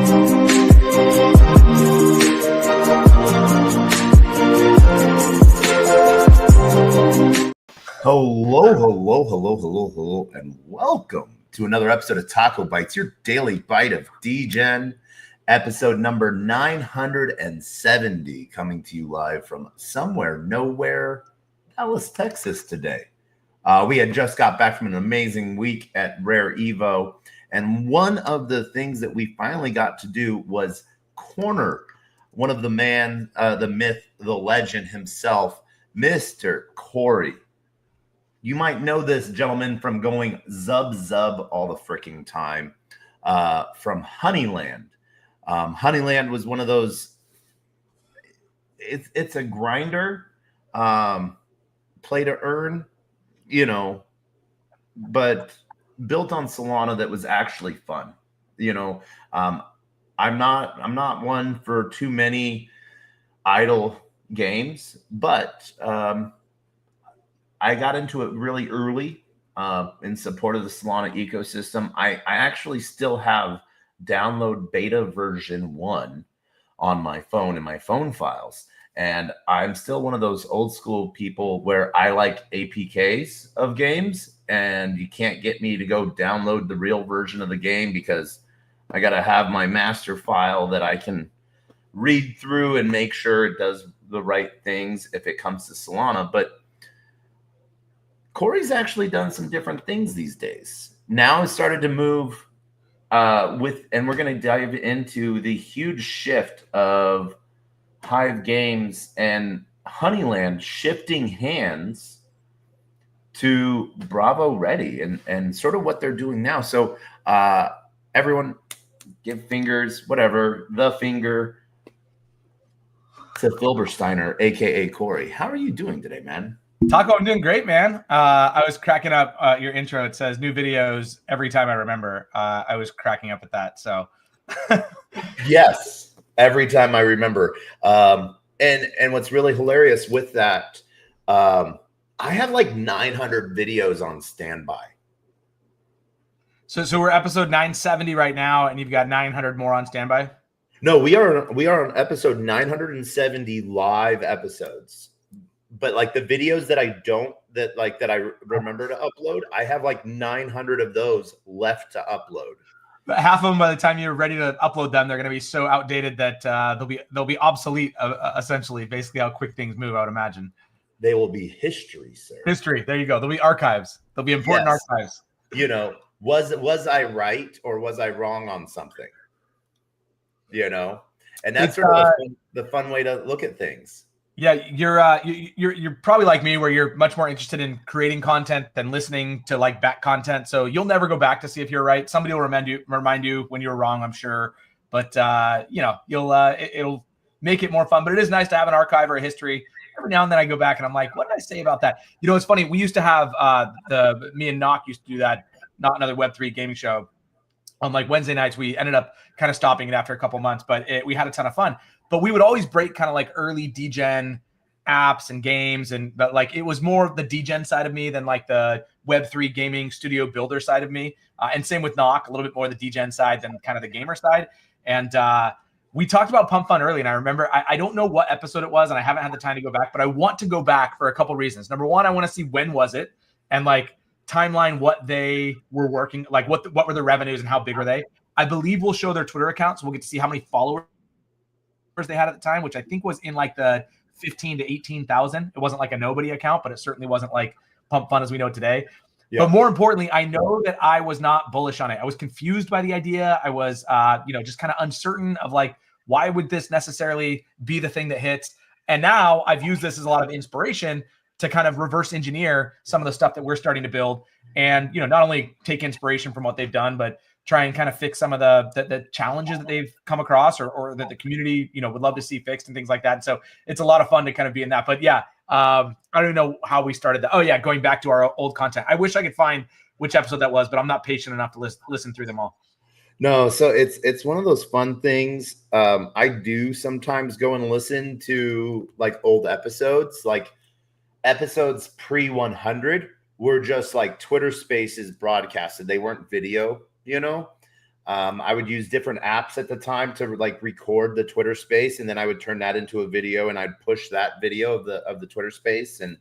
Hello, and welcome to another episode of TacoBytes, your daily bite of Degen, episode number 970, coming to you live from somewhere, nowhere, Dallas, Texas today. We had just got back from an amazing week at Rare Evo, and one of the things that we finally got to do was corner one of the man, the myth, the legend himself, Mr. Corey. You might know this gentleman from going zub all the freaking time from Honeyland. Honeyland was one of those, it's a grinder, play to earn, but built on Solana that was actually fun. I'm not one for too many idle games, but I got into it really early in support of the Solana ecosystem. I actually still have download beta version 1 on my phone in my phone files. And I'm still one of those old school people where I like APKs of games, and you can't get me to go download the real version of the game because I got to have my master file that I can read through and make sure it does the right things if it comes to Solana. But Corey's actually done some different things these days. Now it's started to move and we're going to dive into the huge shift of Hive Games and Honeyland shifting hands to Bravo Ready and sort of what they're doing now. So everyone give fingers, whatever, the finger to Filbersteiner, a.k.a. Corey. How are you doing today, man? Taco, I'm doing great, man. I was cracking up your intro. It says new videos every time I remember. I was cracking up at that. So, yes, every time I remember. And what's really hilarious with that, I have like 900 videos on standby. So we're episode 970 right now, and you've got 900 more on standby. No, we are on episode 970 live episodes. But like the videos that I remember to upload, I have like 900 of those left to upload. But half of them, by the time you're ready to upload them, they're going to be so outdated that they'll be obsolete. Essentially, basically how quick things move, I would imagine. They will be history, sir. History. There you go. There'll be archives. There'll be important archives. Was I right or was I wrong on something? And that's sort of the fun way to look at things. Yeah, you're probably like me, where you're much more interested in creating content than listening to like back content. So you'll never go back to see if you're right. Somebody will remind you when you're wrong, I'm sure. But it'll make it more fun. But it is nice to have an archive or a history. Every now and then I go back and I'm like, what did I say about that? It's funny. We used to have me and Knock used to do that. Not another Web3 gaming show. On like Wednesday nights, we ended up kind of stopping it after a couple months, but we had a ton of fun. But we would always break kind of like early Degen apps and games, but like it was more the Degen side of me than like the Web3 gaming studio builder side of me. And same with Knock, a little bit more the Degen side than kind of the gamer side. And we talked about Pump Fun early, and I remember I don't know what episode it was, and I haven't had the time to go back, but I want to go back for a couple reasons. Number one, I want to see when was it, and like timeline what they were working, like what were the revenues and how big were they. I believe we'll show their Twitter accounts. So we'll get to see how many followers they had at the time, which I think was in like the 15 to 18,000. It wasn't like a nobody account, but it certainly wasn't like Pump Fun as we know it today. Yeah. But more importantly, I know that I was not bullish on it. I was confused by the idea. I was, just kind of uncertain of like, why would this necessarily be the thing that hits? And now I've used this as a lot of inspiration to kind of reverse engineer some of the stuff that we're starting to build, and not only take inspiration from what they've done, but try and kind of fix some of the challenges that they've come across or that the community, would love to see fixed and things like that. And so it's a lot of fun to kind of be in that. But yeah, I don't even know how we started that. Oh yeah, going back to our old content. I wish I could find which episode that was, but I'm not patient enough to listen through them all. No, so it's one of those fun things. I do sometimes go and listen to like old episodes, like episodes pre-100 were just like Twitter Spaces broadcasted. They weren't video, I would use different apps at the time to like record the Twitter space, and then I would turn that into a video, and I'd push that video of the Twitter space, and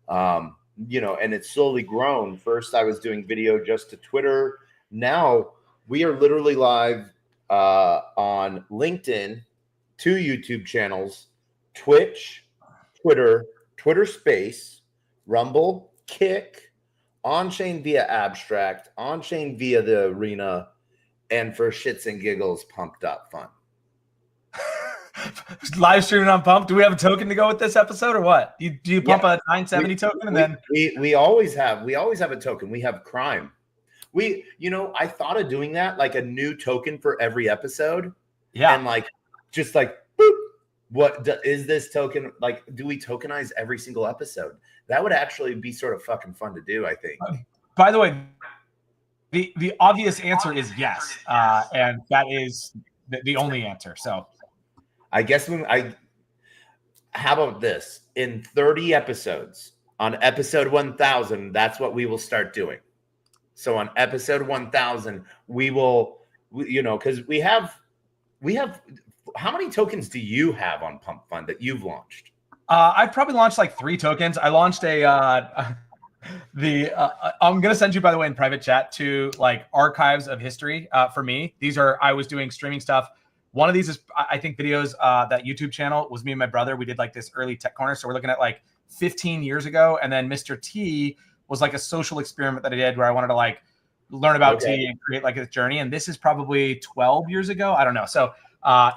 and it's slowly grown. First, I was doing video just to Twitter. Now we are literally live on LinkedIn, 2 YouTube channels, Twitch, Twitter Space, Rumble, Kick, on-chain via Abstract, on-chain via the Arena, and for shits and giggles, Pumped Up Fun. Live streaming on Pump. Do we have a token to go with this episode or what? Do you pump a 970 token and then we always have a token. We have Crime. I thought of doing that, like a new token for every episode. Yeah. And like just like boop, what is this token? Like, do we tokenize every single episode? That would actually be sort of fucking fun to do, I think. By the way, the obvious answer is yes. And that is the only answer. So I guess how about this? In 30 episodes, on episode 1000, that's what we will start doing. So on episode 1000, we will, because we have, how many tokens do you have on Pump Fund that you've launched? I've probably launched like 3 tokens. I launched I'm going to send you, by the way, in private chat to like archives of history for me. I was doing streaming stuff. One of these is, I think, videos, that YouTube channel was me and my brother. We did like this early tech corner. So we're looking at like 15 years ago. And then Mr. T was like a social experiment that I did where I wanted to like learn about tea and create like a journey. And this is probably 12 years ago. I don't know. So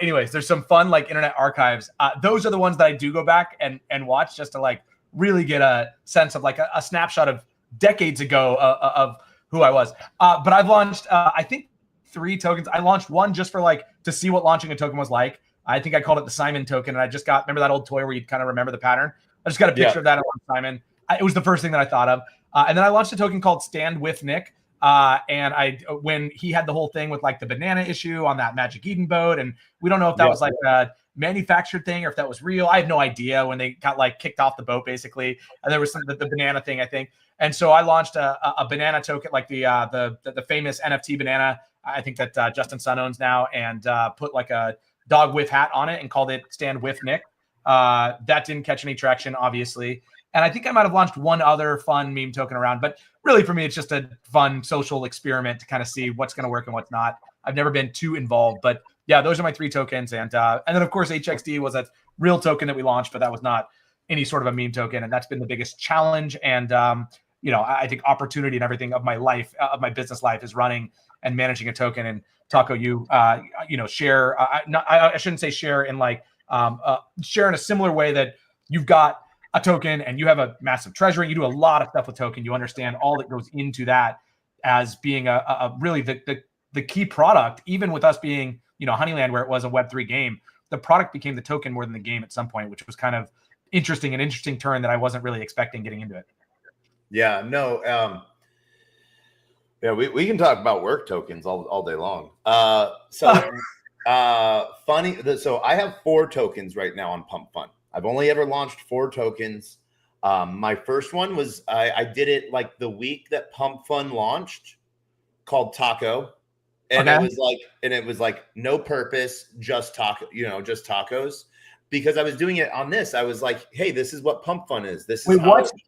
anyways, there's some fun like internet archives. Those are the ones that I do go back and watch just to like really get a sense of like a snapshot of decades ago of who I was. But I've launched, I think, 3 tokens. I launched one just for like to see what launching a token was like. I think I called it the Simon token, and I just remember that old toy where you kind of remember the pattern. I just got a picture of that on Simon. It was the first thing that I thought of. And then I launched a token called Stand With Nick. And when he had the whole thing with like the banana issue on that Magic Eden boat, and we don't know if that was like a manufactured thing or if that was real. I have no idea when they got like kicked off the boat basically. And there was the banana thing, I think. And so I launched a banana token, like the famous NFT banana. I think that Justin Sun owns now, and put like a dog with hat on it and called it Stand With Nick. That didn't catch any traction, obviously. And I think I might have launched one other fun meme token around, but really for me, it's just a fun social experiment to kind of see what's going to work and what's not. I've never been too involved, but yeah, those are my 3 tokens. And then of course, HXD was a real token that we launched, but that was not any sort of a meme token. And that's been the biggest challenge. And, I think opportunity and everything of my life, of my business life is running and managing a token. And Taco, share, I shouldn't say share in like, share in a similar way that you've got a token and you have a massive treasury. You do a lot of stuff with token. You understand all that goes into that as being a really the key product, even with us being, Honeyland, where it was a Web3 game, the product became the token more than the game at some point, which was kind of an interesting turn that I wasn't really expecting getting into it. Yeah, no. We can talk about work tokens all day long. Funny. So I have 4 tokens right now on Pump Fund. I've only ever launched 4 tokens. My first one was I did it like the week that Pump Fund launched, called Taco, and it was like no purpose, just taco, just tacos. Because I was doing it on this, I was like, "Hey, this is what Pump Fun is." This is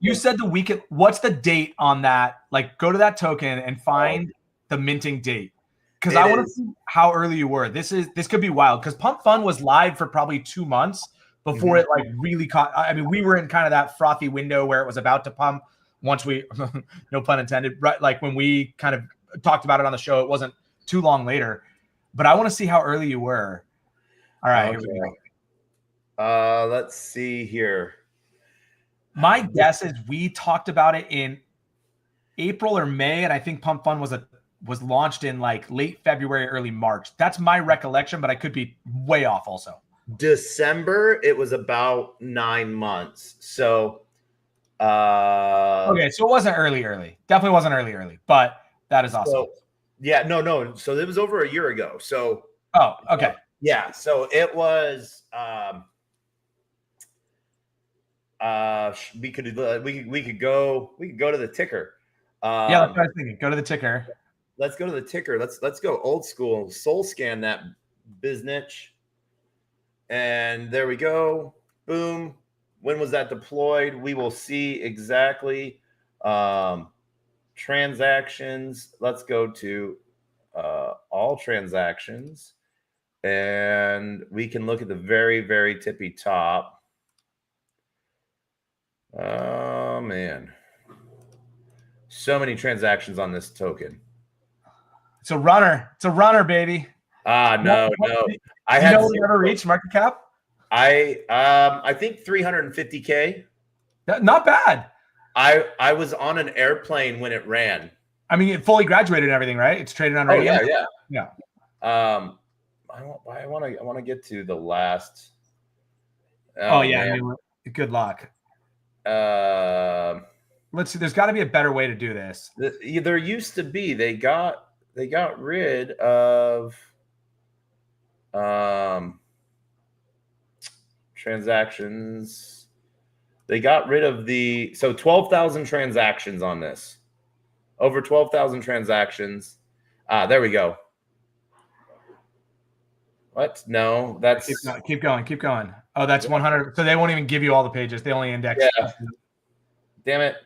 you said the weekend. What's the date on that? Like, go to that token and find the minting date, because I want to see how early you were. This could be wild, because Pump Fun was live for probably 2 months before it like really caught. I mean, we were in kind of that frothy window where it was about to pump. Once we, no pun intended, right? Like when we kind of talked about it on the show, it wasn't too long later. But I want to see how early you were. All right, here we go. Let's see here. My guess is we talked about it in April or May, and I think Pump Fun was launched in like late February, early March. That's my recollection, but I could be way off also. December, it was about 9 months. So okay, so it wasn't early. Definitely wasn't early, but that is awesome. So, yeah, no. So it was over a year ago. So okay. Yeah, so it was we could go to the ticker. Yeah, that's what I was thinking. Go to the ticker. let's go to the ticker. Let's go old school. Soul scan that biznitch. And there we go. Boom. When was that deployed? We will see exactly. Transactions. Let's go to all transactions. And we can look at the very, very tippy top. Oh, man. So many transactions on this token. It's a runner. It's a runner, baby. No. I had never reached market cap. I think 350K. Not bad. I was on an airplane when it ran. I mean, it fully graduated and everything, right? It's traded on radio. Yeah. I want to get to the last. I mean, good luck. Let's see. There's got to be a better way to do this. There used to be. They got rid of transactions. They got rid of 12,000 transactions on this. Over 12,000 transactions. There we go. What? No, that's keep going. Oh, that's 100. So they won't even give you all the pages. They only index. Yeah. Damn it.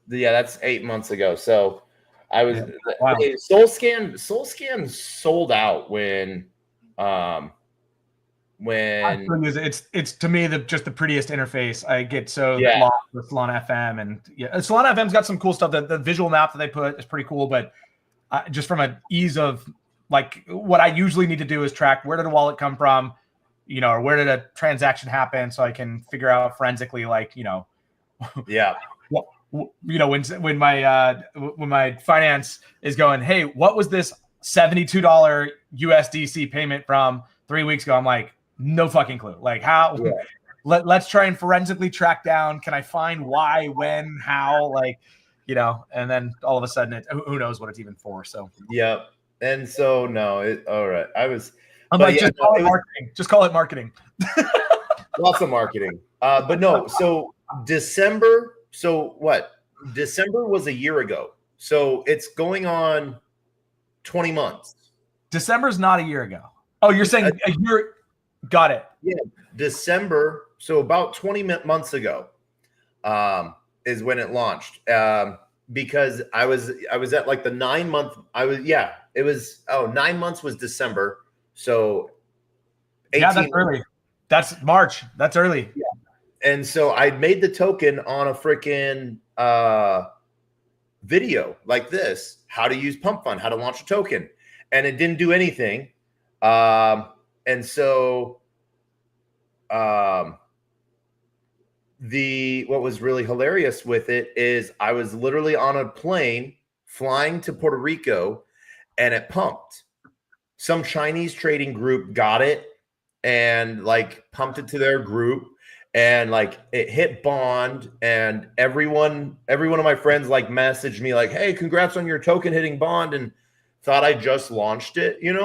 That's 8 months ago. So I was Soul Scan sold out when it's to me just the prettiest interface. I get so lost with Solana FM, and Solana FM's got some cool stuff. The visual map that they put is pretty cool, but just from an ease of like what I usually need to do is track where did a wallet come from, or where did a transaction happen, so I can figure out forensically, when my finance is going, hey, what was this $72 USDC payment from 3 weeks ago? I'm like, no fucking clue. Like how? Yeah. Let's try and forensically track down. Can I find why, when, how? And then all of a sudden, who knows what it's even for? So and so no, all right. Just call it marketing. Lots of marketing. But no. So December. So what? December was a year ago. So it's going on 20 months. December's not a year ago. Oh, you're saying a year? Got it. Yeah, December. So about 20 months ago is when it launched. Because I was at like the 9 month. It was 9 months was December. So 18 that's early. That's March. That's early. Yeah. And so I made the token on a freaking video like this: how to use Pump Fund, how to launch a token, and it didn't do anything. And so what was really hilarious with it is I was literally on a plane flying to Puerto Rico, and it pumped. Some Chinese trading group got it and pumped it to their group, and it hit bond, and every one of my friends messaged me hey, congrats on your token hitting bond, and thought I just launched it, and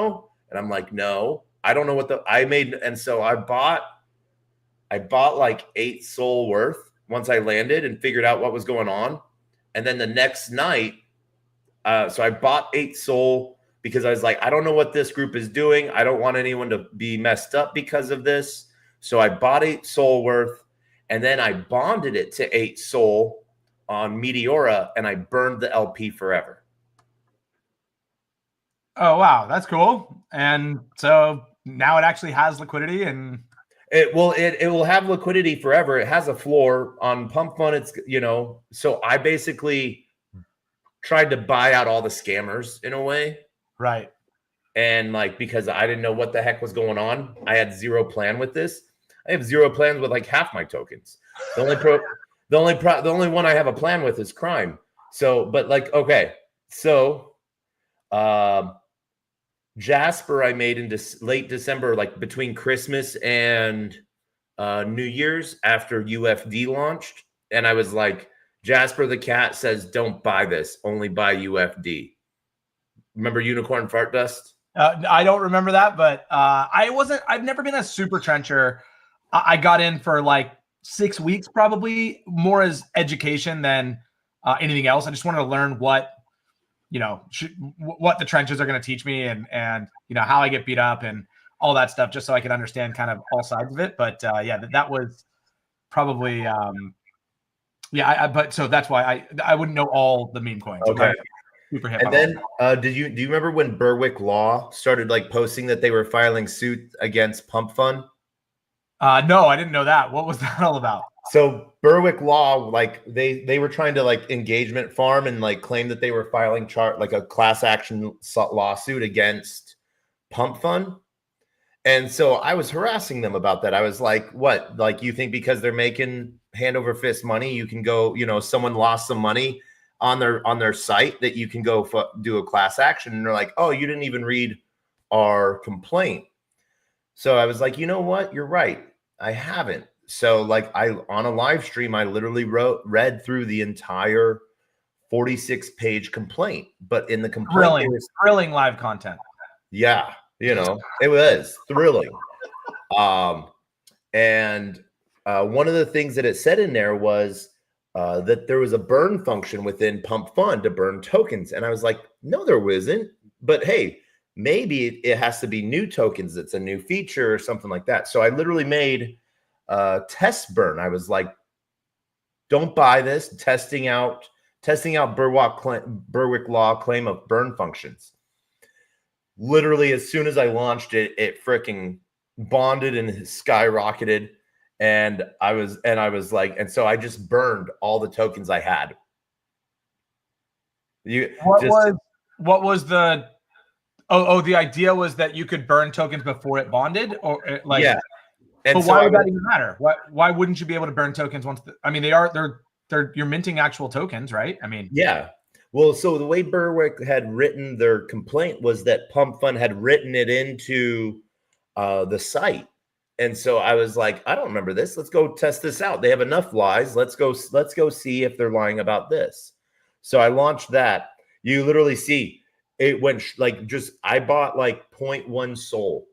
I'm like, no, I don't know what I made. And so I bought 8 SOL worth once I landed and figured out what was going on. And then the next night, so I bought 8 SOL because I was like, I don't know what this group is doing. I don't want anyone to be messed up because of this. So I bought 8 SOL worth, and then I bonded it to 8 SOL on Meteora, and I burned the LP forever. Oh, wow. That's cool. And so now it actually has liquidity, and it will have liquidity forever. It has a floor on Pump Fund. It's, so I basically tried to buy out all the scammers in a way. Right. And because I didn't know what the heck was going on. I had zero plan with this. I have zero plans with half my tokens. The only one I have a plan with is Crime. So, but okay. So, Jasper I made in late December, between Christmas and New Year's after UFD launched. And I was like, Jasper the cat says, don't buy this, only buy UFD. Remember Unicorn Fart Dust? I don't remember that, but I've never been a super trencher. I got in for 6 weeks, probably more as education than anything else. I just wanted to learn what the trenches are going to teach me, and how I get beat up and all that stuff, just so I can understand kind of all sides of it. But that was probably but so that's why I wouldn't know all the meme coins. Okay. Super hip. And then do you remember when Berwick Law started like posting that they were filing suit against Pump Fund? No, I didn't know that. What was that all about? So Berwick Law, like they were trying to like engagement farm and like claim that they were filing like a class action lawsuit against Pump Fund. And so I was harassing them about that. I was like, what? Like, you think because they're making hand over fist money, you can go, someone lost some money on their site that you can go do a class action. And they're like, oh, you didn't even read our complaint. So I was like, you know what? You're right. I haven't. So like on a live stream, I literally read through the entire 46-page complaint, but in the complaint, thrilling live content. Yeah. It was thrilling. And one of the things that it said in there was that there was a burn function within Pump Fund to burn tokens. And I was like, no, there wasn't. But hey, maybe it has to be new tokens. It's a new feature or something like that. So I literally made a test burn. I was like, don't buy this. Testing out Berwick Law claim of burn functions. Literally, as soon as I launched it, it freaking bonded and skyrocketed. And I was like, and so I just burned all the tokens I had. What was the the idea was that you could burn tokens before it bonded, or like, yeah. And but so why would that even matter? Why wouldn't you be able to burn tokens once? You're minting actual tokens, right? I mean, yeah. Well, so the way Berwick had written their complaint was that Pump Fund had written it into the site. And so I was like, I don't remember this. Let's go test this out. They have enough lies. Let's go see if they're lying about this. So I launched that. You literally see it went I bought like 0.1 soul.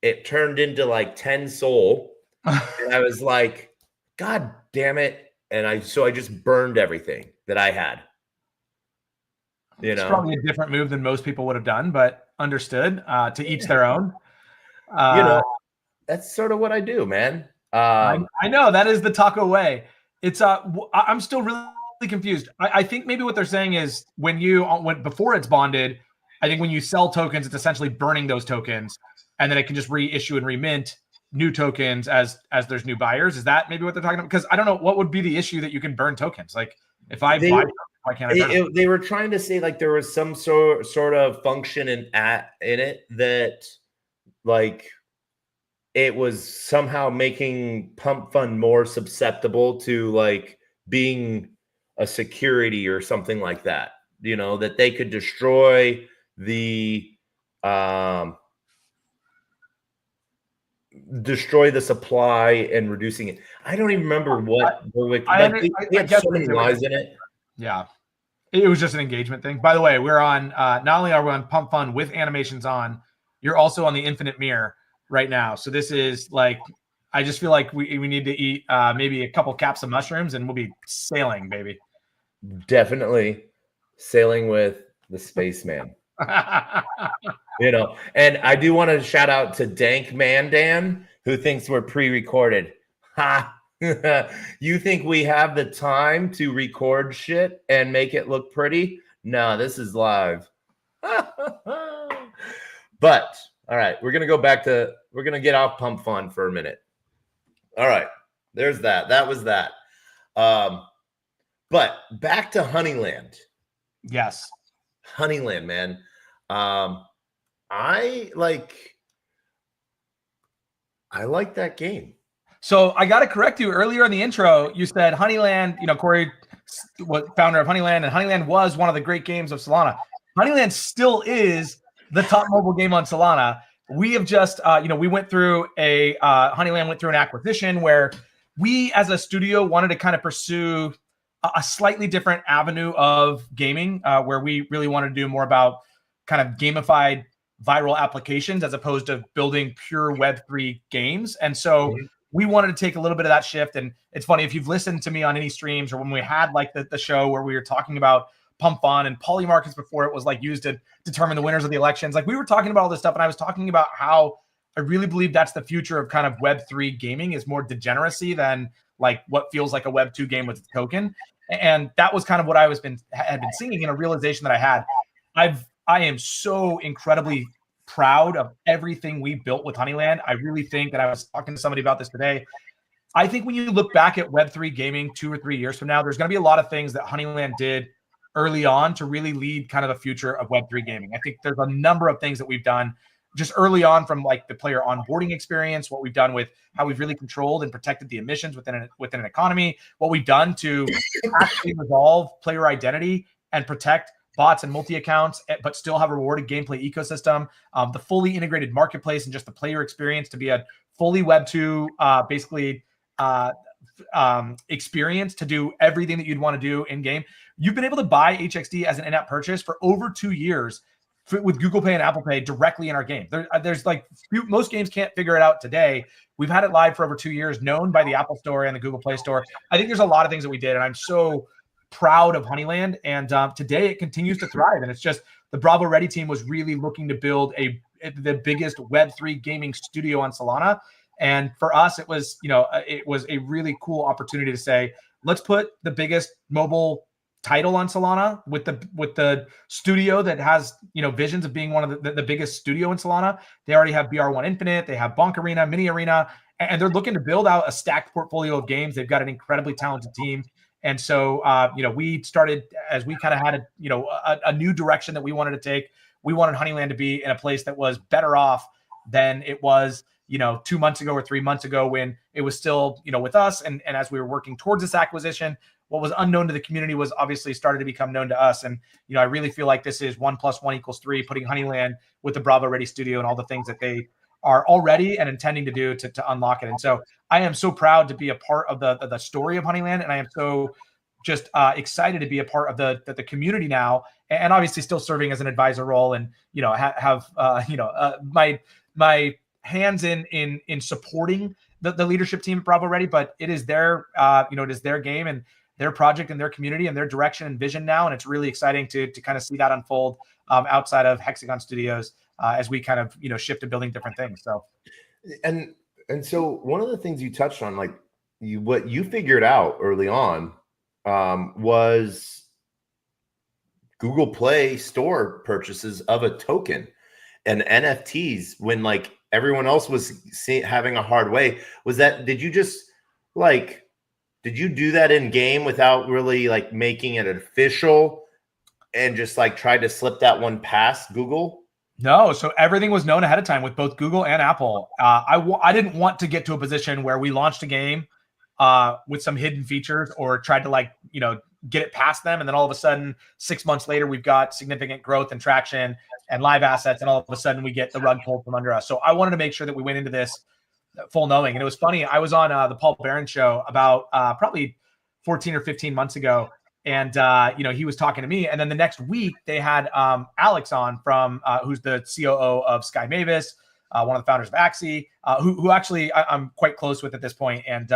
It turned into like 10 soul. And I was like, God damn it. And I just burned everything that I had. It's probably a different move than most people would have done, but understood. To each their own. That's sort of what I do, man. I know that is the taco way. It's I'm still really confused. I think maybe what they're saying is when before it's bonded, I think when you sell tokens, it's essentially burning those tokens, and then it can just reissue and remint new tokens as there's new buyers. Is that maybe what they're talking about? Because I don't know what would be the issue that you can burn tokens. Like if I buy, why can't I burn them? They were trying to say like there was some sort of function in it that like it was somehow making Pump Fund more susceptible to like being a security or something like that. That they could destroy the supply and reducing it. I don't even remember what Berwick. They had so many lies in it. Yeah, it was just an engagement thing. By the way, we're on. Not only are we on Pump Fund with animations on, you're also on the Infinite Mirror right now. So this is like, I just feel like we need to eat maybe a couple caps of mushrooms and we'll be sailing, baby. Definitely sailing with the spaceman. And I do want to shout out to Dank Mandan, who thinks we're pre-recorded. Ha! You think we have the time to record shit and make it look pretty? No, this is live. But all right, we're gonna get off Pump Fund for a minute. All right, there's that. That was that. But back to Honeyland. Yes, Honeyland, man. I like that game. So I got to correct you. Earlier in the intro, you said Honeyland. Corey was founder of Honeyland, and Honeyland was one of the great games of Solana. Honeyland still is the top mobile game on Solana. We have just, we went through Honeyland went through an acquisition where we as a studio wanted to kind of pursue a slightly different avenue of gaming, where we really wanted to do more about kind of gamified viral applications as opposed to building pure Web3 games. And so we wanted to take a little bit of that shift. And it's funny, if you've listened to me on any streams or when we had like the show where we were talking about pump fund and poly markets before it was like used to determine the winners of the elections, like we were talking about all this stuff. And I was talking about how I really believe that's the future of kind of Web3 gaming, is more degeneracy than like what feels like a Web2 game with a token. And that was kind of what I had been seeing, in a realization that I had. I am so incredibly proud of everything we built with Honeyland. I really think that, I was talking to somebody about this today, I think when you look back at Web3 gaming 2 or 3 years from now, there's going to be a lot of things that Honeyland did early on to really lead kind of the future of Web3 gaming. I think there's a number of things that we've done just early on, from like the player onboarding experience, what we've done with how we've really controlled and protected the emissions within an economy, what we've done to actually resolve player identity and protect bots and multi-accounts, but still have a rewarded gameplay ecosystem, the fully integrated marketplace, and just the player experience to be a fully Web2 experience to do everything that you'd want to do in game. You've been able to buy HXD as an in-app purchase for over 2 years with Google Pay and Apple Pay directly in our game. There's like most games can't figure it out today. We've had it live for over 2 years, known by the Apple Store and the Google Play Store. I think there's a lot of things that we did, and I'm so proud of Honeyland. And today it continues to thrive. And it's just, the Bravo Ready team was really looking to build the biggest Web3 gaming studio on Solana. And for us, it was a really cool opportunity to say, let's put the biggest mobile title on Solana with the studio that has visions of being one of the biggest studio in Solana. They already have BR1 Infinite, they have Bonk Arena, Mini Arena, and they're looking to build out a stacked portfolio of games. They've got an incredibly talented team. And so we started, as we kind of had a new direction that we wanted to take. We wanted Honeyland to be in a place that was better off than it was 2 months ago or 3 months ago, when it was still with us. And as we were working towards this acquisition, what was unknown to the community was obviously started to become known to us. And, I really feel like this is 1 + 1 = 3, putting Honeyland with the Bravo Ready studio and all the things that they are already and intending to do to unlock it. And so I am so proud to be a part of the story of Honeyland. And I am so just excited to be a part of the community now, and obviously still serving as an advisor role, and, have my hands in supporting the leadership team at Bravo Ready. But it is their, it is their game and their project and their community and their direction and vision now. And it's really exciting to kind of see that unfold outside of Hexagon Studios as we kind of, shift to building different things. So, and so one of the things you touched on, like what you figured out early on was Google Play Store purchases of a token and NFTs, when like everyone else was having a hard way. Did you do that in game without really like making it official, and just like tried to slip that one past Google? No, so everything was known ahead of time with both Google and Apple. I didn't want to get to a position where we launched a game with some hidden features, or tried to get it past them, and then all of a sudden 6 months later we've got significant growth and traction and live assets, and all of a sudden we get the rug pulled from under us. So I wanted to make sure that we went into this full knowing. And it was funny, I was on the Paul Barron show about probably 14 or 15 months ago, and he was talking to me, and then the next week they had Alex on from who's the COO of Sky Mavis, one of the founders of Axie, who actually I'm quite close with at this point. And,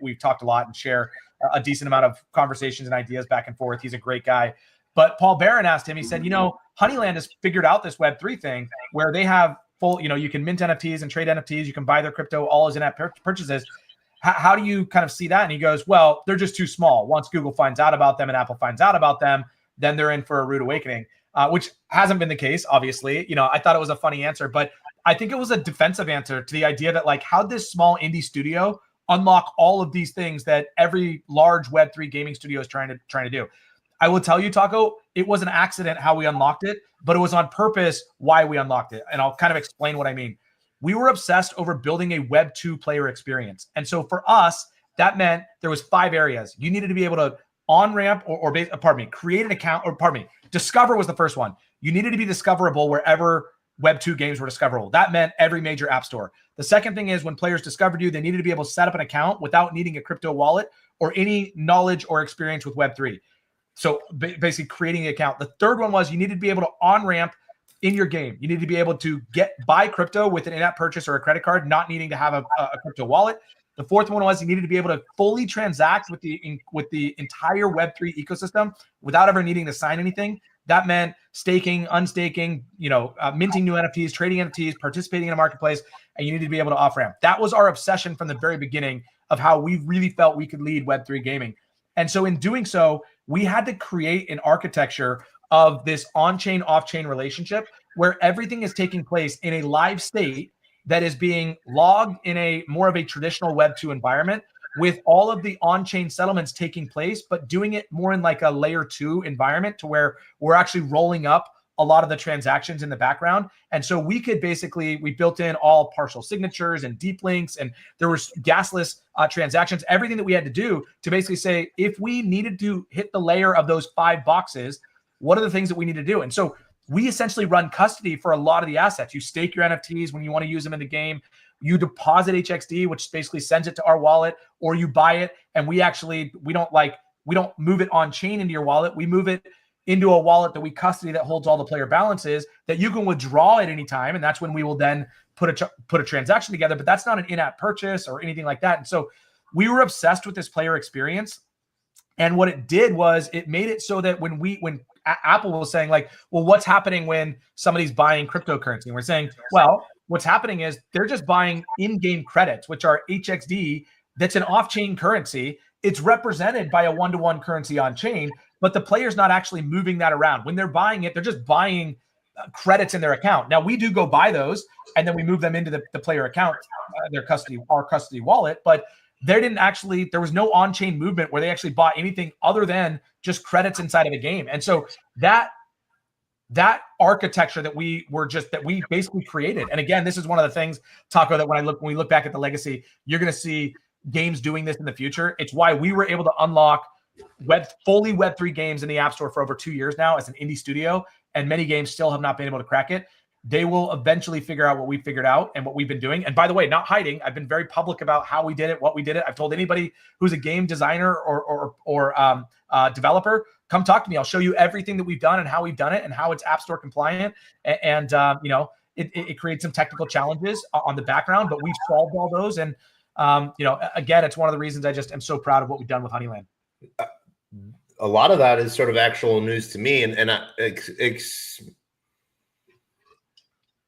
we've talked a lot and share a decent amount of conversations and ideas back and forth. He's a great guy. But Paul Barron asked him, he said, Honeyland has figured out this Web3 thing where they have full, you can mint NFTs and trade NFTs. You can buy their crypto all as in-app purchases. How do you kind of see that? And he goes, well, they're just too small. Once Google finds out about them and Apple finds out about them, then they're in for a rude awakening, which hasn't been the case, obviously. I thought it was a funny answer, but I think it was a defensive answer to the idea that like, how'd this small indie studio unlock all of these things that every large Web3 gaming studio is trying to do? I will tell you, Taco, it was an accident how we unlocked it, but it was on purpose why we unlocked it. And I'll kind of explain what I mean. We were obsessed over building a Web2 player experience. And so for us, that meant there was 5 areas. You needed to be able to on-ramp create an account, discover was the first one. You needed to be discoverable wherever Web2 games were discoverable. That meant every major app store. The second thing is when players discovered you, they needed to be able to set up an account without needing a crypto wallet or any knowledge or experience with Web3. So basically creating the account. The third one was you needed to be able to on-ramp in your game. You need to be able to buy crypto with an in-app purchase or a credit card, not needing to have a crypto wallet. The fourth one was you needed to be able to fully transact with the entire Web3 ecosystem without ever needing to sign anything. That meant staking, unstaking, minting new NFTs, trading NFTs, participating in a marketplace, and you needed to be able to off-ramp. That was our obsession from the very beginning of how we really felt we could lead Web3 gaming. And so in doing so, we had to create an architecture of this on-chain, off-chain relationship where everything is taking place in a live state that is being logged in a more of a traditional Web2 environment, with all of the on-chain settlements taking place, but doing it more in like a layer 2 environment to where we're actually rolling up a lot of the transactions in the background. And so we could we built in all partial signatures and deep links, and there was gasless transactions, everything that we had to do to basically say, if we needed to hit the layer of those 5 boxes, what are the things that we need to do? And so we essentially run custody for a lot of the assets. You stake your NFTs when you want to use them in the game. You deposit HXD, which basically sends it to our wallet, or you buy it. And we don't move it on chain into your wallet. We move it into a wallet that we custody that holds all the player balances that you can withdraw at any time. And that's when we will then put a transaction together. But that's not an in-app purchase or anything like that. And so we were obsessed with this player experience. And what it did was it made it so that when Apple was saying like, well, what's happening when somebody's buying cryptocurrency? And we're saying, well, what's happening is they're just buying in-game credits, which are HXD. That's an off-chain currency. It's represented by a one-to-one currency on chain, but the player's not actually moving that around. When they're buying it, they're just buying credits in their account. Now we do go buy those and then we move them into the player account, our custody wallet, but there was no on-chain movement where they actually bought anything other than just credits inside of a game. And so that architecture that we basically created. And again, this is one of the things, Taco, that when we look back at the legacy, you're going to see games doing this in the future. It's why we were able to unlock fully Web3 games in the App Store for over 2 years now as an indie studio, and many games still have not been able to crack it. They will eventually figure out what we figured out and what we've been doing. And by the way, not hiding, I've been very public about how we did it, what we did it. I've told anybody who's a game designer or developer, come talk to me. I'll show you everything that we've done and how we've done it and how it's App Store compliant. And it creates some technical challenges on the background, but we've solved all those. And again, it's one of the reasons I just am so proud of what we've done with Honeyland. A lot of that is sort of actual news to me, and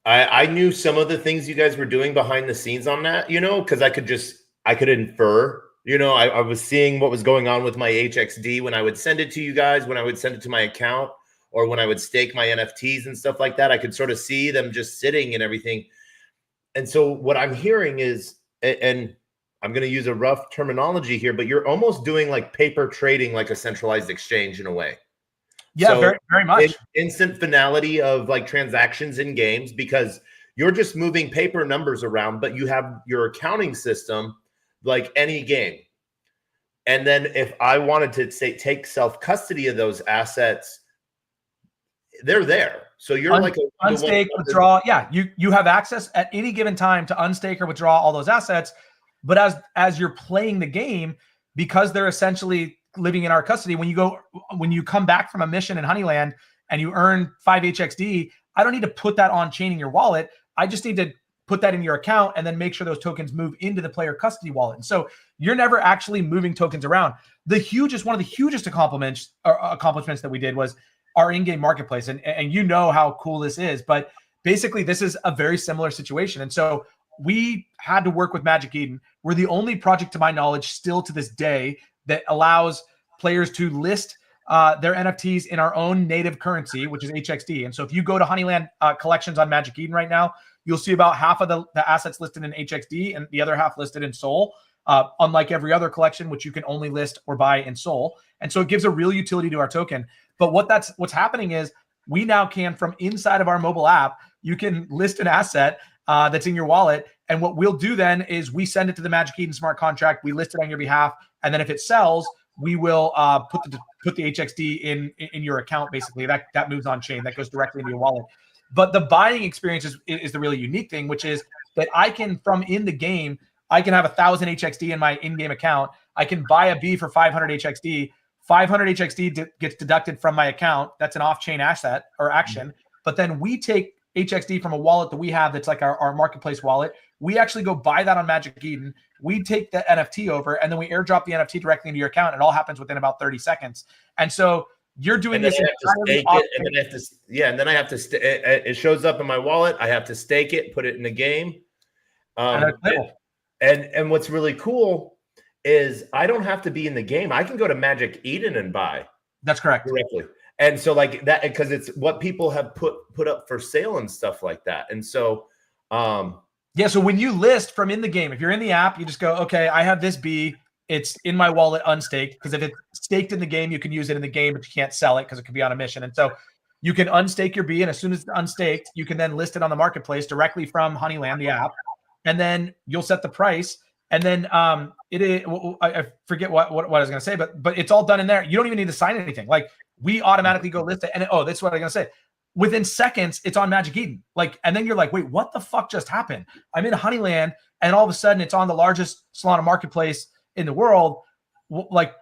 I knew some of the things you guys were doing behind the scenes on that, because I could infer, I was seeing what was going on with my HXD when I would send it to you guys, when I would send it to my account, or when I would stake my NFTs and stuff like that. I could sort of see them just sitting and everything. And so what I'm hearing is, and I'm going to use a rough terminology here, but you're almost doing like paper trading, like a centralized exchange in a way. Yeah, so very, very much. Instant finality of like transactions in games, because you're just moving paper numbers around, but you have your accounting system like any game. And then if I wanted to take self-custody of those assets, they're there. So you're like unstake, withdraw. Yeah, you have access at any given time to unstake or withdraw all those assets. But as you're playing the game, because they're essentially living in our custody, when you come back from a mission in Honeyland and you earn 5 HXD, I don't need to put that on chain in your wallet. I just need to put that in your account and then make sure those tokens move into the player custody wallet. And so you're never actually moving tokens around. One of the hugest accomplishments that we did was our in-game marketplace. And you know how cool this is, but basically this is a very similar situation. And so we had to work with Magic Eden. We're the only project, to my knowledge, still to this day, that allows players to list their NFTs in our own native currency, which is HXD. And so if you go to Honeyland collections on Magic Eden right now, you'll see about half of the assets listed in HXD and the other half listed in Sol, unlike every other collection, which you can only list or buy in Sol. And so it gives a real utility to our token. But what's happening is we now can, from inside of our mobile app, you can list an asset that's in your wallet. And what we'll do then is we send it to the Magic Eden smart contract. We list it on your behalf. And then if it sells, we will put the HXD in your account. Basically, that moves on chain. That goes directly into your wallet. But the buying experience is the really unique thing, which is that I can, from in the game, I can have 1,000 HXD in my in-game account. I can buy a B for 500 HXD. 500 HXD gets deducted from my account. That's an off-chain asset or action. But then we take HXD from a wallet that we have that's like our marketplace wallet. We actually go buy that on Magic Eden. We take the NFT over, and then we airdrop the NFT directly into your account. It all happens within about 30 seconds. And so you're doing this entirely off. And then I have to, and then I have to, it shows up in my wallet. I have to stake it, put it in the game. And what's really cool is I don't have to be in the game. I can go to Magic Eden and buy. That's correct. Directly. And so like that, because it's what people have put up for sale and stuff like that. And so, yeah. So when you list from in the game, if you're in the app, you just go, okay, I have this B. It's in my wallet unstaked, because if it's staked in the game, you can use it in the game, but you can't sell it because it could be on a mission. And so you can unstake your B, and as soon as it's unstaked, you can then list it on the marketplace directly from Honeyland, the app, and then you'll set the price. And then I forget what I was going to say, but it's all done in there. You don't even need to sign anything. Like, we automatically go list it, and that's what I'm going to say. Within seconds, it's on Magic Eden. Like, and then you're like, wait, what the fuck just happened? I'm in Honeyland, and all of a sudden, it's on the largest Solana marketplace in the world. Like,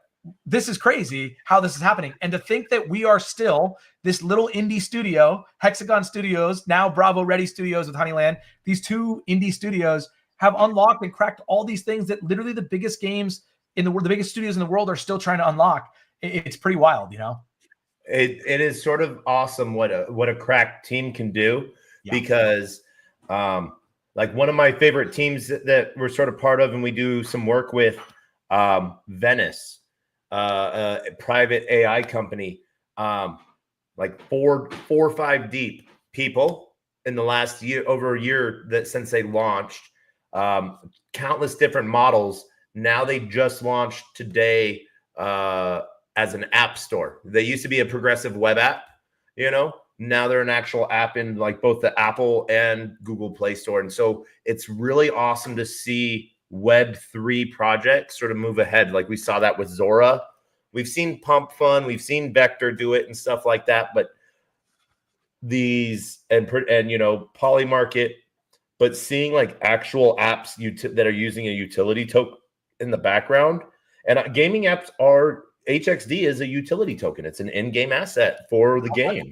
this is crazy how this is happening. And to think that we are still this little indie studio, Hexagon Studios, now Bravo Ready Studios with Honeyland, these two indie studios have unlocked and cracked all these things that literally the biggest games in the world, the biggest studios in the world, are still trying to unlock. It's pretty wild, you know? It is sort of awesome what a cracked team can do, because like one of my favorite teams that we're sort of part of and we do some work with, Venice, a private AI company, like four or five deep people in the last year, over a year that since they launched, countless different models. Now they just launched today as an app store. They used to be a progressive web app, you know. Now they're an actual app in like both the Apple and Google Play Store. And so it's really awesome to see Web3 projects sort of move ahead. Like we saw that with Zora. We've seen Pump Fun, we've seen Vector do it and stuff like that. But these and you know, Polymarket, but seeing like actual apps that are using a utility token in the background, and gaming apps are, HXD is a utility token. It's an in-game asset for the game.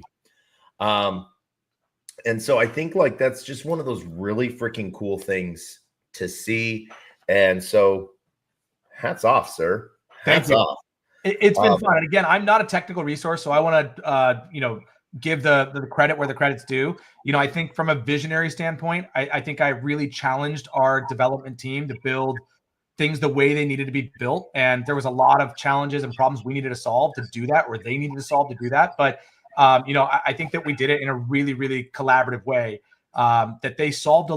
And so I think like that's just one of those really freaking cool things to see. And so hats off, sir. Hats off. It's been fun. And again, I'm not a technical resource, so I want to, give the credit where the credit's due. You know, I think from a visionary standpoint, I think I really challenged our development team to build things the way they needed to be built. And there was a lot of challenges and problems we needed to solve to do that, or they needed to solve to do that. But, I think that we did it in a really, really collaborative way, that they solved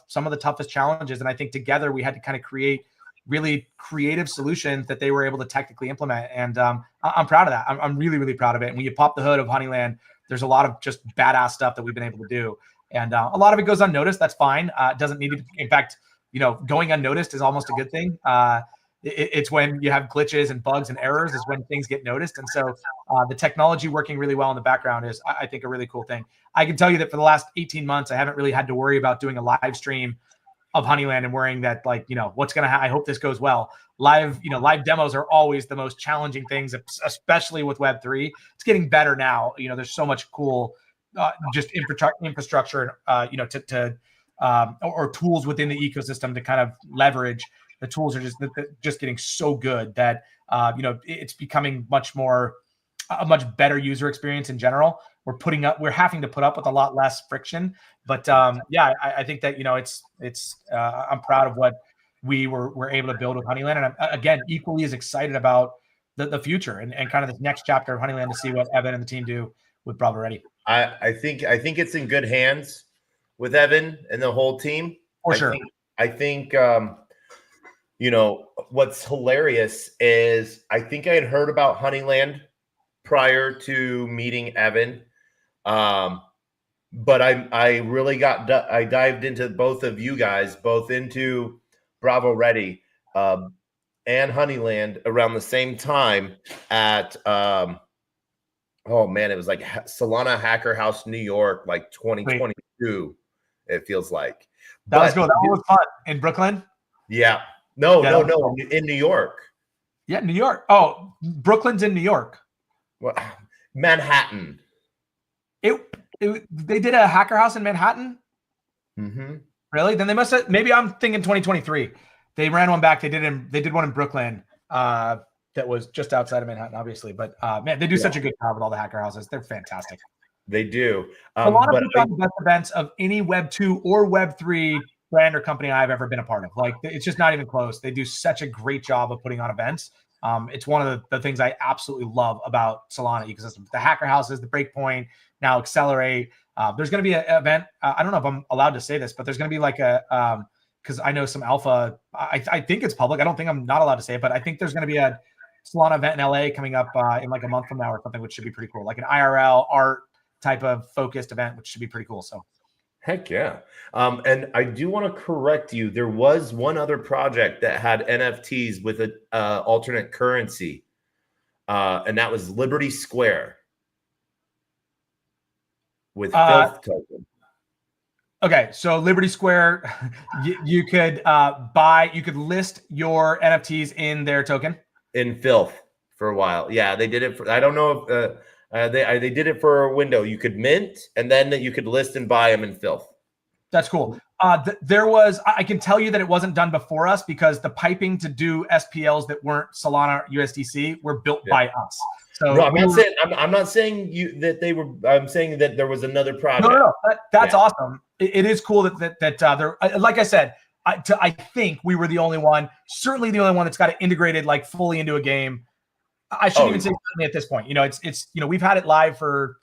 some of the toughest challenges. And I think together we had to kind of create really creative solutions that they were able to technically implement. And I'm proud of that. I'm really, really proud of it. And when you pop the hood of Honeyland, there's a lot of just badass stuff that we've been able to do. And a lot of it goes unnoticed. That's fine. It doesn't need to, in fact, going unnoticed is almost a good thing. It's when you have glitches and bugs and errors is when things get noticed. And so the technology working really well in the background is, I think, a really cool thing. I can tell you that for the last 18 months, I haven't really had to worry about doing a live stream of Honeyland and worrying that, like, what's going to happen. I hope this goes well. Live demos are always the most challenging things, especially with Web3. It's getting better now. There's so much cool just infrastructure, or tools within the ecosystem to kind of leverage. The tools are just getting so good that it's becoming a much better user experience in general. We're having to put up with a lot less friction, but I think that I'm proud of what we were able to build with Honeyland, and I'm again equally as excited about the future and kind of this next chapter of Honeyland to see what Evan and the team do with Bravo Ready. I think it's in good hands with Evan and the whole team. For sure. I think what's hilarious is I think I had heard about Honeyland prior to meeting Evan. But I really I dived into both of you guys, both into Bravo Ready and Honeyland around the same time at it was like Solana Hacker House, New York, like 2022. It feels like that was good. That was fun in Brooklyn. Yeah. No, in New York. Yeah, New York. Oh, Brooklyn's in New York. Well, Manhattan. They did a hacker house in Manhattan. Mm-hmm. Really? Then they must have. Maybe I'm thinking 2023. They ran one back. They did one in Brooklyn. That was just outside of Manhattan, obviously. But man, they do such a good job with all the hacker houses. They're fantastic. They do. A lot of people the best events of any Web 2 or Web 3 brand or company I've ever been a part of. Like, it's just not even close. They do such a great job of putting on events. It's one of the things I absolutely love about Solana ecosystem. The hacker houses, the Breakpoint, now Accelerate. There's going to be an event. I don't know if I'm allowed to say this, but there's going to be like a because I know some alpha. I think it's public. I don't think I'm not allowed to say it, but I think there's going to be a Solana event in LA coming up in like a month from now or something, which should be pretty cool. Like an IRL art type of focused event, which should be pretty cool. So, heck yeah. And I do want to correct you. There was one other project that had NFTs with an alternate currency, and that was Liberty Square with Filth token. Okay, so Liberty Square, you could list your NFTs in their token. In Filth for a while. Yeah, they did it for, I don't know if they did it for a window. You could mint, and then you could list and buy them in Filth. That's cool. There was, I can tell you that it wasn't done before us because the piping to do SPLs that weren't Solana USDC were built by us. So no, I'm not saying that they were. I'm saying that there was another project. No. That's awesome. It is cool that there. Like I said, I think we were the only one. Certainly the only one that's got it integrated like fully into a game. I shouldn't even say certainly at this point. It's we've had it live for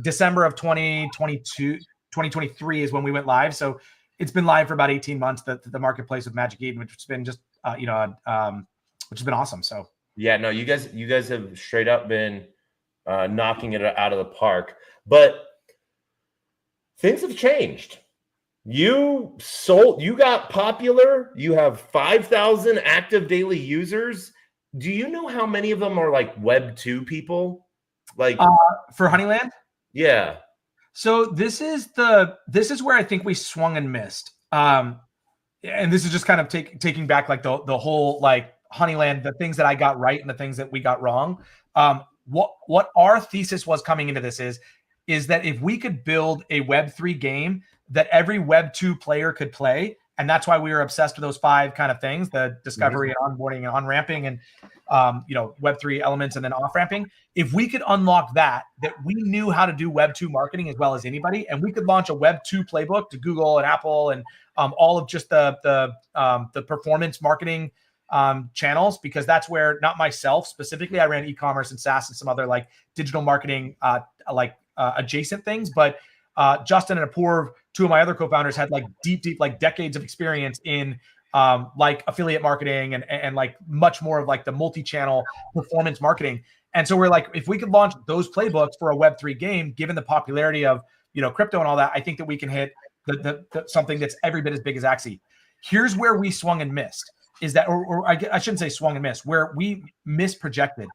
December of 2022. 2023 is when we went live. So it's been live for about 18 months. The marketplace with Magic Eden, which has been just which has been awesome. So. Yeah, no, you guys have straight up been knocking it out of the park. But things have changed. You got popular. You have 5,000 active daily users. Do you know how many of them are like Web 2 people? Like for Honeyland? Yeah. So this is where I think we swung and missed. And this is just kind of taking back like the whole like Honeyland, the things that I got right and the things that we got wrong. What our thesis was coming into this is that if we could build a Web3 game that every Web2 player could play, and that's why we were obsessed with those 5 kind of things: the discovery and onboarding and on-ramping and Web3 elements and then off-ramping. If we could unlock that we knew how to do Web2 marketing as well as anybody, and we could launch a Web2 playbook to Google and Apple and all of just the performance marketing channels, because that's where, not myself specifically, I ran e-commerce and SaaS and some other like digital marketing adjacent things, but Justin and Apoorv, 2 of my other co-founders, had like deep like decades of experience in like affiliate marketing and like much more of like the multi-channel performance marketing. And so we're like, if we could launch those playbooks for a Web3 game, given the popularity of crypto and all that, I think that we can hit the something that's every bit as big as Axie. Here's where we swung and missed. Is that, or I shouldn't say swung and missed, where we misprojected.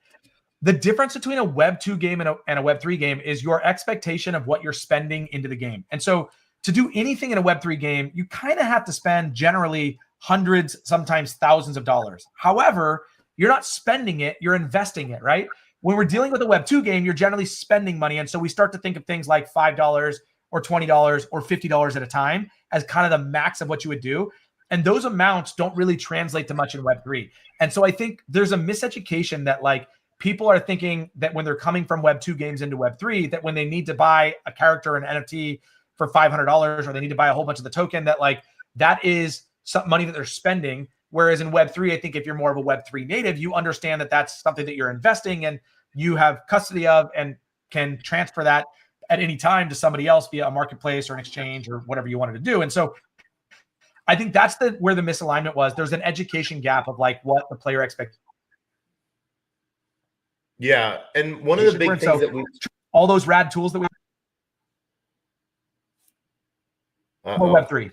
The difference between a Web 2 game and a Web 3 game is your expectation of what you're spending into the game. And so to do anything in a Web 3 game, you kind of have to spend generally hundreds, sometimes thousands of dollars. However, you're not spending it, you're investing it, right? When we're dealing with a Web 2 game, you're generally spending money. And so we start to think of things like $5 or $20 or $50 at a time as kind of the max of what you would do. And those amounts don't really translate to much in Web 3. And so I think there's a miseducation that like people are thinking that when they're coming from Web 2 games into Web 3, that when they need to buy a character, an NFT for $500, or they need to buy a whole bunch of the token, that like that is some money that they're spending. Whereas in Web 3, I think if you're more of a Web 3 native, you understand that that's something that you're investing in, you have custody of, and can transfer that at any time to somebody else via a marketplace or an exchange or whatever you wanted to do. And so I think that's where the misalignment was. There's an education gap of like what the player expects. Yeah, and one of the big things that we all those rad tools that we Web 3.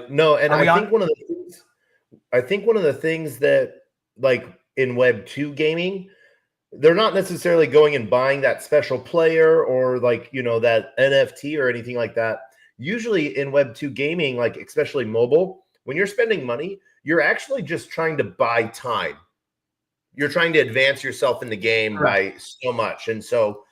No, and I think one of the things that like in Web 2 gaming, they're not necessarily going and buying that special player or like, that NFT or anything like that. Usually in Web 2 gaming, like especially mobile, when you're spending money, you're actually just trying to buy time. You're trying to advance yourself in the game by so much. And so,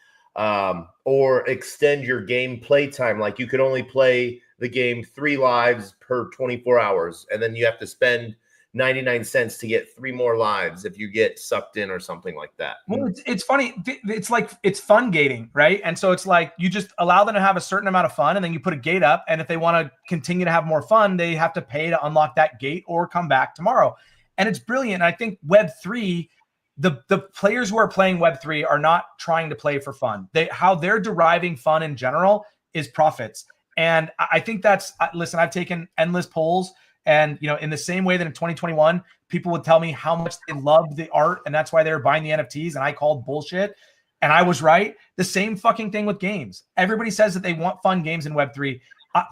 or extend your game play time. Like you could only play the game 3 lives per 24 hours, and then you have to spend 99 cents to get 3 more lives if you get sucked in or something like that. Well, it's funny. It's like it's fun gating, right? And so it's like you just allow them to have a certain amount of fun, and then you put a gate up. And if they want to continue to have more fun, they have to pay to unlock that gate or come back tomorrow. And it's brilliant. I think Web3, the players who are playing Web3 are not trying to play for fun. How they're deriving fun in general is profits. And I think that's, listen, I've taken endless polls. And, in the same way that in 2021, people would tell me how much they loved the art and that's why they were buying the NFTs, and I called bullshit. And I was right. The same fucking thing with games. Everybody says that they want fun games in Web3.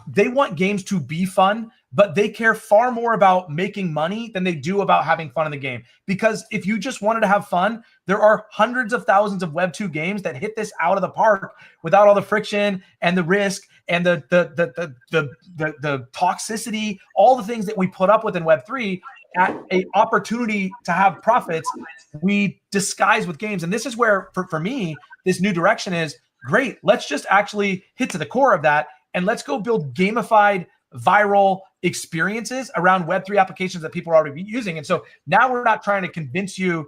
They want games to be fun, but they care far more about making money than they do about having fun in the game. Because if you just wanted to have fun, there are hundreds of thousands of Web2 games that hit this out of the park without all the friction and the risk and the toxicity, all the things that we put up with in Web3. At an opportunity to have profits, we disguise with games. And this is where, for me, this new direction is great. Let's just actually hit to the core of that, and let's go build gamified viral experiences around Web3 applications that people are already using. And so now we're not trying to convince you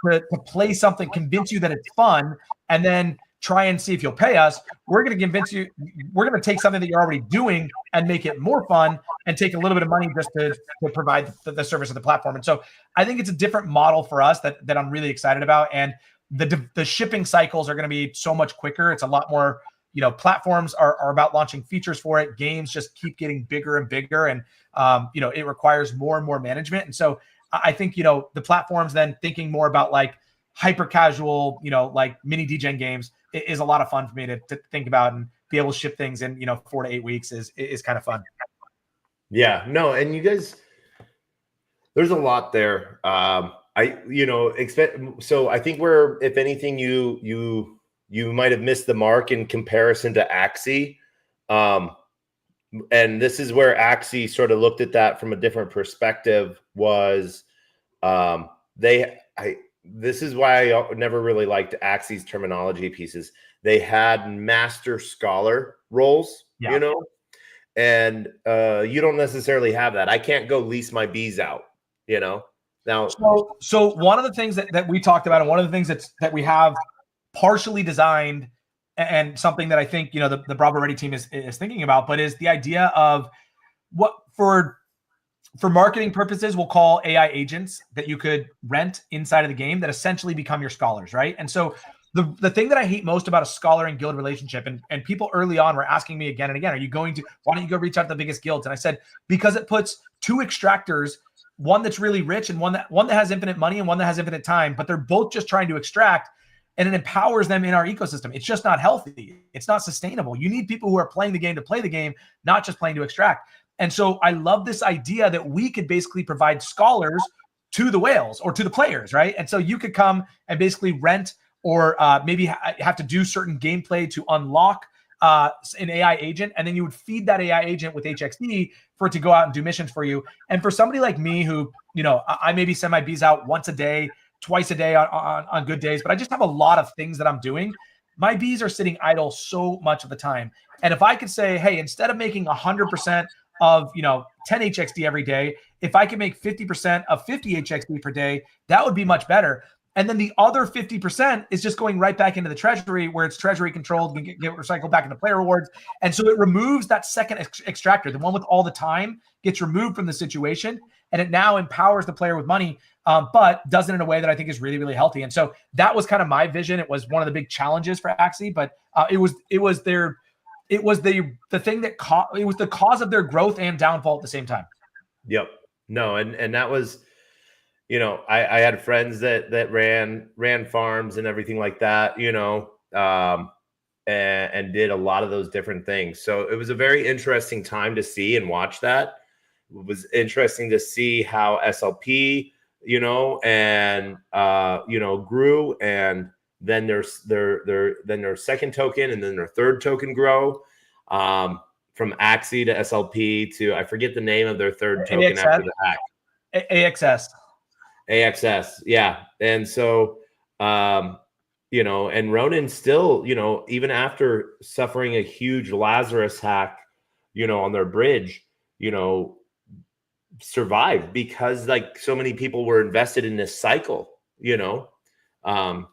to play something, convince you that it's fun, and then try and see if you'll pay us. We're going to convince you, we're going to take something that you're already doing and make it more fun and take a little bit of money just to provide the service of the platform. And so I think it's a different model for us that I'm really excited about. And the shipping cycles are going to be so much quicker. It's a lot more, platforms are about launching features for it. Games just keep getting bigger and bigger. And, it requires more and more management. And so I think, the platforms then thinking more about like hyper casual, like mini Degen games is a lot of fun for me to think about, and be able to ship things in, 4 to 8 weeks is kind of fun. Yeah, no. And you guys, there's a lot there. So I think if anything, you might have missed the mark in comparison to Axie. And this is where Axie sort of looked at that from a different perspective. This is why I never really liked Axie's terminology pieces. They had master scholar roles, and you don't necessarily have that. I can't go lease my bees out, now. So one of the things that we talked about, and one of the things that we have partially designed, and something that I think, the Bravo Ready team is thinking about, but is the idea of what for marketing purposes, we'll call AI agents that you could rent inside of the game that essentially become your scholars, right? And so the thing that I hate most about a scholar and guild relationship, and people early on were asking me again and again, why don't you go reach out to the biggest guilds? And I said, because it puts 2 extractors, one that's really rich and one that has infinite money and one that has infinite time, but they're both just trying to extract, and it empowers them in our ecosystem. It's just not healthy. It's not sustainable. You need people who are playing the game to play the game, not just playing to extract. And so I love this idea that we could basically provide scholars to the whales or to the players, right? And so you could come and basically rent, or maybe have to do certain gameplay to unlock an AI agent, and then you would feed that AI agent with HXD for it to go out and do missions for you. And for somebody like me who, I maybe send my bees out once a day, twice a day on good days, but I just have a lot of things that I'm doing. My bees are sitting idle so much of the time. And if I could say, hey, instead of making 100% of 10 HXD every day, if I could make 50% of 50 HXD per day, that would be much better. And then the other 50% is just going right back into the treasury, where it's treasury controlled and get recycled back into player rewards. And so it removes that second extractor, the one with all the time, gets removed from the situation, and it now empowers the player with money, but does it in a way that I think is really, really healthy. And so that was kind of my vision. It was one of the big challenges for Axie, but it was the thing that it was the cause of their growth and downfall at the same time. Yep. No, and that was, I had friends that ran farms and everything like that, and did a lot of those different things. So it was a very interesting time to see and watch that. It was interesting to see how SLP, and grew, and then their second token, and then their third token grow, from Axie to SLP to, I forget the name of their third token after the hack. AXS. Yeah. And so, and Ronin still, even after suffering a huge Lazarus hack, on their bridge, survived because like so many people were invested in this cycle, and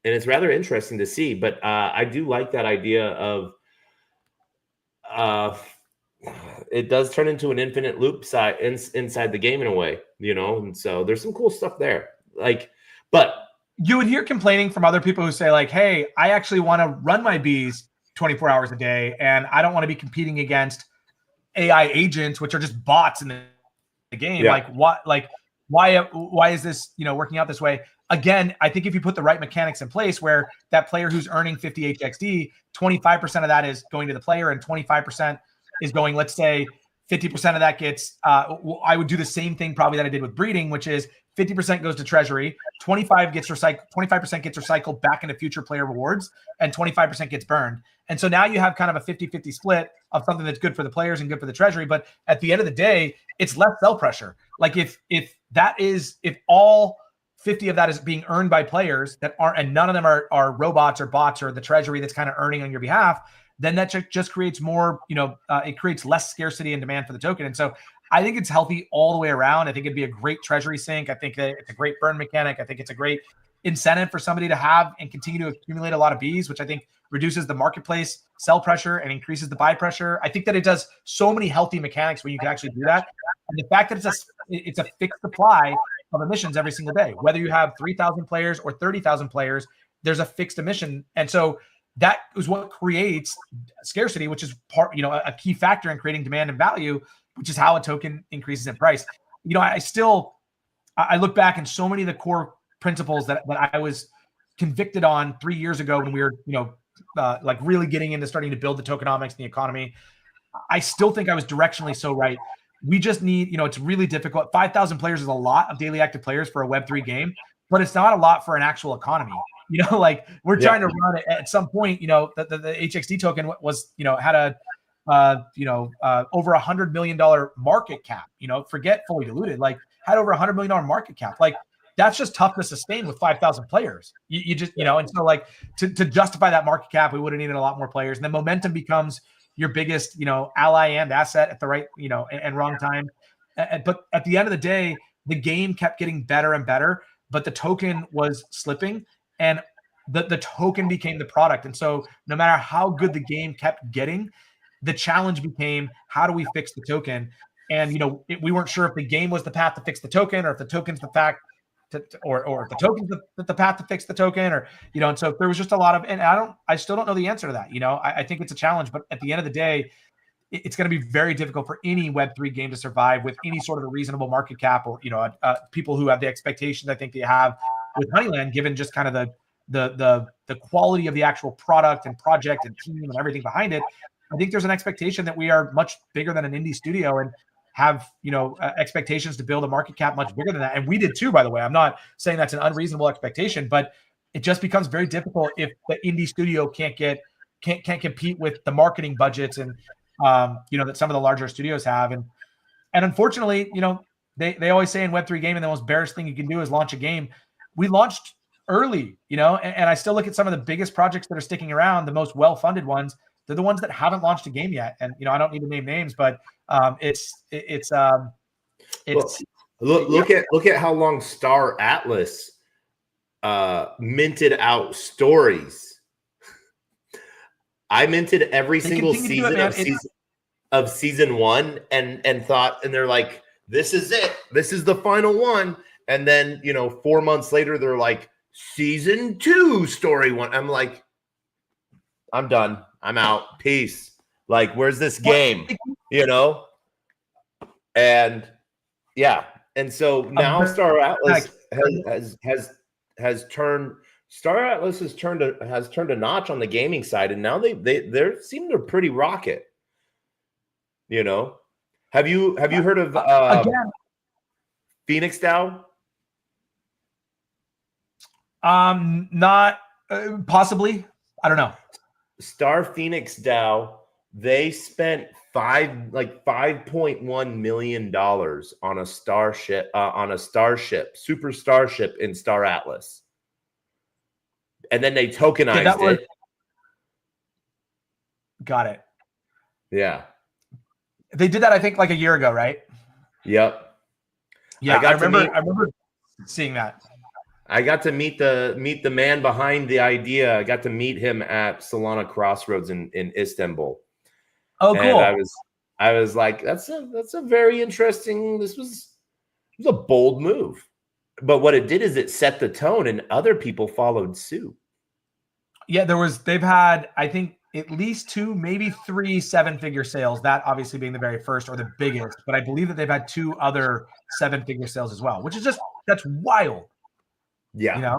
it's rather interesting to see. But I do like that idea of it does turn into an infinite loop inside the game in a way, and so there's some cool stuff there. But you would hear complaining from other people who say like, hey, I actually want to run my bees 24 hours a day, and I don't want to be competing against AI agents, which are just bots in the game. Yeah. Like what? Like why is this working out this way? Again, I think if you put the right mechanics in place, where that player who's earning 50 HXD, 25% of that is going to the player, and 25% is going. Let's say 50% of that gets. I would do the same thing probably that I did with breeding, which is 50% goes to treasury, 25% gets recycled back into future player rewards, and 25% gets burned. And so now you have kind of a 50-50 split of something that's good for the players and good for the treasury. But at the end of the day, it's less sell pressure. Like if all 50 of that is being earned by players that aren't, and none of them are robots or bots or the treasury that's kind of earning on your behalf, then that just creates more, it creates less scarcity and demand for the token. And so I think it's healthy all the way around. I think it'd be a great treasury sync. I think that it's a great burn mechanic. I think it's a great incentive for somebody to have and continue to accumulate a lot of bees, which I think reduces the marketplace sell pressure and increases the buy pressure. I think that it does so many healthy mechanics when you can actually do that. And the fact that it's a fixed supply of emissions every single day, whether you have 3,000 players or 30,000 players, there's a fixed emission. And so that is what creates scarcity, which is a key factor in creating demand and value, which is how a token increases in price. I look back and so many of the core principles that I was convicted on 3 years ago when we were, like really getting into starting to build the tokenomics and the economy. I still think I was directionally so right. We just need, it's really difficult. 5,000 players is a lot of daily active players for a Web3 game, but it's not a lot for an actual economy. Like we're trying to run it at some point, the HXD token was, had a, over $100 million market cap, forget fully diluted, like had over $100 million market cap. Like that's just tough to sustain with 5,000 players. You just, and so like to justify that market cap, we would have needed a lot more players. And then momentum becomes your biggest, ally and asset at the right, and wrong time. But at the end of the day, the game kept getting better and better, but the token was slipping, and the token became the product. And so no matter how good the game kept getting, the challenge became, how do we fix the token? And, we weren't sure if the game was the path to fix the token, or if the token's the fact or if the token's the path to fix the token, or, and so there was just a lot of, and I still don't know the answer to that. I think it's a challenge, but at the end of the day, it's going to be very difficult for any Web3 game to survive with any sort of a reasonable market cap, or, people who have the expectations I think they have with Honeyland, given just kind of the quality of the actual product and project and team and everything behind it. I think there's an expectation that we are much bigger than an indie studio and have, expectations to build a market cap much bigger than that. And we did too, by the way. I'm not saying that's an unreasonable expectation, but it just becomes very difficult if the indie studio can't compete with the marketing budgets and, that some of the larger studios have. And unfortunately, they always say in Web3 gaming, the most bearish thing you can do is launch a game. We launched early, and I still look at some of the biggest projects that are sticking around, the most well-funded ones. They're the ones that haven't launched a game yet. And, I don't need to name names, but look at how long Star Atlas minted out stories. I minted every single season of season one and thought, and they're like, this is it. This is the final one. And then, 4 months later, they're like, season 2 story 1. I'm like, I'm done. I'm out. Peace. Like, where's this game? And yeah. And so now Star Atlas has turned a notch on the gaming side, and now they seem to pretty rocket. Have you heard of Phoenix DAO? Not possibly. I don't know. Star Phoenix DAO, they spent $5.1 million on a starship, super starship in Star Atlas, and then they tokenized it. Got it. Yeah. They did that, I think, like a year ago, right? Yep. Yeah, I remember seeing that. I got to meet the man behind the idea. I got to meet him at Solana Crossroads in Istanbul. Oh, cool. And I was like, that's a very interesting. It was a bold move. But what it did is it set the tone, and other people followed suit. Yeah, they've had, I think, at least 2, maybe 3 7-figure sales. That obviously being the very first or the biggest, but I believe that they've had 2 other 7-figure sales as well, which is that's wild. Yeah,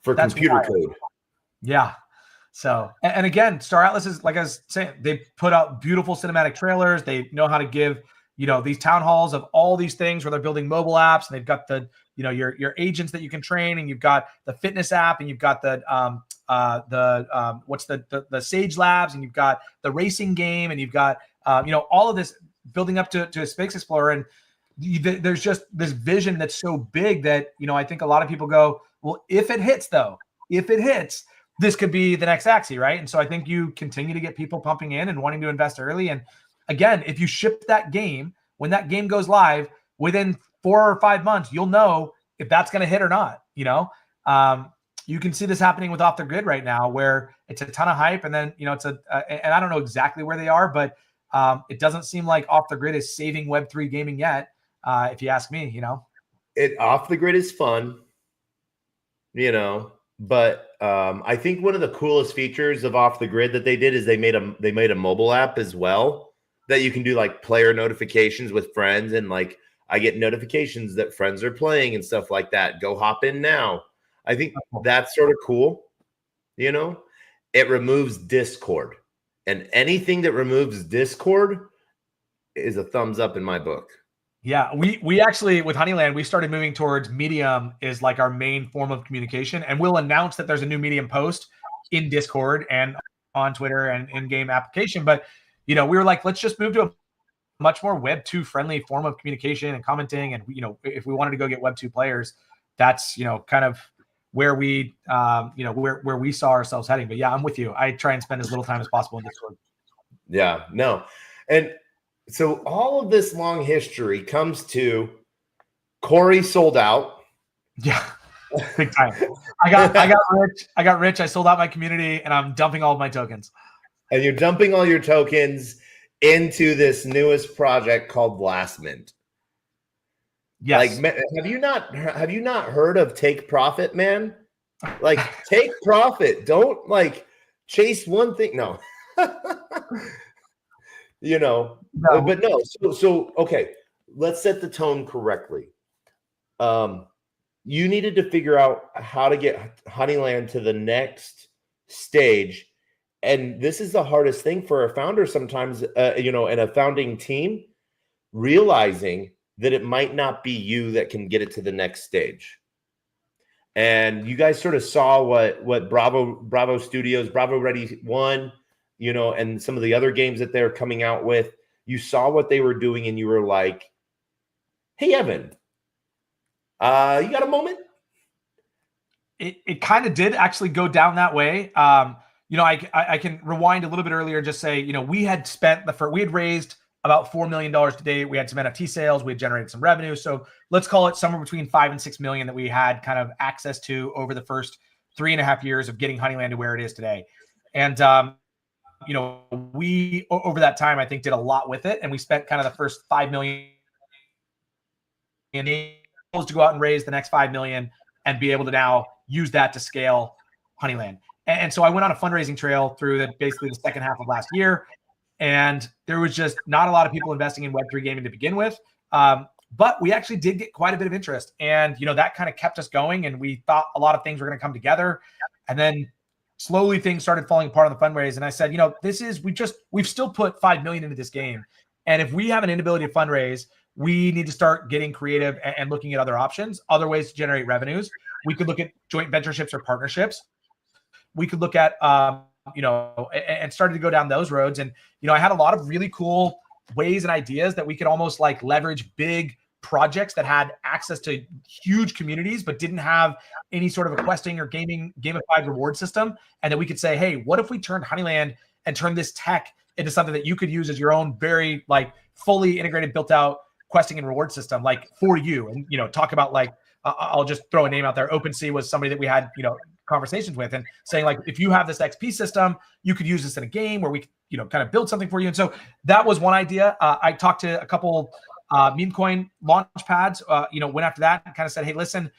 for computer code. Yeah. So, and again, Star Atlas is, like I was saying, they put out beautiful cinematic trailers. They know how to give, these town halls of all these things where they're building mobile apps, and they've got the, your agents that you can train, and you've got the fitness app, and you've got the Sage Labs, and you've got the racing game, and you've got, all of this building up to a Space Explorer. And there's just this vision that's so big that, I think a lot of people go, well, if it hits, this could be the next Axie, right? And so I think you continue to get people pumping in and wanting to invest early. And again, if you ship that game, when that game goes live, within 4 or 5 months, you'll know if that's going to hit or not. You can see this happening with Off the Grid right now, where it's a ton of hype, and then and I don't know exactly where they are, but it doesn't seem like Off the Grid is saving Web3 gaming yet. If you ask me, Off the Grid is fun, but I think one of the coolest features of Off the Grid that they did is they made a mobile app as well that you can do like player notifications with friends, and like I get notifications that friends are playing and stuff like that. Go hop in now. I think that's sort of cool. It removes Discord, and anything that removes Discord is a thumbs up in my book. Yeah, we actually, with Honeyland, we started moving towards Medium is like our main form of communication, and we'll announce that there's a new Medium post in Discord and on Twitter and in-game application. But we were like, let's just move to a much more Web 2 friendly form of communication and commenting. And if we wanted to go get Web 2 players, that's kind of where we where we saw ourselves heading. But yeah, I'm with you. I try and spend as little time as possible in Discord. Yeah, no, and so all of this long history comes to Corey sold out. Yeah, big time. I got rich. I sold out my community, and I'm dumping all of my tokens. And you're dumping all your tokens into this newest project called LastMint. Yes. Like, have you not heard of Take Profit, man? Like, take profit. Don't like chase one thing. No. No. But no. So okay, let's set the tone correctly. You needed to figure out how to get Honeyland to the next stage, and this is the hardest thing for a founder sometimes. And a founding team, realizing that it might not be you that can get it to the next stage. And you guys sort of saw what Bravo Studios, Bravo Ready 1. And some of the other games that they're coming out with, you saw what they were doing, and you were like, hey, Evan, you got a moment? It kind of did actually go down that way. I can rewind a little bit earlier and just say, we had raised about $4 million today. We had some NFT sales. We had generated some revenue. So let's call it somewhere between 5 and 6 million that we had kind of access to over the first 3.5 years of getting Honeyland to where it is today. And, we, over that time, I think did a lot with it. And we spent kind of the first 5 million to go out and raise the next 5 million and be able to now use that to scale Honeyland. And so I went on a fundraising trail through basically the second half of last year. And there was just not a lot of people investing in Web3 gaming to begin with. But we actually did get quite a bit of interest. And, that kind of kept us going. And we thought a lot of things were going to come together. And then slowly things started falling apart on the fundraise. And I said, we've still put 5 million into this game. And if we have an inability to fundraise, we need to start getting creative and looking at other options, other ways to generate revenues. We could look at joint ventureships or partnerships. We could look at, and started to go down those roads. And, I had a lot of really cool ways and ideas that we could almost like leverage big projects that had access to huge communities, but didn't have any sort of a questing or gamified reward system. And that we could say, hey, what if we turned Honeyland and turned this tech into something that you could use as your own very like fully integrated, built out questing and reward system, like for you. And, you know, talk about like, I'll just throw a name out there. OpenSea was somebody that we had, you know, conversations with, and saying like, if you have this XP system, you could use this in a game where we, you know, kind of build something for you. And so that was one idea. I talked to a couple meme coin launch pads, you know, went after that and kind of said, hey, listen,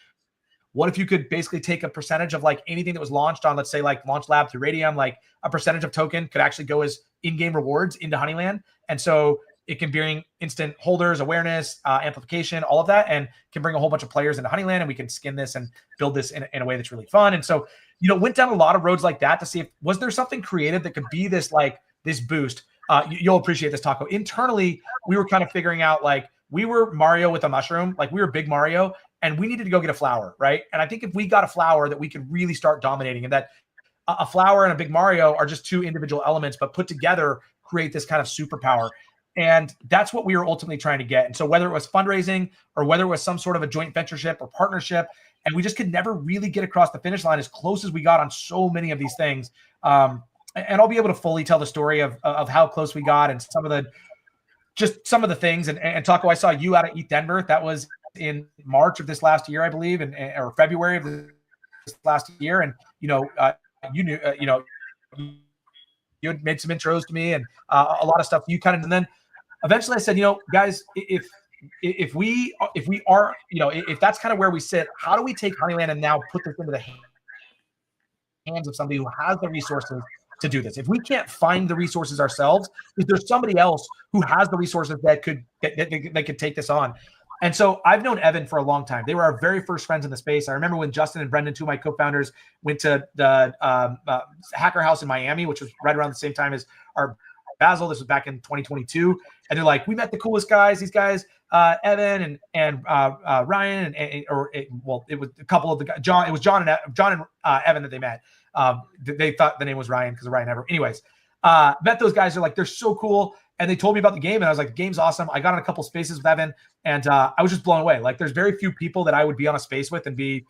what if you could basically take a percentage of like anything that was launched on, let's say like Launch Lab through Radium, like a percentage of token could actually go as in-game rewards into Honeyland. And so it can bring instant holders, awareness, amplification, all of that, and can bring a whole bunch of players into Honeyland, and we can skin this and build this in a way that's really fun. And so, you know, went down a lot of roads like that to see if, was there something creative that could be this, like this boost? You'll appreciate this, Taco. Internally, we were kind of figuring out, like, we were Mario with a mushroom, like we were big Mario, and we needed to go get a flower, right? And I think if we got a flower that we could really start dominating, and that a flower and a big Mario are just two individual elements, but put together create this kind of superpower. And that's what we were ultimately trying to get. And so whether it was fundraising or whether it was some sort of a joint ventureship or partnership, and we just could never really get across the finish line as close as we got on so many of these things. And I'll be able to fully tell the story of how close we got and some of the things. And Taco, I saw you out at ETH Denver. That was in March of this last year, I believe, or February of this last year. And, you know, you knew, you know, you had made some intros to me and a lot of stuff you kind of, and then eventually I said, you know, guys, if we are, you know, if that's kind of where we sit, how do we take Honeyland and now put this into the hands of somebody who has the resources to do this? If we can't find the resources ourselves, if there's somebody else who has the resources that could take this on. And so I've known Evan for a long time. They were our very first friends in the space. I remember when Justin and Brendan, two of my co-founders, went to the Hacker House in Miami, which was right around the same time as our Basil. This was back in 2022. And they're like, we met the coolest guys, these guys, Evan and Ryan, it was a couple of the guys, John and Evan that they met. They thought the name was Ryan because of Ryan Ever. Anyways, met those guys. They're like, they're so cool. And they told me about the game, and I was like, the game's awesome. I got on a couple spaces with Evan, and I was just blown away. Like, there's very few people that I would be on a space with and be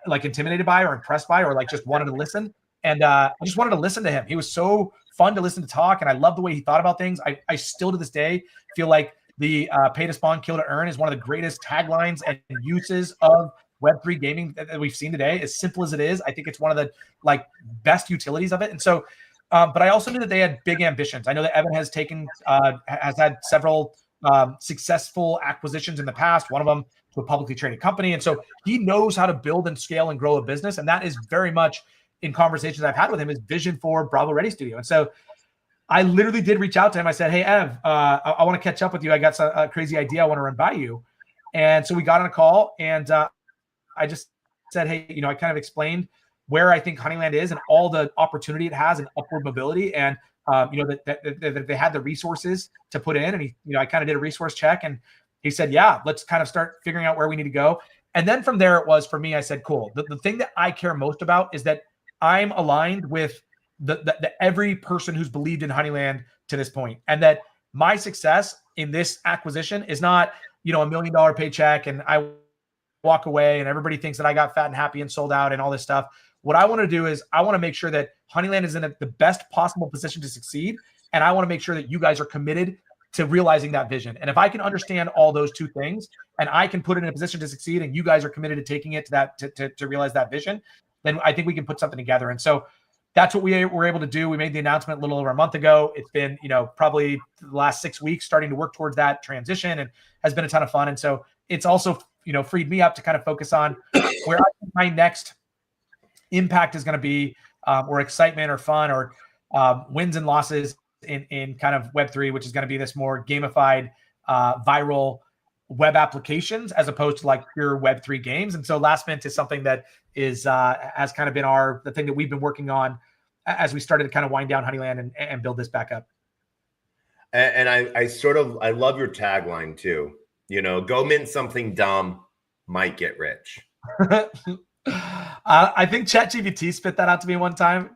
like intimidated by or impressed by, or like just wanted to listen. And I just wanted to listen to him. He was so fun to listen to talk, and I love the way he thought about things. I still to this day feel like the pay to spawn, kill to earn is one of the greatest taglines and uses of Web3 gaming that we've seen today. As simple as it is, I think it's one of the like best utilities of it. And so, but I also knew that they had big ambitions. I know that Evan has had several successful acquisitions in the past, one of them to a publicly traded company. And so he knows how to build and scale and grow a business. And that is very much in conversations I've had with him, his vision for Bravo Ready Studio. And so I literally did reach out to him. I said, hey, Ev, I want to catch up with you. I got a crazy idea I want to run by you. And so we got on a call, and I just said, hey, you know, I kind of explained where I think Honeyland is and all the opportunity it has and upward mobility, and you know, that they had the resources to put in. And he, you know, I kind of did a resource check, and he said, yeah, let's kind of start figuring out where we need to go. And then from there, it was for me, I said, cool. The thing that I care most about is that I'm aligned with the every person who's believed in Honeyland to this point, and that my success in this acquisition is not, you know, $1 million paycheck and I walk away and everybody thinks that I got fat and happy and sold out and all this stuff. What I want to do is I want to make sure that Honeyland is in the best possible position to succeed. And I want to make sure that you guys are committed to realizing that vision. And if I can understand all those two things, and I can put it in a position to succeed, and you guys are committed to taking it to that, to realize that vision, then I think we can put something together. And so that's what we were able to do. We made the announcement a little over a month ago. It's been, you know, probably the last 6 weeks starting to work towards that transition, and has been a ton of fun. And so it's also, you know, freed me up to kind of focus on where I think my next impact is going to be, or excitement or fun, or wins and losses in kind of Web3, which is going to be this more gamified, viral web applications as opposed to like pure Web3 games. And so LastMint is something that is has kind of been the thing that we've been working on as we started to kind of wind down Honeyland and build this back up. And I love your tagline too. You know, go mint something dumb, might get rich. I think ChatGPT spit that out to me one time.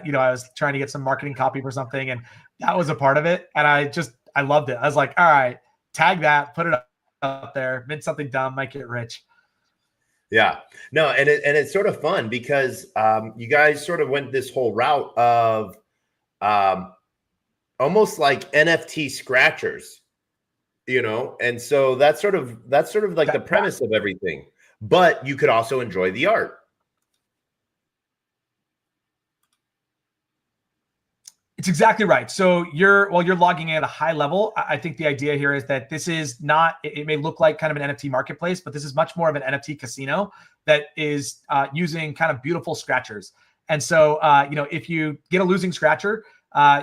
You know, I was trying to get some marketing copy for something, and that was a part of it. And I loved it. I was like, all right, tag that, put it up there, mint something dumb, might get rich. Yeah, no, and it's sort of fun because you guys sort of went this whole route of, almost like NFT scratchers, and so that's sort of like the premise of everything. But you could also enjoy the art. It's exactly right. So you're logging in at a high level. I think the idea here is that this is not, it may look like kind of an NFT marketplace, but this is much more of an NFT casino that is using kind of beautiful scratchers. And so, if you get a losing scratcher,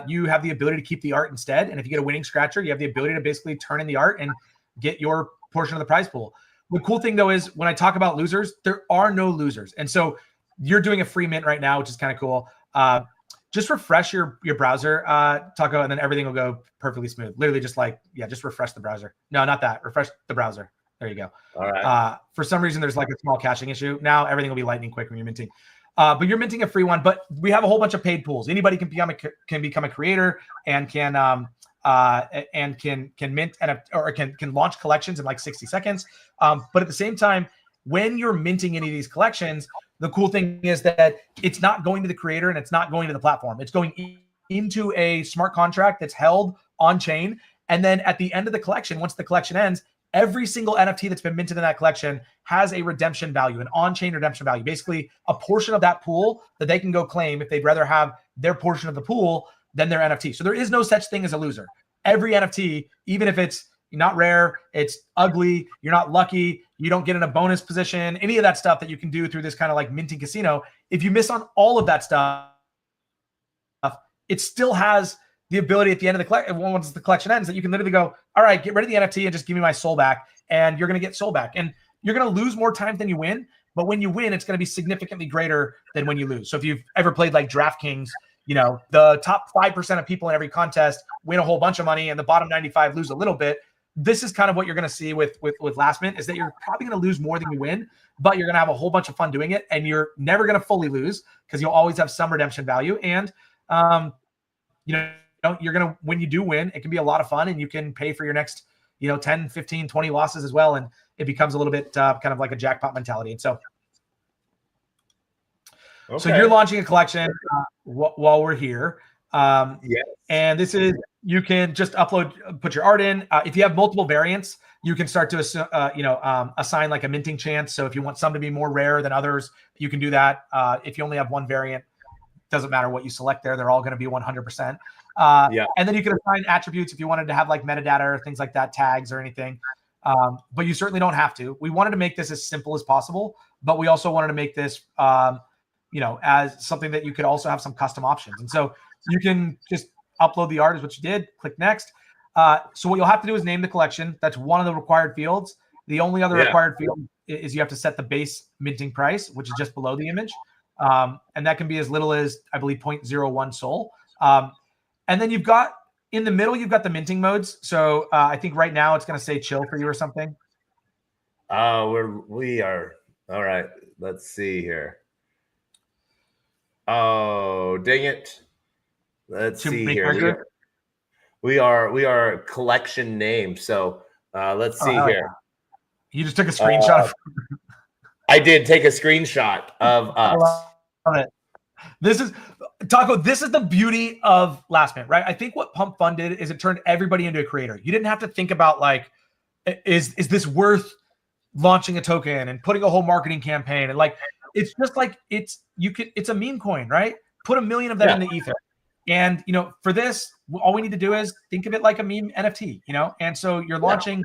you have the ability to keep the art instead. And if you get a winning scratcher, you have the ability to basically turn in the art and get your portion of the prize pool. The cool thing though is when I talk about losers, there are no losers. And so you're doing a free mint right now, which is kind of cool. Just refresh your browser, Taco, and then everything will go perfectly smooth. Literally just just refresh the browser. No, not that. Refresh the browser. There you go. All right. For some reason, there's like a small caching issue. Now everything will be lightning quick when you're minting. But you're minting a free one, but we have a whole bunch of paid pools. Anybody can become a creator and can mint or can launch collections in like 60 seconds. But at the same time, when you're minting any of these collections, the cool thing is that it's not going to the creator and it's not going to the platform. It's going into a smart contract that's held on chain. And then at the end of the collection, once the collection ends, every single NFT that's been minted in that collection has a redemption value, an on-chain redemption value, basically a portion of that pool that they can go claim if they'd rather have their portion of the pool than their NFT. So there is no such thing as a loser. Every NFT, even if it's not rare, it's ugly, you're not lucky, you don't get in a bonus position, any of that stuff that you can do through this kind of like minting casino, if you miss on all of that stuff, it still has the ability at the end of the collection, once the collection ends, that you can literally go, all right, get rid of the NFT and just give me my soul back. And you're going to get soul back. And you're going to lose more times than you win. But when you win, it's going to be significantly greater than when you lose. So if you've ever played like DraftKings, the top 5% of people in every contest win a whole bunch of money and the bottom 95 lose a little bit. This is kind of what you're going to see with LastMint, is that you're probably going to lose more than you win, but you're going to have a whole bunch of fun doing it. And you're never going to fully lose because you'll always have some redemption value. And, you're going to, when you do win, it can be a lot of fun and you can pay for your next, 10, 15, 20 losses as well. And it becomes a little bit kind of like a jackpot mentality. And so, So you're launching a collection while we're here. Yes. And this is, you can just put your art in. If you have multiple variants, you can start to, assign like a minting chance. So if you want some to be more rare than others, you can do that. If you only have one variant, doesn't matter what you select there. They're all going to be 100%. And then you can assign attributes if you wanted to have like metadata or things like that, tags or anything. But you certainly don't have to. We wanted to make this as simple as possible, but we also wanted to make this, as something that you could also have some custom options. And so you can just upload the art is what you did, click next. So what you'll have to do is name the collection. That's one of the required fields. The only other required field is you have to set the base minting price, which is just below the image. And that can be as little as, I believe, 0.01 Sol. And then you've got, in the middle, you've got the minting modes. So I think right now it's going to say chill for you or something. We are. All right. Let's see here. Oh, dang it. Let's see here. We are collection name. So let's see here. Yeah. You just took a screenshot. I did take a screenshot of us. I love it. This is Taco. This is the beauty of LastMint, right? I think what Pump Fund did is it turned everybody into a creator. You didn't have to think about like, is this worth launching a token and putting a whole marketing campaign and like, it's just like it's a meme coin, right? Put 1 million of them in the ether. And, for this, all we need to do is think of it like a meme NFT, And so you're launching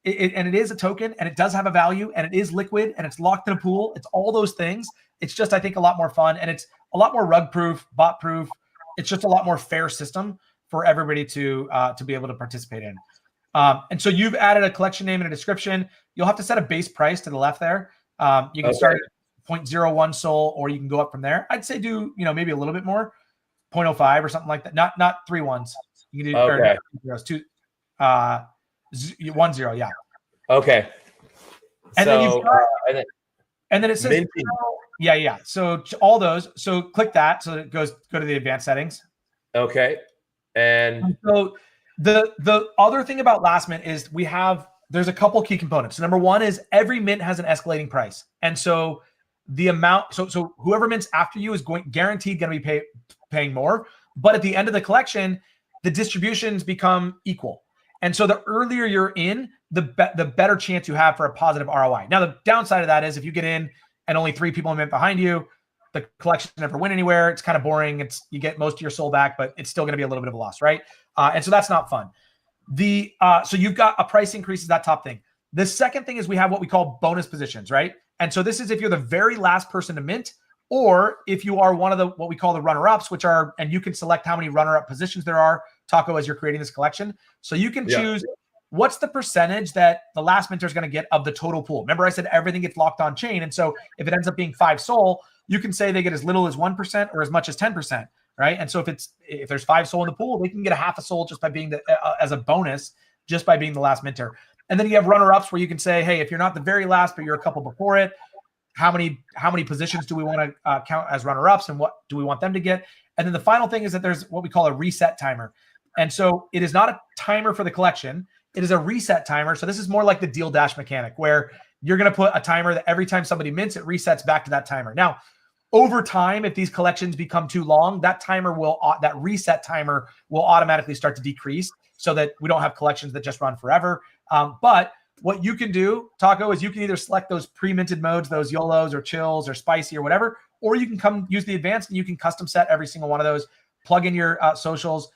it, and it is a token and it does have a value and it is liquid and it's locked in a pool. It's all those things. It's just, I think, a lot more fun and it's a lot more rug proof, bot proof. It's just a lot more fair system for everybody to be able to participate in. And so you've added a collection name and a description. You'll have to set a base price to the left there. You can start at 0.01 Sol, or you can go up from there. I'd say do, maybe a little bit more, 0.05 or something like that. Not 3 ones. You can do 1 0. Yeah. Okay. And then you've got, and then it says, minting. Yeah. So all those. So click that. So it go to the advanced settings. Okay. And so the other thing about LastMint is there's a couple key components. So number one is every mint has an escalating price. And so the amount, so whoever mints after you is guaranteed going to be paying more. But at the end of the collection, the distributions become equal. And so the earlier you're in, the better chance you have for a positive ROI. Now, the downside of that is if you get in and only 3 people mint behind you, the collection never went anywhere. It's kind of boring. You get most of your soul back, but it's still going to be a little bit of a loss, right? And so that's not fun. So you've got a price increase is that top thing. The second thing is we have what we call bonus positions, right? And so this is if you're the very last person to mint, or if you are one of the what we call the runner-ups, which are, and you can select how many runner-up positions there are, Taco, as you're creating this collection. So you can choose what's the percentage that the last minter is going to get of the total pool. Remember I said everything gets locked on chain. And so if it ends up being 5 soul, you can say they get as little as 1% or as much as 10%, right? And so if there's 5 soul in the pool, they can get a half a soul just by being as a bonus, just by being the last minter. And then you have runner-ups where you can say, hey, if you're not the very last, but you're a couple before it, how many positions do we want to count as runner-ups, and what do we want them to get? And then the final thing is that there's what we call a reset timer. And so it is not a timer for the collection. It is a reset timer. So this is more like the deal dash mechanic where you're going to put a timer that every time somebody mints, it resets back to that timer. Now, over time, if these collections become too long, that reset timer will automatically start to decrease so that we don't have collections that just run forever. But what you can do, Taco, is you can either select those pre-minted modes, those YOLOs or chills or spicy or whatever, or you can come use the advanced and you can custom set every single one of those, plug in your socials,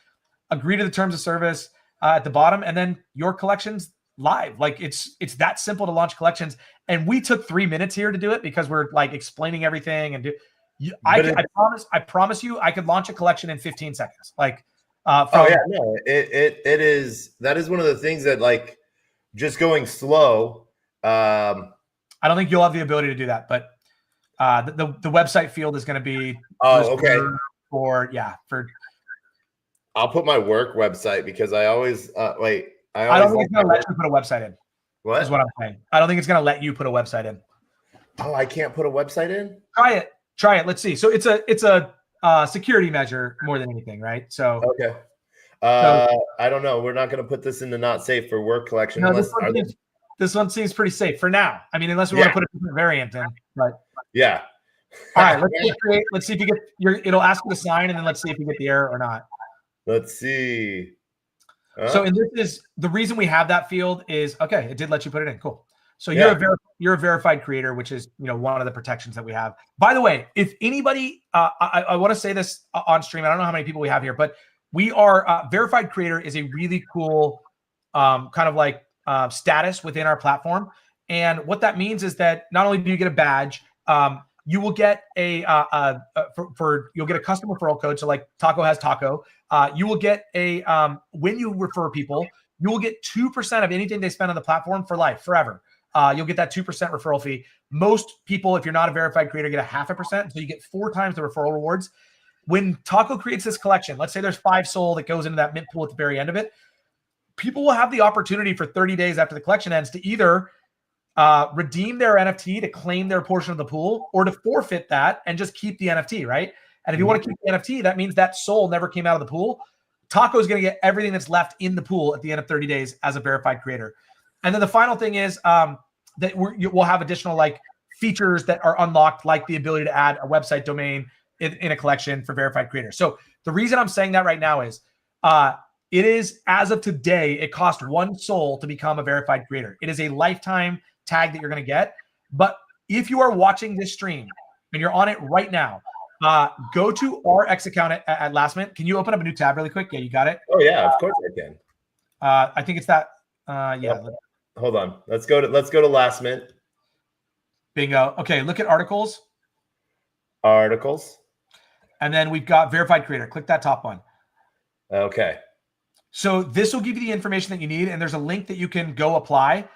agree to the terms of service at the bottom, and then your collection's live. Like it's that simple to launch collections. And we took 3 minutes here to do it because we're like explaining everything. And I promise you, I could launch a collection in 15 seconds. Like, it is. That is one of the things that like just going slow. I don't think you'll have the ability to do that, but the website field is going to be. Okay. I'll put my work website because I always wait. I don't think it's going to let you put a website in. What is what I'm saying? I don't think it's going to let you put a website in. Oh, I can't put a website in? Try it. Let's see. So it's a security measure more than anything, right? So okay. I don't know. We're not going to put this in the not safe for work collection. No, this one seems pretty safe for now. I mean, unless we want to put a different variant in. But yeah. All right. Let's see if you get it'll ask you to sign, and then let's see if you get the error or not. Let's see. So, and this is the reason we have that field is okay. It did let you put it in. Cool. So you're a verified creator, which is one of the protections that we have. By the way, if anybody, I want to say this on stream. I don't know how many people we have here, but we are verified creator is a really cool kind of like status within our platform. And what that means is that not only do you get a badge, you will get you'll get a custom referral code. So like Taco has Taco. You will get when you refer people, you will get 2% of anything they spend on the platform for life, forever. You'll get that 2% referral fee. Most people, if you're not a verified creator, get 0.5%. So you get 4 times the referral rewards. When Taco creates this collection, let's say there's 5 soul that goes into that mint pool at the very end of it. People will have the opportunity for 30 days after the collection ends to either redeem their NFT to claim their portion of the pool, or to forfeit that and just keep the NFT, right? And if you want to keep the NFT, that means that soul never came out of the pool. Taco is going to get everything that's left in the pool at the end of 30 days as a verified creator. And then the final thing is that we'll have additional like features that are unlocked, like the ability to add a website domain in a collection for verified creators. So the reason I'm saying that right now is it is, as of today, it costs 1 soul to become a verified creator. It is a lifetime tag that you're going to get. But if you are watching this stream and you're on it right now, go to our X account at LastMint. Can you open up a new tab really quick? Yeah, you got it? Oh, yeah, of course I can. I think it's that. Yeah. Hold on. Let's go to LastMint. Bingo. Okay, look at articles. Articles. And then we've got verified creator. Click that top one. Okay. So this will give you the information that you need, and there's a link that you can go apply.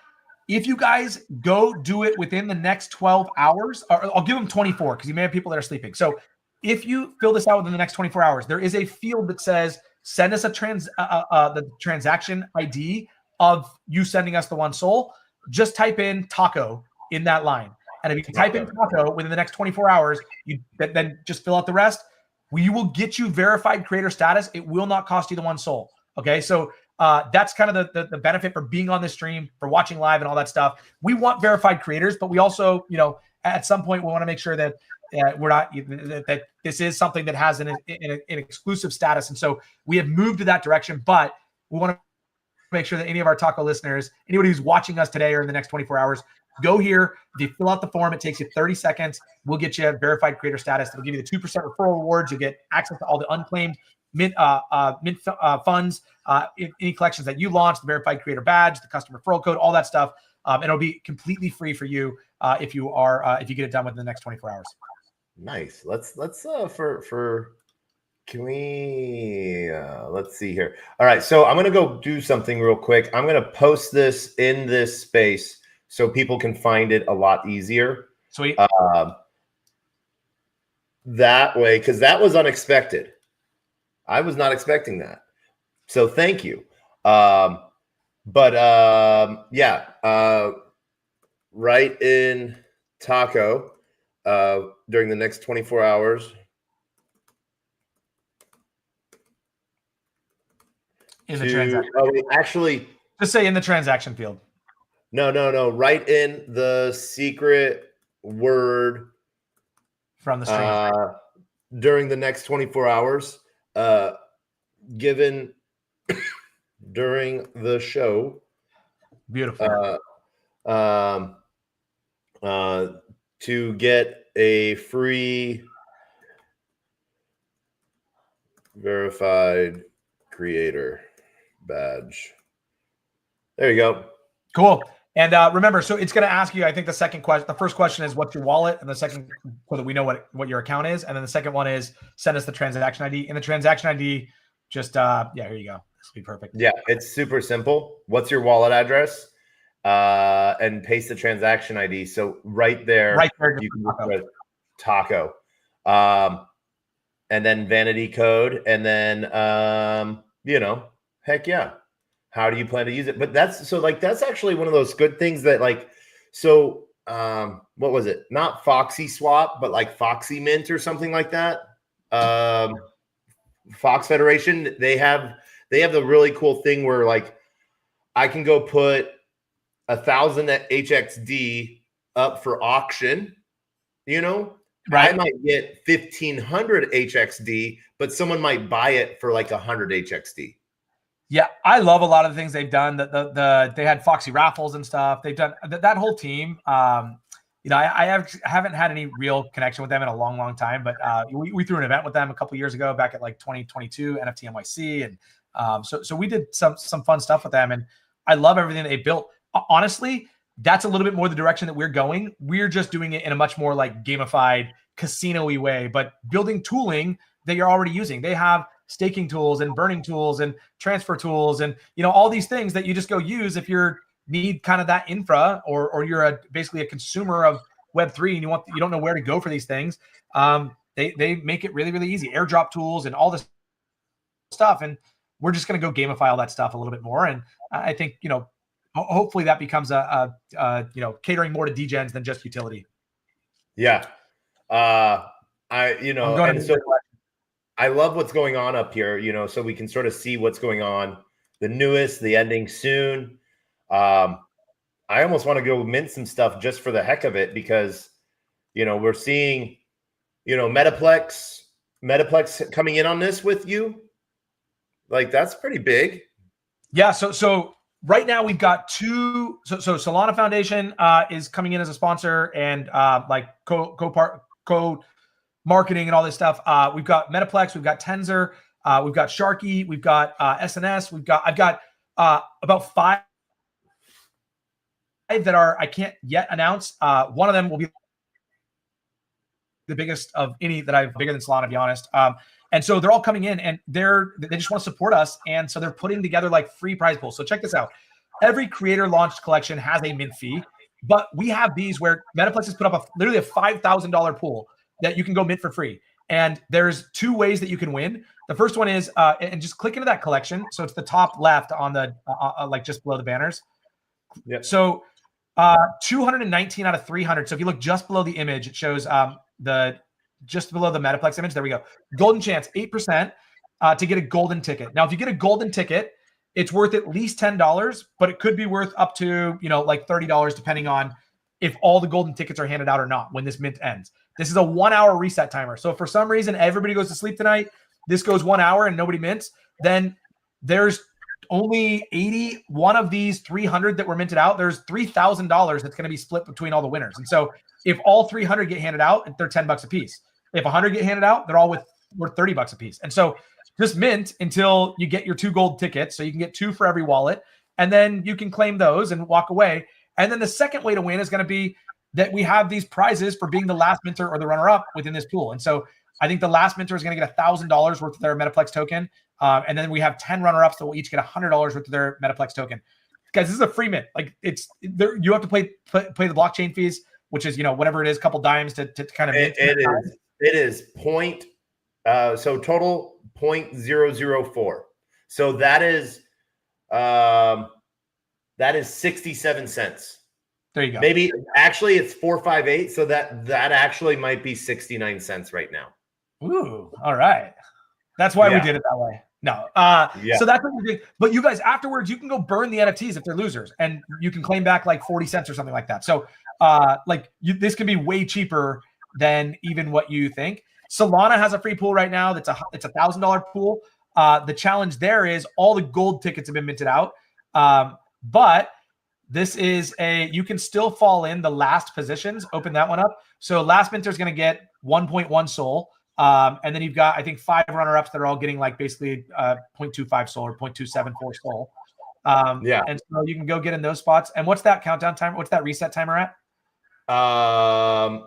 If you guys go do it within the next 12 hours, or I'll give them 24 because you may have people that are sleeping. So if you fill this out within the next 24 hours, there is a field that says, send us the transaction ID of you sending us the 1 soul. Just type in Taco in that line. And if you can type in Taco within the next 24 hours, you then just fill out the rest. We will get you verified creator status. It will not cost you the 1 soul. Okay, so that's kind of the benefit for being on this stream, for watching live and all that stuff. We want verified creators, but we also, at some point we want to make sure that we're not that this is something that has an exclusive status, and so we have moved to that direction. But we want to make sure that any of our taco listeners, anybody who's watching us today or in the next 24 hours, go here. If you fill out the form, it takes you 30 seconds. We'll get you verified creator status. It'll give you the 2% referral rewards. You'll get access to all the unclaimed mint funds, any collections that you launch, the verified creator badge, the customer referral code, all that stuff. And it'll be completely free for you if you get it done within the next 24 hours. Nice. Let's can we let's see here. All right, so I'm gonna go do something real quick. I'm gonna post this in this space so people can find it a lot easier. Sweet. That way, because that was unexpected. I was not expecting that. So thank you. Yeah, right in Taco during the next 24 hours. In the transaction. Actually, just say in the transaction field. No. Right in the secret word from the stream during the next 24 hours, given during the show. Beautiful. To get a free verified creator badge. There you go. Cool. And remember, so it's going to ask you, I think the first question is what's your wallet? And the second, so that we know what your account is. And then the second one is send us the transaction ID. In the transaction ID, just, here you go. This will be perfect. Yeah, it's super simple. What's your wallet address? And paste the transaction ID. So right there you can put Taco. And then vanity code. And then, heck yeah. How do you plan to use it? But that's actually one of those good things that what was it? Not Foxy Swap, but like Foxy Mint or something like that. Fox Federation, they have the really cool thing where I can go put 1,000 HXD up for auction, right? I might get 1,500 HXD, but someone might buy it for 100 HXD. Yeah, I love a lot of the things they've done. They had Foxy raffles and stuff. They've done that whole team. I haven't had any real connection with them in a long, long time. But we threw an event with them a couple years ago, back at 2022 NFT NYC, and so we did some fun stuff with them. And I love everything they built. Honestly, that's a little bit more the direction that we're going. We're just doing it in a much more gamified, casino-y way, but building tooling that you're already using. They have staking tools and burning tools and transfer tools and all these things that you just go use if you need kind of that infra or you're basically a consumer of Web3 and you don't know where to go for these things. They make it really, really easy. Airdrop tools and all this stuff, and we're just going to go gamify all that stuff a little bit more. And I think hopefully that becomes a catering more to degens than just utility. Yeah, I love what's going on up here, so we can sort of see what's going on. The newest, the ending soon. I almost want to go mint some stuff just for the heck of it because, we're seeing, Metaplex coming in on this with you. That's pretty big. Yeah. So right now we've got two. So Solana Foundation is coming in as a sponsor and marketing and all this stuff. We've got Metaplex, we've got Tensor, we've got Sharky, we've got SNS, I've got about 5 that I can't yet announce. One of them will be the biggest of any that I've bigger than Solana, to be honest. And so they're all coming in and they just want to support us. And so they're putting together free prize pools. So check this out. Every creator launched collection has a mint fee, but we have these where Metaplex has put up literally a $5,000 pool that you can go mint for free. And there's 2 ways that you can win. The first one is, and just click into that collection. So it's the top left on the, just below the banners. Yep. So 219 out of 300. So if you look just below the image, it shows just below the Metaplex image. There we go. Golden chance, 8% to get a golden ticket. Now, if you get a golden ticket, it's worth at least $10, but it could be worth up to, $30 depending on if all the golden tickets are handed out or not when this mint ends. This is a 1 hour reset timer. So if for some reason everybody goes to sleep tonight, this goes 1 hour and nobody mints, then there's only 81 of these 300 that were minted out. There's $3,000 that's going to be split between all the winners. And so if all 300 get handed out, they're $10 a piece. If 100 get handed out, they're all worth $30 a piece. And so just mint until you get your 2 gold tickets. So you can get 2 for every wallet, and then you can claim those and walk away. And then the second way to win is going to be that we have these prizes for being the last minter or the runner-up within this pool. And so I think the last minter is going to get $1,000 worth of their Metaplex token. And then we have 10 runner-ups that will each get $100 worth of their Metaplex token. Guys, this is a free mint. Like, it's there, you have to play the blockchain fees, which is, whatever it is, a couple dimes to kind of mint. It is point. So total 0.004. So that is 67 cents. There you go. Maybe actually it's 458. So that actually might be 69 cents right now. Ooh, all right. That's why we did it that way. No. So that's what we did. But you guys, afterwards, you can go burn the NFTs if they're losers, and you can claim back like 40 cents or something like that. So this can be way cheaper than even what you think. Solana has a free pool right now. It's a $1,000 pool. The challenge there is all the gold tickets have been minted out. But this is you can still fall in the last positions. Open that one up. So last minter is going to get 1.1 SOL. And then you've got, I think, 5 runner-ups that are all getting like basically 0.25 SOL or 0.274 SOL. And so you can go get in those spots. And what's that countdown timer? What's that reset timer at?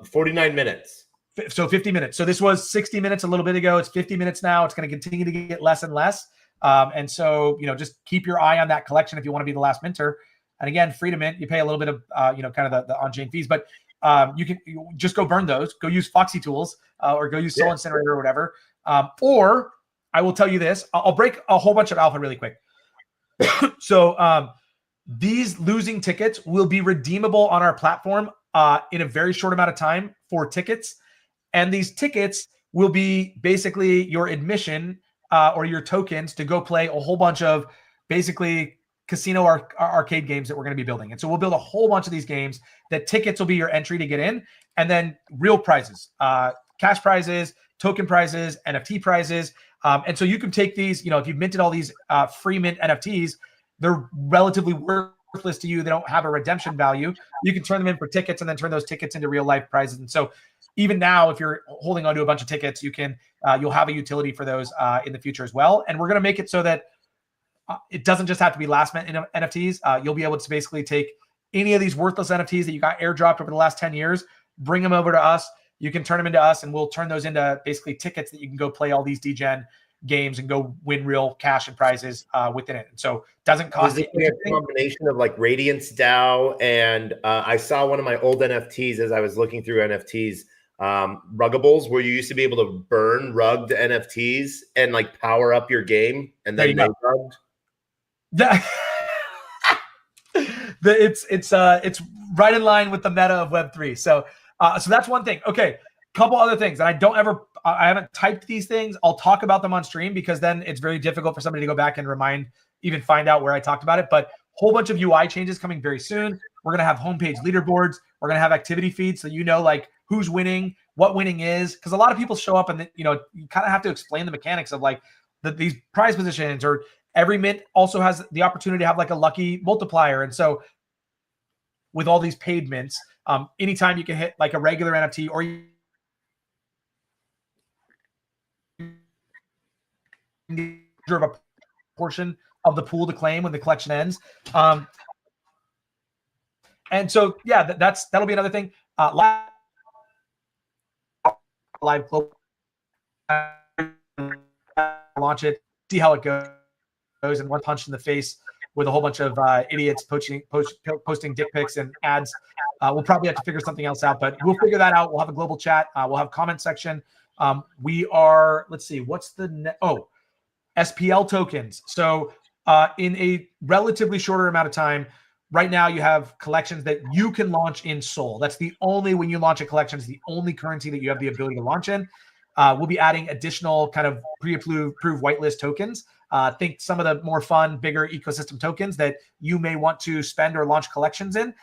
49 minutes. So 50 minutes. So this was 60 minutes a little bit ago. It's 50 minutes now. It's going to continue to get less and less. And so, just keep your eye on that collection if you want to be the last minter. And again, free to mint, you pay a little bit of, kind of the on-chain fees, but you just go burn those, go use Foxy tools or go use Soul Incinerator or whatever. Or I will tell you this, I'll break a whole bunch of alpha really quick. So these losing tickets will be redeemable on our platform in a very short amount of time for tickets. And these tickets will be basically your admission or your tokens to go play a whole bunch of basically casino arcade games that we're going to be building. And so we'll build a whole bunch of these games that tickets will be your entry to get in, and then real prizes, cash prizes, token prizes, NFT prizes. And so you can take these, if you've minted all these free mint NFTs, they're relatively worthless to you. They don't have a redemption value. You can turn them in for tickets and then turn those tickets into real life prizes. And so even now, if you're holding onto a bunch of tickets, you'll have a utility for those in the future as well. And we're going to make it so that it doesn't just have to be LastMint NFTs. You'll be able to basically take any of these worthless NFTs that you got airdropped over the last 10 years, bring them over to us. You can turn them into us, and we'll turn those into basically tickets that you can go play all these Degen games and go win real cash and prizes within it. And so doesn't cost you anything. A combination of like Radiance DAO and I saw one of my old NFTs as I was looking through NFTs, Ruggables, where you used to be able to burn rugged NFTs and like power up your game and then they rugged. It's right in line with the meta of Web3. So that's one thing. Okay, couple other things. And I haven't typed these things. I'll talk about them on stream because then it's very difficult for somebody to go back and even find out where I talked about it. But whole bunch of UI changes coming very soon. We're gonna have homepage leaderboards. We're gonna have activity feeds so like who's winning, what winning is, because a lot of people show up and you kind of have to explain the mechanics of like these prize positions, or every mint also has the opportunity to have like a lucky multiplier. And so with all these paid mints, anytime you can hit like a regular NFT or you reserve a portion of the pool to claim when the collection ends. And so, that'll be another thing. Live launch it, see how it goes, and one punch in the face with a whole bunch of idiots posting dick pics and ads. We'll probably have to figure something else out, but we'll figure that out. We'll have a global chat. We'll have comment section. We are, let's see, what's the SPL tokens. So in a relatively shorter amount of time, right now you have collections that you can launch in Sol. That's the only, when you launch a collection, it's the only currency that you have the ability to launch in. We'll be adding additional kind of pre-approved whitelist tokens Think some of the more fun, bigger ecosystem tokens that you may want to spend or launch collections in.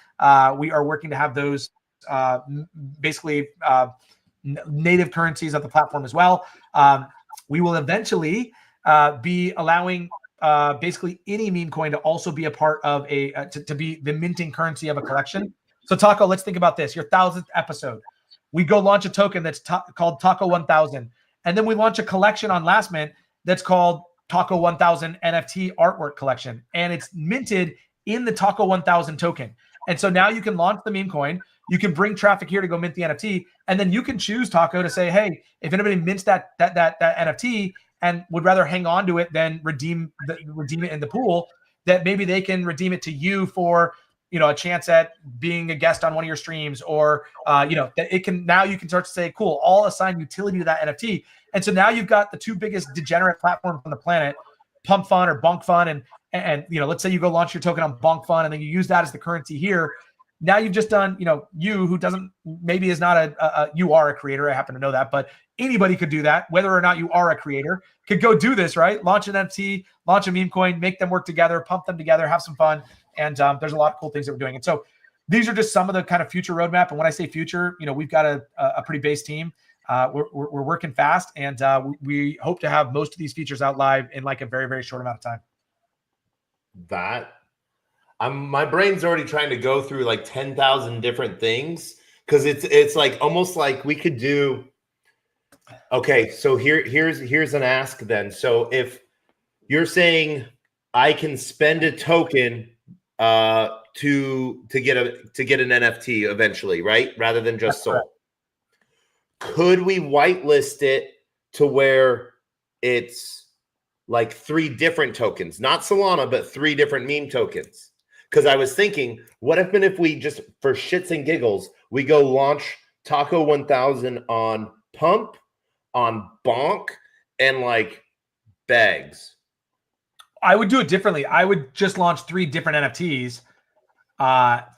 We are working to have those basically native currencies of the platform as well. We will eventually be allowing basically any meme coin to also be a part of to be the minting currency of a collection. So Taco, let's think about this. Your 1000th episode. We go launch a token that's called Taco 1000. And then we launch a collection on LastMint that's called Taco 1000 NFT artwork collection. And it's minted in the Taco 1000 token. And so now you can launch the meme coin. You can bring traffic here to go mint the NFT. And then you can choose, Taco, to say, hey, if anybody mints that NFT and would rather hang on to it than redeem it in the pool, that maybe they can redeem it to you for, a chance at being a guest on one of your streams, or that it can, now you can start to say, cool, I'll assign utility to that NFT. And so now you've got the two biggest degenerate platforms on the planet, Pump Fun or Bonk Fun, and let's say you go launch your token on Bonk Fun and then you use that as the currency here. Now you've just done, you who doesn't, maybe is not you are a creator, I happen to know that, but anybody could do that, whether or not you are a creator, could go do this, right? Launch an NFT, launch a meme coin, make them work together, pump them together, have some fun. And there's a lot of cool things that we're doing. And so these are just some of the kind of future roadmap. And when I say future, we've got a pretty base team. We're working fast, and we hope to have most of these features out live in like a very, very short amount of time. My brain's already trying to go through like 10,000 different things, because it's like almost like we could do. Okay, so here's an ask then. So if you're saying I can spend a token to get an NFT eventually, right? Rather than just sold. Could we whitelist it to where it's like 3 different tokens, not Solana, but 3 different meme tokens? Because I was thinking, what if we just, for shits and giggles, we go launch Taco 1000 on Pump, on Bonk, and like Bags? I would do it differently. I would just launch 3 different NFTs,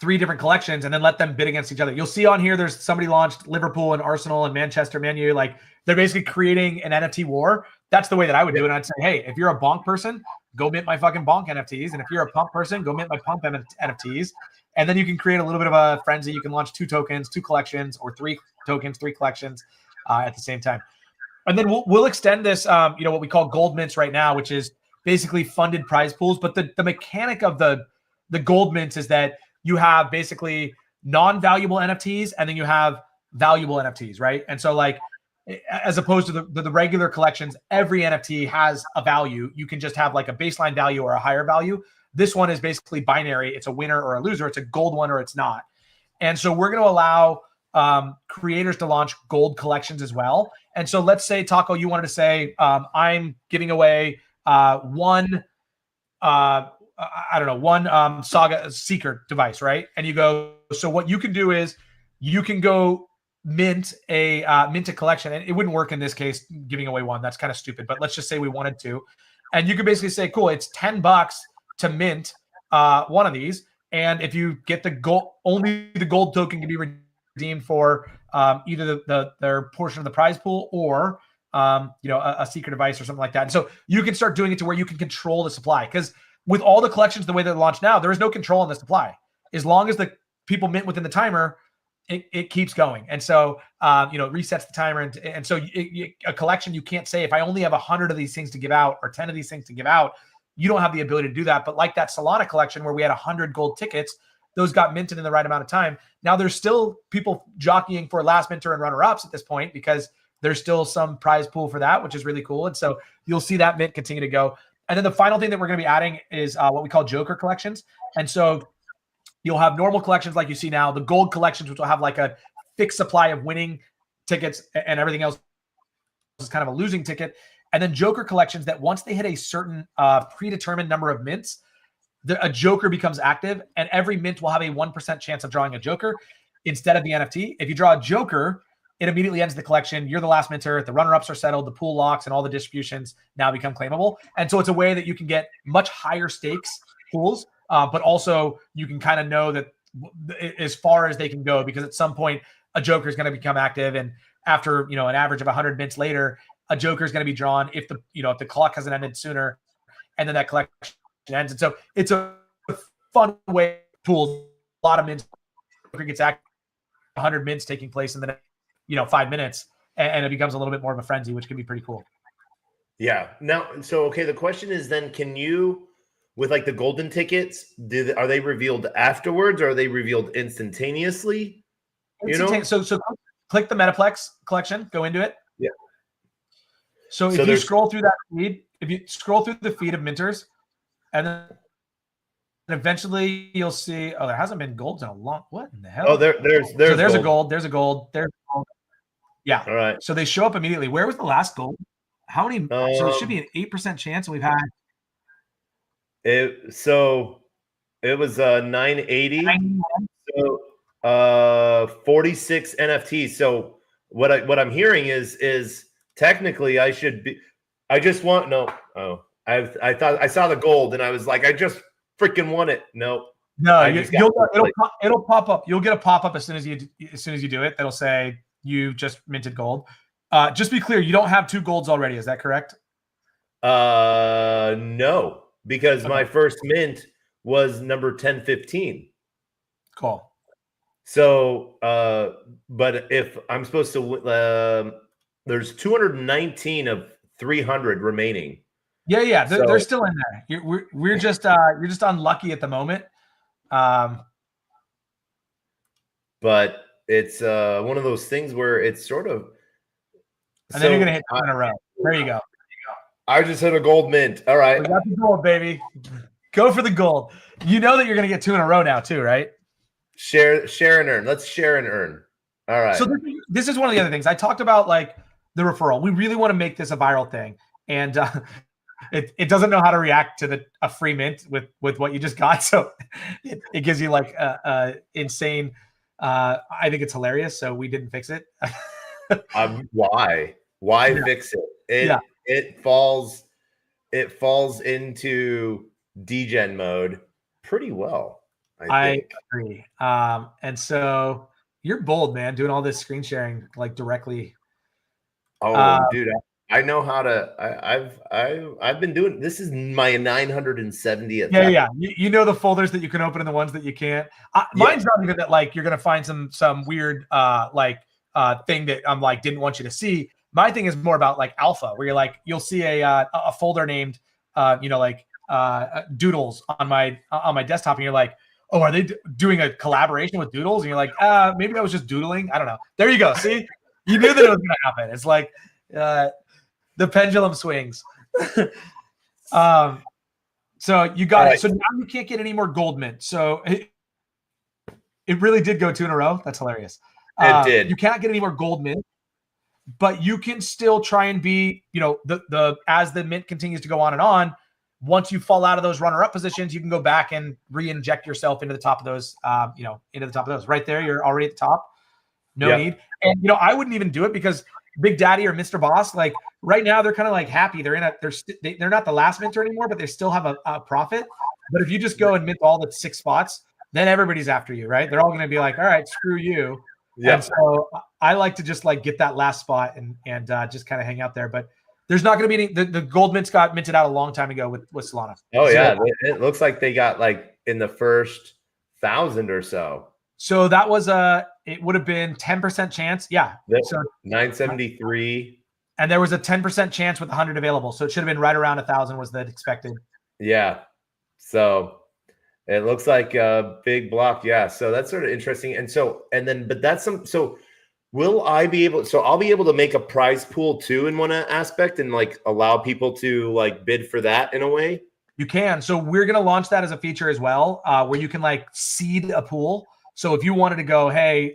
3 different collections, and then let them bid against each other. You'll see on here, there's somebody launched Liverpool and Arsenal and Manchester, Man U. Like, they're basically creating an NFT war. That's the way that I would do it. And I'd say, hey, if you're a Bonk person, go mint my fucking Bonk NFTs. And if you're a Pump person, go mint my Pump NFTs. And then you can create a little bit of a frenzy. You can launch 2 tokens, 2 collections, or 3 tokens, 3 collections at the same time. And then we'll extend this, what we call gold mints right now, which is basically funded prize pools. But the mechanic of the gold mints is that you have basically non-valuable NFTs and then you have valuable NFTs, right? And so like, as opposed to the regular collections, every NFT has a value. You can just have like a baseline value or a higher value. This one is basically binary. It's a winner or a loser. It's a gold one or it's not. And so we're going to allow creators to launch gold collections as well. And so let's say, Taco, you wanted to say, I'm giving away one Saga Seeker device, right? And you go, so what you can do is you can go mint a collection, and it wouldn't work in this case, giving away one. That's kind of stupid, but let's just say we wanted to. And you could basically say, cool, it's $10 to mint one of these. And if you get the gold, only the gold token can be redeemed for either their portion of the prize pool or a secret device or something like that. And so you can start doing it to where you can control the supply, because with all the collections the way they're launched now, there is no control on the supply. As long as the people mint within the timer, it keeps going. And so it resets the timer. And so a collection, you can't say, if I only have 100 of these things to give out or 10 of these things to give out, you don't have the ability to do that. But like that Solana collection where we had 100 gold tickets, those got minted in the right amount of time. Now there's still people jockeying for last minter and runner-ups at this point, because there's still some prize pool for that, which is really cool. And so you'll see that mint continue to go. And then the final thing that we're going to be adding is what we call Joker collections. And so you'll have normal collections like you see now, the gold collections, which will have like a fixed supply of winning tickets, and everything else is kind of a losing ticket. And then Joker collections that once they hit a certain predetermined number of mints, a Joker becomes active, and every mint will have a 1% chance of drawing a Joker instead of the NFT. If you draw a Joker, it immediately ends the collection. You're the last minter. The runner-ups are settled. The pool locks and all the distributions now become claimable. And so it's a way that you can get much higher stakes pools, but also you can kind of know that as far as they can go, because at some point a Joker is going to become active. And after, an average of 100 mints later, a Joker is going to be drawn. If the clock hasn't ended sooner, and then that collection ends. And so it's a fun way to pool a lot of mints. Gets 100 mints taking place in the next, 5 minutes, and it becomes a little bit more of a frenzy, which can be pretty cool. Yeah. Now, so okay, the question is then, can you, with like the golden tickets, are they revealed afterwards, or are they revealed instantaneously? So click the Metaplex collection, go into it. Yeah. So if you scroll through that feed, if you scroll through the feed of minters, and then eventually you'll see, there hasn't been golds in a long, what in the hell? Oh, there's a gold. There's a gold. Yeah. All right. So they show up immediately. Where was the last gold? How many? So it should be an 8% chance. We've had it. So it was 980. So 46 NFTs. So what I'm hearing is technically I should be. I just want no. Oh, I thought I saw the gold and I was like, I just freaking won it. No. It'll pop up. You'll get a pop up as soon as you do it. That'll say you just minted gold. Just be clear, you don't have 2 golds already. Is that correct? No, because my first mint was number 1015. Cool. So, but if I'm supposed to, there's 219 of 300 remaining. Yeah, they're still in there. We're just you're just unlucky at the moment. But it's one of those things where it's sort of. And then you're gonna hit 2 in a row. There you go. I just hit a gold mint. All right, we got the gold, baby. Go for the gold. You know that you're gonna get 2 in a row now, too, right? Share and earn. Let's share and earn. All right. So this is one of the other things I talked about, like the referral. We really want to make this a viral thing, and it doesn't know how to react to a free mint with what you just got. So it gives you like insane. I think it's hilarious. So we didn't fix it. Why? Why fix it? It falls into degen mode pretty well. I agree. And so you're bold, man, doing all this screen sharing like directly. Oh, dude, I know how to. I've been doing. This is my 970th. Yeah. You know the folders that you can open and the ones that you can't. Mine's not even that. Like you're gonna find some weird thing that I'm like didn't want you to see. My thing is more about like alpha, where you're like you'll see a folder named Doodles on my desktop, and you're like, oh, are they doing a collaboration with Doodles? And you're like, maybe I was just doodling. I don't know. There you go. See, you knew that it was gonna happen. It's like the pendulum swings. So you got it. So now you can't get any more gold mint. So it really did go 2 in a row. That's hilarious. It did. You can't get any more gold mint, but you can still try and be, the as the mint continues to go on and on. Once you fall out of those runner-up positions, you can go back and re-inject yourself into the top of those. Into the top of those. Right there, you're already at the top. No need. And I wouldn't even do it because Big Daddy or Mr. Boss, like right now, they're kind of like happy. They're not the last minter anymore, but they still have a profit. But if you just go and mint all the 6 spots, then everybody's after you, right? They're all going to be like, all right, screw you. Yeah. And so I like to just like get that last spot and just kind of hang out there. But there's not going to be any. The gold mints got minted out a long time ago with Solana. Oh yeah, it looks like they got like in the first 1,000 or so. So that was it would have been 10% chance. Yeah. So 973. And there was a 10% chance with 100 available. So it should have been right around 1,000 was the expected. Yeah. So it looks like a big block. Yeah. So that's sort of interesting. But that's so will I be able, so I'll be able to make a prize pool too in one aspect and like allow people to like bid for that in a way? You can. So we're going to launch that as a feature as well, where you can like seed a pool. So if you wanted to go, hey,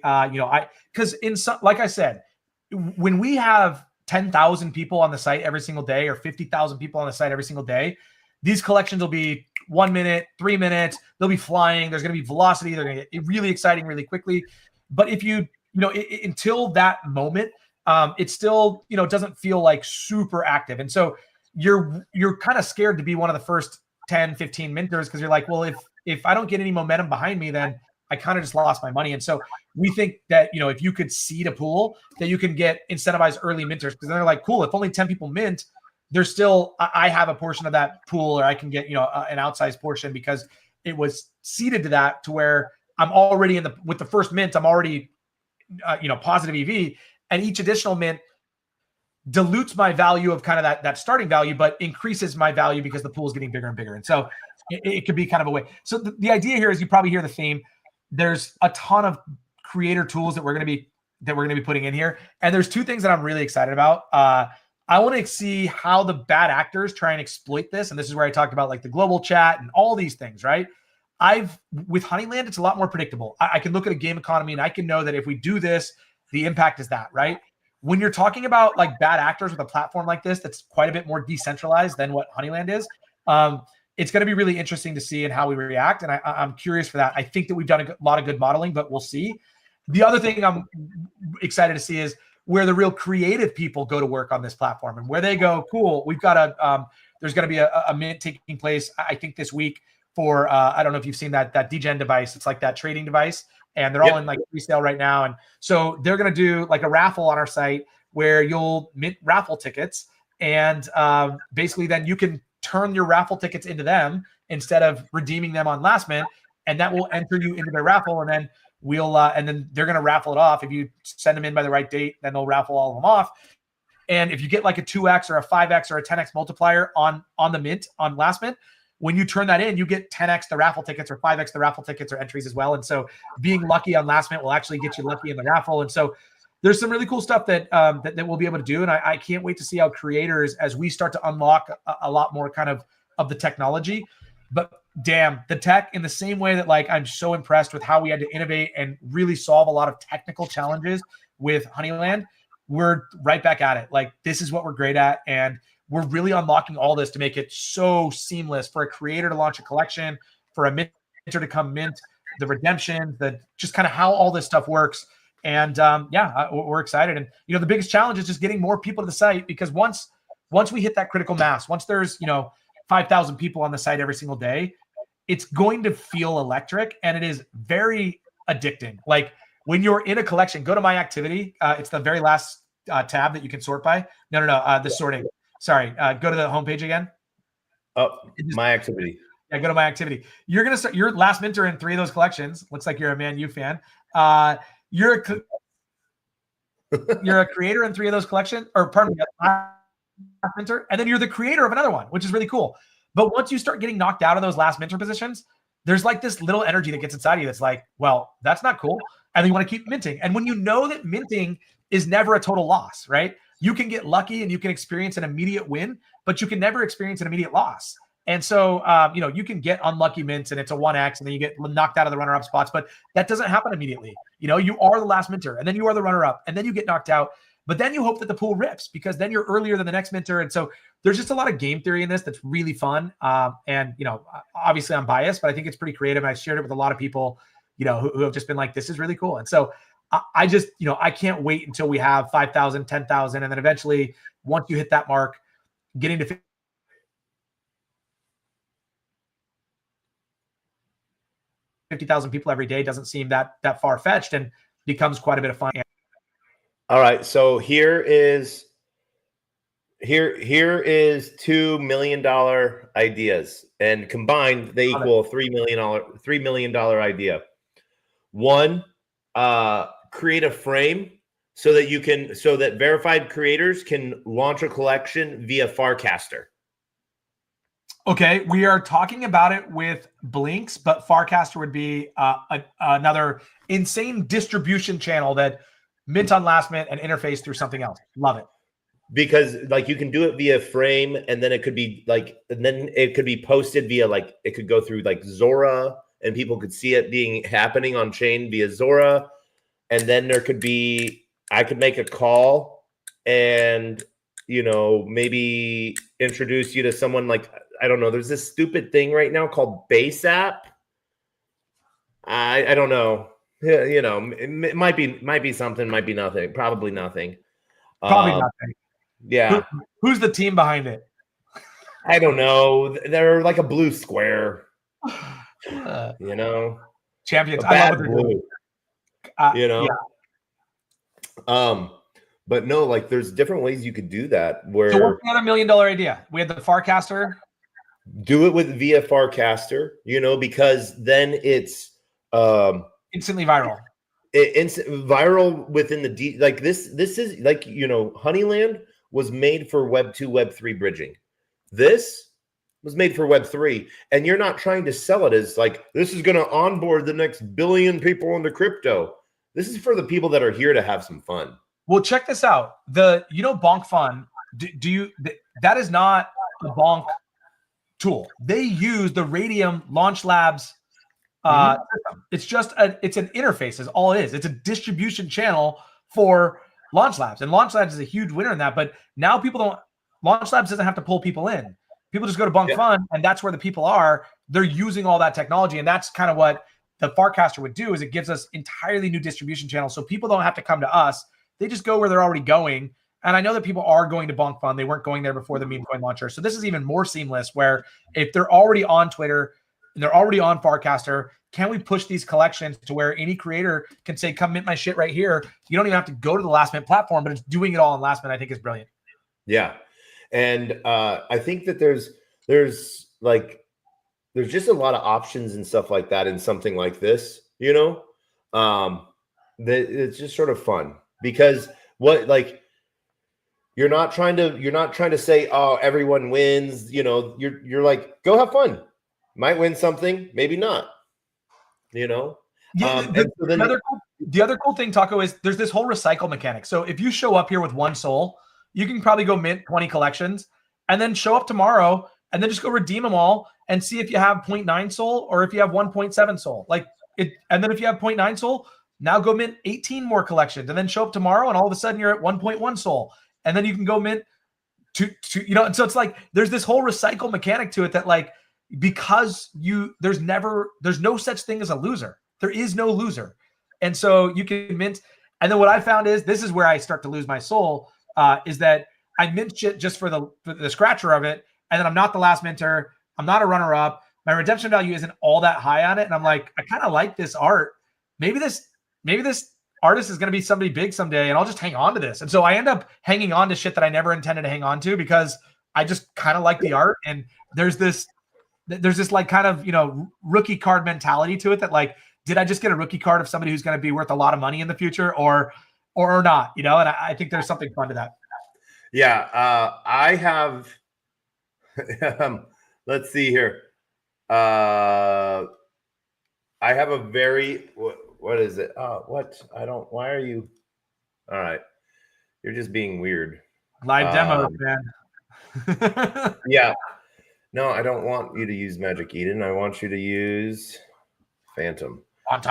because like I said, when we have 10,000 people on the site every single day or 50,000 people on the site every single day, these collections will be 1 minute, 3 minutes. They'll be flying. There's going to be velocity. They're going to get really exciting really quickly. But if until that moment, it still, doesn't feel like super active. And so you're kind of scared to be one of the first 10, 15 minters because you're like, well, if I don't get any momentum behind me, then I kind of just lost my money. And so we think that, if you could seed a pool, that you can get incentivized early minters because they're like, cool, if only 10 people mint, there's still, I have a portion of that pool, or I can get, an outsized portion because it was seeded to that, to where I'm already with the first mint, I'm already, positive EV, and each additional mint dilutes my value of kind of that starting value, but increases my value because the pool is getting bigger and bigger. And so it could be kind of a way. So the idea here is, you probably hear the theme. There's a ton of creator tools that we're going to be putting in here. And there's two things that I'm really excited about. I want to see how the bad actors try and exploit this. And this is where I talked about like the global chat and all these things, right? With Honeyland, it's a lot more predictable. I can look at a game economy and I can know that if we do this, the impact is that, right? When you're talking about like bad actors with a platform like this, that's quite a bit more decentralized than what Honeyland is. It's going to be really interesting to see and how we react. And I'm curious for that. I think that we've done a lot of good modeling, but we'll see. The other thing I'm excited to see is where the real creative people go to work on this platform, and where they go, cool, we've got there's going to be a mint taking place, I think this week, for, I don't know if you've seen that Degen device. It's like that trading device, and they're all in like resale right now. And so they're going to do like a raffle on our site where you'll mint raffle tickets. And basically then you can turn your raffle tickets into them instead of redeeming them on LastMint, and that will enter you into their raffle. And then and then they're going to raffle it off. If you send them in by the right date, then they'll raffle all of them off. And if you get like a 2x or a 5x or a 10x multiplier on the mint, on LastMint, when you turn that in, you get 10x the raffle tickets or 5x the raffle tickets or entries as well. And so being lucky on LastMint will actually get you lucky in the raffle. And so there's some really cool stuff that we'll be able to do. And I can't wait to see how creators, as we start to unlock a lot more kind of the technology. But damn, the tech, in the same way that like I'm so impressed with how we had to innovate and really solve a lot of technical challenges with Honeyland, we're right back at it. Like, this is what we're great at. And we're really unlocking all this to make it so seamless for a creator to launch a collection, for a minter to come mint, the redemption, just kind of how all this stuff works. And we're excited. And, the biggest challenge is just getting more people to the site, because once we hit that critical mass, once there's, 5,000 people on the site every single day, it's going to feel electric, and it is very addicting. Like, when you're in a collection, go to my activity. It's the very last tab that you can sort by. The sorting. Sorry, go to the homepage again. Oh, my activity. Yeah, go to my activity. You're going to start your last minter in 3 of those collections. Looks like you're a Man U fan. You're a creator in 3 of those collections, or pardon me, last minter, and then you're the creator of another one, which is really cool. But once you start getting knocked out of those last minter positions, there's like this little energy that gets inside you that's like, well, that's not cool. And then you want to keep minting. And when you know that minting is never a total loss, right? You can get lucky and you can experience an immediate win, but you can never experience an immediate loss. And so, you can get unlucky mints and it's a 1x, and then you get knocked out of the runner-up spots, but that doesn't happen immediately. You are the last minter, and then you are the runner-up, and then you get knocked out. But then you hope that the pool rips, because then you're earlier than the next minter. And so there's just a lot of game theory in this that's really fun. And obviously I'm biased, but I think it's pretty creative. And I shared it with a lot of people, who have just been like, this is really cool. And so I just, I can't wait until we have 5,000, 10,000. And then eventually, once you hit that mark, getting to 50,000 people every day doesn't seem that far-fetched, and becomes quite a bit of fun. All right, so here is $2 million ideas, and combined they equal $3 million idea. One, create a frame so that verified creators can launch a collection via Farcaster. Okay, we are talking about it with Blinks, but Farcaster would be another insane distribution channel that mint on LastMint and interface through something else. Love it. Because like you can do it via frame, and then it could be posted via, like, it could go through like Zora, and people could see it happening on chain via Zora. And then I could make a call and, maybe introduce you to someone, like, I don't know. There's this stupid thing right now called Base App. I don't know. It might be something, might be nothing. Probably nothing. Probably nothing. Yeah. Who's the team behind it? I don't know. They're like a blue square. Champions. I love blue. Yeah. But no, like there's different ways you could do that. Where so what's another $1 million idea? We had the Farcaster. Do it with via Farcaster, because then it's instantly viral. Viral within the like this is like Honeyland was made for Web 2, Web 3 bridging. This was made for Web 3, and you're not trying to sell it as like this is going to onboard the next billion people into crypto. This is for the people that are here to have some fun. Well, check this out. Bonk Fun. That is not a Bonk tool. They use the Radium Launch Labs system. It's just it's an interface is all it is. It's a distribution channel for Launch Labs, and Launch Labs is a huge winner in that. But now Launch Labs doesn't have to pull people in. People just go to Bonk Fun, and that's where the people are. They're using all that technology, and that's kind of what the Farcaster would do. Is it gives us entirely new distribution channels, so people don't have to come to us. They just go where they're already going. And I know that people are going to Bonk Fun. They weren't going there before the meme coin launcher. So this is even more seamless, where if they're already on Twitter and they're already on Farcaster, can we push these collections to where any creator can say, come mint my shit right here? You don't even have to go to the LastMint platform, but it's doing it all on LastMint. I think is brilliant. Yeah. And I think that there's just a lot of options and stuff like that in something like this, that it's just sort of fun because you're not trying to say, oh, everyone wins, you're like, go have fun. Might win something, maybe not, Yeah. The other cool thing, Taco, is there's this whole recycle mechanic. So if you show up here with 1 soul, you can probably go mint 20 collections and then show up tomorrow and then just go redeem them all and see if you have 0.9 soul or if you have 1.7 soul. And then if you have 0.9 soul, now go mint 18 more collections and then show up tomorrow and all of a sudden you're at 1.1 soul. And then you can go mint and so it's like there's this whole recycle mechanic to it that because there's no such thing as a loser. There is no loser. And so you can mint. And then what I found is this is where I start to lose my soul, is that I mint shit just for the scratcher of it. And then I'm not the last minter. I'm not a runner up. My redemption value isn't all that high on it. And I'm like, I kind of like this art. Maybe this artist is going to be somebody big someday and I'll just hang on to this. And so I end up hanging on to shit that I never intended to hang on to because I just kind of like the art. And there's this kind of, rookie card mentality to it that did I just get a rookie card of somebody who's going to be worth a lot of money in the future or not, and I think there's something fun to that. Yeah. I have, let's see here. I have a very, what is it? Why are you? All right. You're just being weird. Live demo, man. Yeah. No, I don't want you to use Magic Eden. I want you to use Phantom. All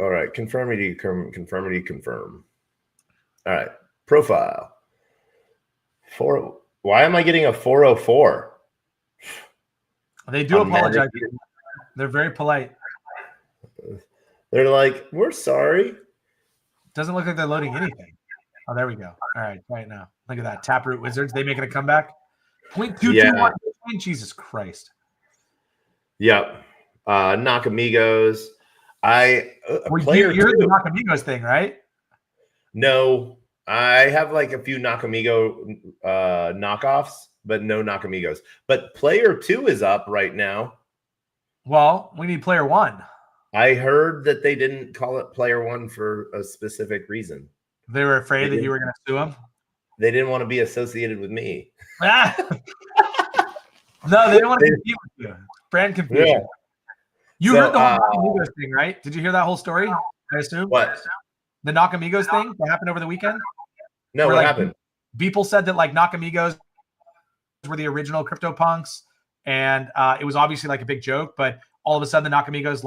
right. Conformity, confirm. All right. Profile. Why am I getting a 404? They do apologize. They're very polite. They're like, we're sorry. Doesn't look like they're loading anything. Oh, there we go. All right now. Look at that. Taproot Wizards. They making a comeback. 0.221. Jesus Christ. Yep. Nakamigos. You heard the Nakamigos thing, right? No. I have a few Nakamigo knockoffs, but no Nakamigos. But player 2 is up right now. Well, we need player 1. I heard that they didn't call it player 1 for a specific reason. They were afraid that you were going to sue them? They didn't want to be associated with me. No, they don't want to compete with you. Brand confusion. Yeah. You heard the whole Nakamigos thing, right? Did you hear that whole story? I assume. What? The Nakamigos thing that happened over the weekend? No, what happened? People said that Nakamigos were the original CryptoPunks, and it was obviously a big joke, but all of a sudden the Nakamigos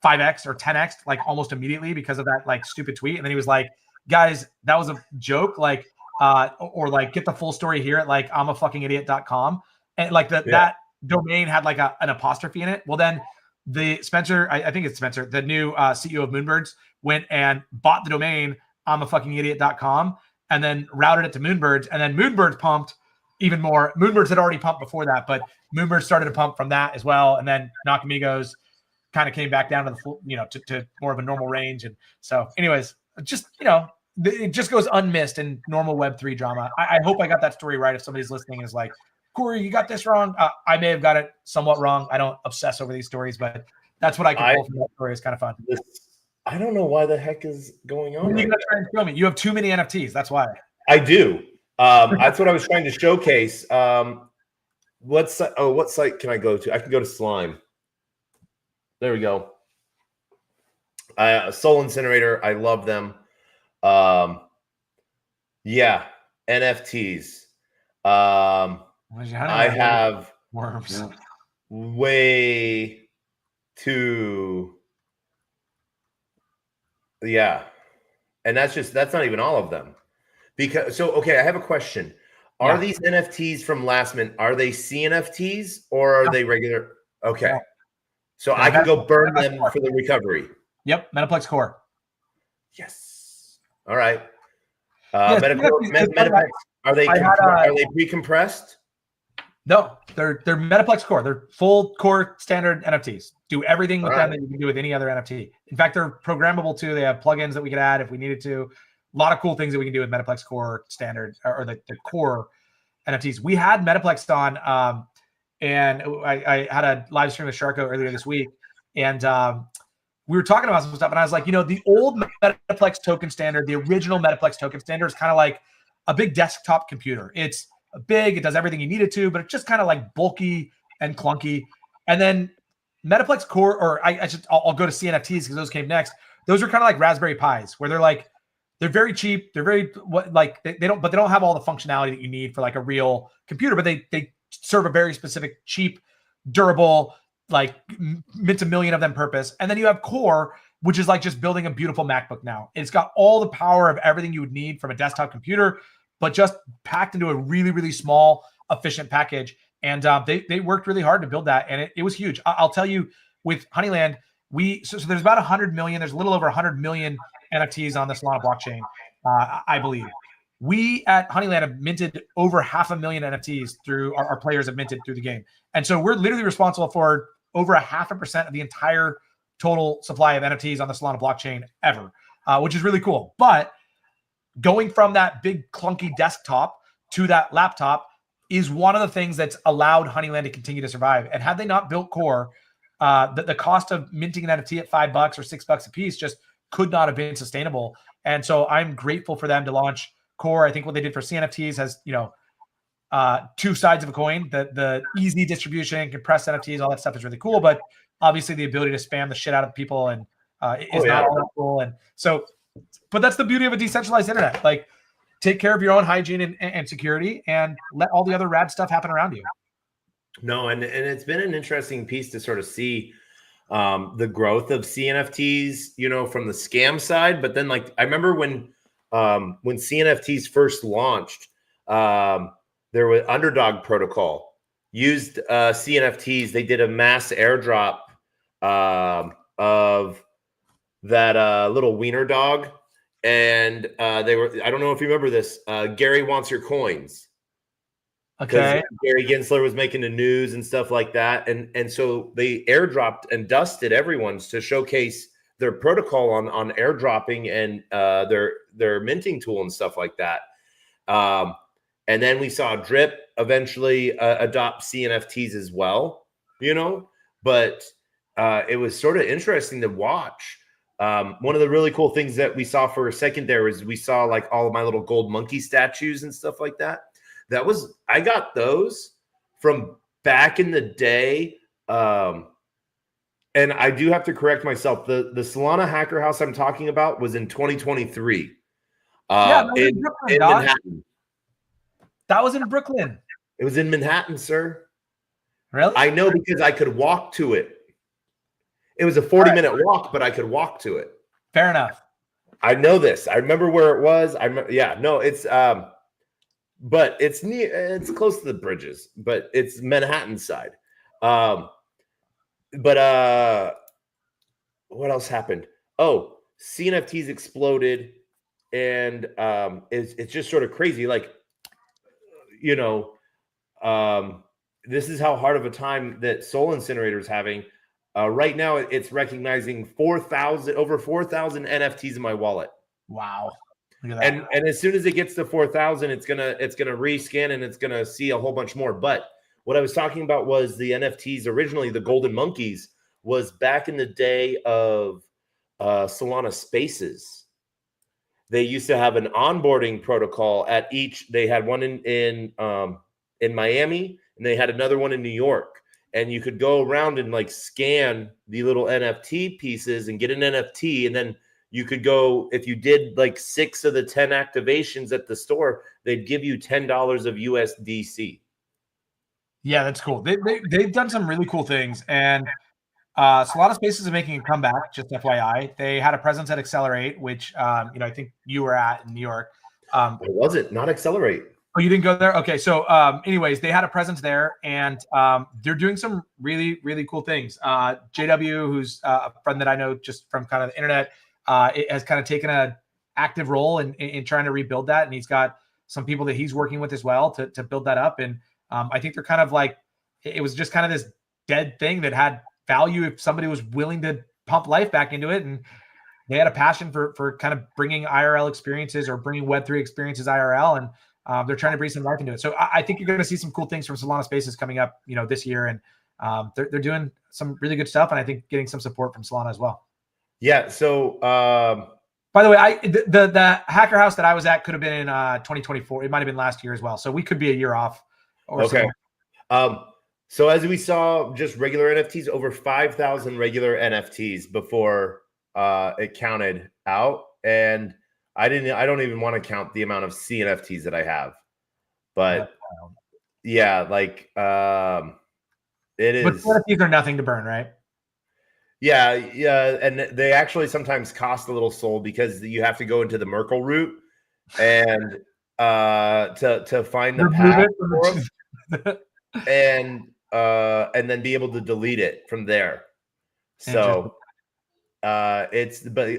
5x or 10x almost immediately because of that stupid tweet. And then he was like, guys, that was a joke, get the full story here at imafuckingidiot.com. And that domain had an apostrophe in it. Well, then the Spencer, I think it's Spencer, the new CEO of Moonbirds, went and bought the domain imafuckingidiot.com and then routed it to Moonbirds, and then Moonbirds pumped even more. Moonbirds had already pumped before that, but Moonbirds started to pump from that as well. And then Nakamigos kind of came back down to the full, to more of a normal range. And so anyways, just, it just goes unmissed in normal Web3 drama. I hope I got that story right. If somebody's listening and is like, Corey, you got this wrong. I may have got it somewhat wrong. I don't obsess over these stories, but that's what I can pull from that story. It's kind of fun. I don't know why the heck is going on. You got to try and show me. You have too many NFTs. That's why. I do. That's what I was trying to showcase. What site can I go to? I can go to Slime. There we go. Soul Incinerator. I love them. Yeah, NFTs. I have worms. Way too. Yeah. And that's not even all of them. Okay, I have a question. Are these NFTs from LastMint, are they CNFTs or are they regular? Okay. Yeah. So I can go burn them for the recovery. Yep, Metaplex Core. Yes. All right. Metaplex, are they pre-compressed? No, they're Metaplex Core. They're full core standard NFTs. Do everything with them that you can do with any other NFT. In fact, they're programmable too. They have plugins that we could add if we needed to. A lot of cool things that we can do with Metaplex Core standard or the core NFTs. We had Metaplex on, and I had a live stream with Sharko earlier this week, and we were talking about some stuff, and I was like, the old Metaplex token standard, the original Metaplex token standard is kind of like a big desktop computer. It's big, it does everything you need it to, but it's just kind of like bulky and clunky. And then Metaplex Core, or I'll go to CNFTs because those came next. Those are kind of like Raspberry Pis, where they're very cheap. They're very they don't have all the functionality that you need for like a real computer, but they serve a very specific, cheap, durable, like mint a million of them purpose. And then you have Core, which is like just building a beautiful MacBook now. It's got all the power of everything you would need from a desktop computer, but just packed into a really, really small, efficient package. And they worked really hard to build that. And it was huge. I'll tell you, with Honeyland, so there's about 100 million, there's a little over 100 million NFTs on the Solana blockchain, I believe. We at Honeyland have minted over 500,000 NFTs through our players have minted through the game. And so we're literally responsible for over 0.5% of the entire total supply of NFTs on the Solana blockchain ever, which is really cool. But going from that big clunky desktop to that laptop is one of the things that's allowed Honeyland to continue to survive. And had they not built Core, the cost of minting an NFT at $5 or $6 a piece just could not have been sustainable. And so I'm grateful for them to launch Core. I think what they did for CNFTs has, two sides of a coin. The easy distribution, compressed NFTs, all that stuff is really cool. But obviously the ability to spam the shit out of people and is not all that cool. And so, but that's the beauty of a decentralized internet. Like, take care of your own hygiene and security, and let all the other rad stuff happen around you. No, and it's been an interesting piece to sort of see the growth of CNFTs, from the scam side. But then, like, I remember when CNFTs first launched, there was Underdog Protocol used CNFTs. They did a mass airdrop of that little wiener dog. And they were, I don't know if you remember this, Gary wants your coins. Okay. Gary Gensler was making the news and stuff like that. And so they airdropped and dusted everyone to showcase their protocol on airdropping and their minting tool and stuff like that. And then we saw Drip eventually adopt CNFTs as well, but it was sort of interesting to watch. One of the really cool things that we saw for a second there was we saw like all of my little gold monkey statues and stuff like that. I got those from back in the day. And I do have to correct myself. The Solana Hacker House I'm talking about was in 2023. In Manhattan. That was in Brooklyn. It was in Manhattan, sir. Really? I know because I could walk to it. It was a 40-minute walk, but I could walk to it. Fair enough. I know this. I remember where it was. It's but it's near. It's close to the bridges, but it's Manhattan side. But what else happened? Oh, CNFTs exploded, and it's just sort of crazy. Like, this is how hard of a time that Soul Incinerator is having. Right now, it's recognizing over 4,000 NFTs in my wallet. Wow. Look at that. And as soon as it gets to 4,000, it's gonna rescan and it's gonna see a whole bunch more. But what I was talking about was the NFTs originally, the Golden Monkeys, was back in the day of Solana Spaces. They used to have an onboarding protocol at each. They had one in Miami, and they had another one in New York. And you could go around and like scan the little NFT pieces and get an NFT, and then you could go, if you did like 6 of the 10 activations at the store, they'd give you $10 of USDC. Yeah, that's cool. They've done some really cool things, and Solana Spaces is making a comeback. Just FYI, they had a presence at Accelerate, which I think you were at in New York. What was it? Not Accelerate. Oh, you didn't go there? Okay, so anyways, they had a presence there, and they're doing some really, really cool things. JW, who's a friend that I know just from kind of the internet, it has kind of taken an active role in trying to rebuild that, and he's got some people that he's working with as well to build that up. And I think they're kind of like, it was just kind of this dead thing that had value if somebody was willing to pump life back into it, and they had a passion for kind of bringing IRL experiences or bringing Web3 experiences IRL, and they're trying to breathe some life into it. So I think you're going to see some cool things from Solana Spaces coming up, this year, and they're doing some really good stuff, and I think getting some support from Solana as well. Yeah. So, by the way, the Hacker House that I was at could have been in 2024. It might have been last year as well. So we could be a year off. Okay. So as we saw, just regular NFTs, over 5,000 regular NFTs before it counted out, and I don't even want to count the amount of CNFTs that I have, but yeah, like it is. But CNFTs are nothing to burn, right? Yeah, and they actually sometimes cost a little soul because you have to go into the Merkle route and to find the path for them, and then be able to delete it from there. So but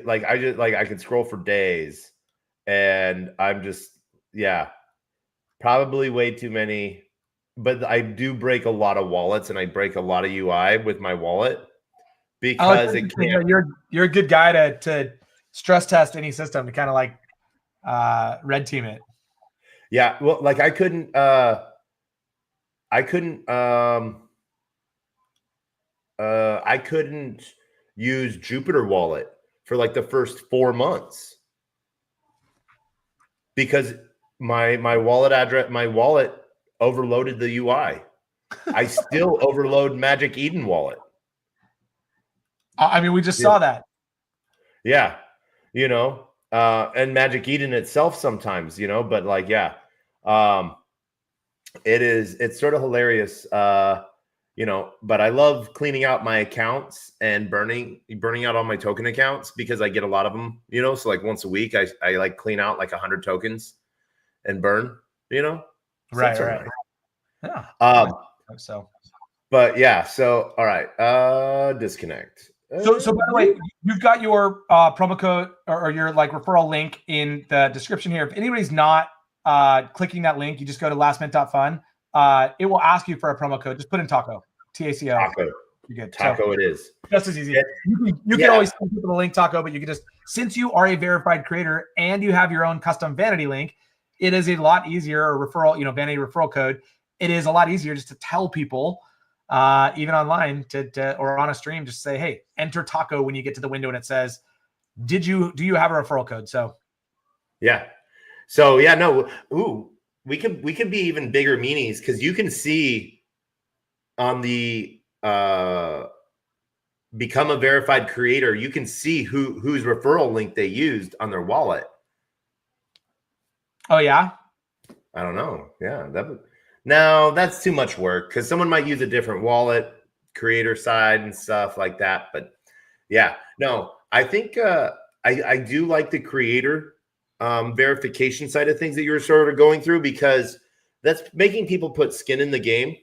like I could scroll for days, and I'm just probably way too many. But I do break a lot of wallets, and I break a lot of UI with my wallet. Because you're a good guy to stress test any system to kind of like red team it. Yeah, well, like I couldn't use Jupiter Wallet for like the first 4 months because my wallet overloaded the UI. I still overload Magic Eden Wallet. I mean, we just saw that. Yeah. And Magic Eden itself sometimes, but like, it's sort of hilarious, but I love cleaning out my accounts and burning out all my token accounts because I get a lot of them, so like once a week, I like clean out like 100 tokens and burn, Right. Yeah. But yeah. So, all right. Disconnect. So by the way, you've got your promo code or your like referral link in the description here. If anybody's not clicking that link, you just go to lastmint.fun. It will ask you for a promo code. Just put in Taco, TACO. Taco. You're good. Taco, it is. Just as easy. You can always send people the link, Taco, but you can just, since you are a verified creator and you have your own custom vanity link, it is a lot easier, or referral, vanity referral code. It is a lot easier just to tell people, even online or on a stream, just say, hey, enter Taco when you get to the window and it says, do you have a referral code? So we could be even bigger meanies because you can see on the become a verified creator, you can see whose referral link they used on their wallet. Oh yeah, I don't know. Yeah, no, that's too much work because someone might use a different wallet, creator side and stuff like that. But yeah, no, I think I do like the creator verification side of things that you're sort of going through because that's making people put skin in the game,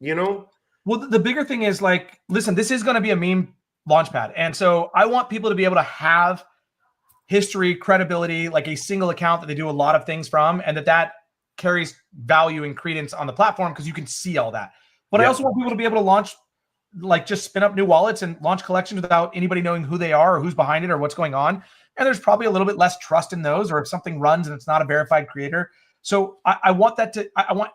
Well, the bigger thing is like, listen, this is going to be a meme launchpad. And so I want people to be able to have history, credibility, like a single account that they do a lot of things from, and that carries value and credence on the platform because you can see all that. But I also want people to be able to launch like just spin up new wallets and launch collections without anybody knowing who they are or who's behind it or what's going on. And there's probably a little bit less trust in those, or if something runs and it's not a verified creator. So I want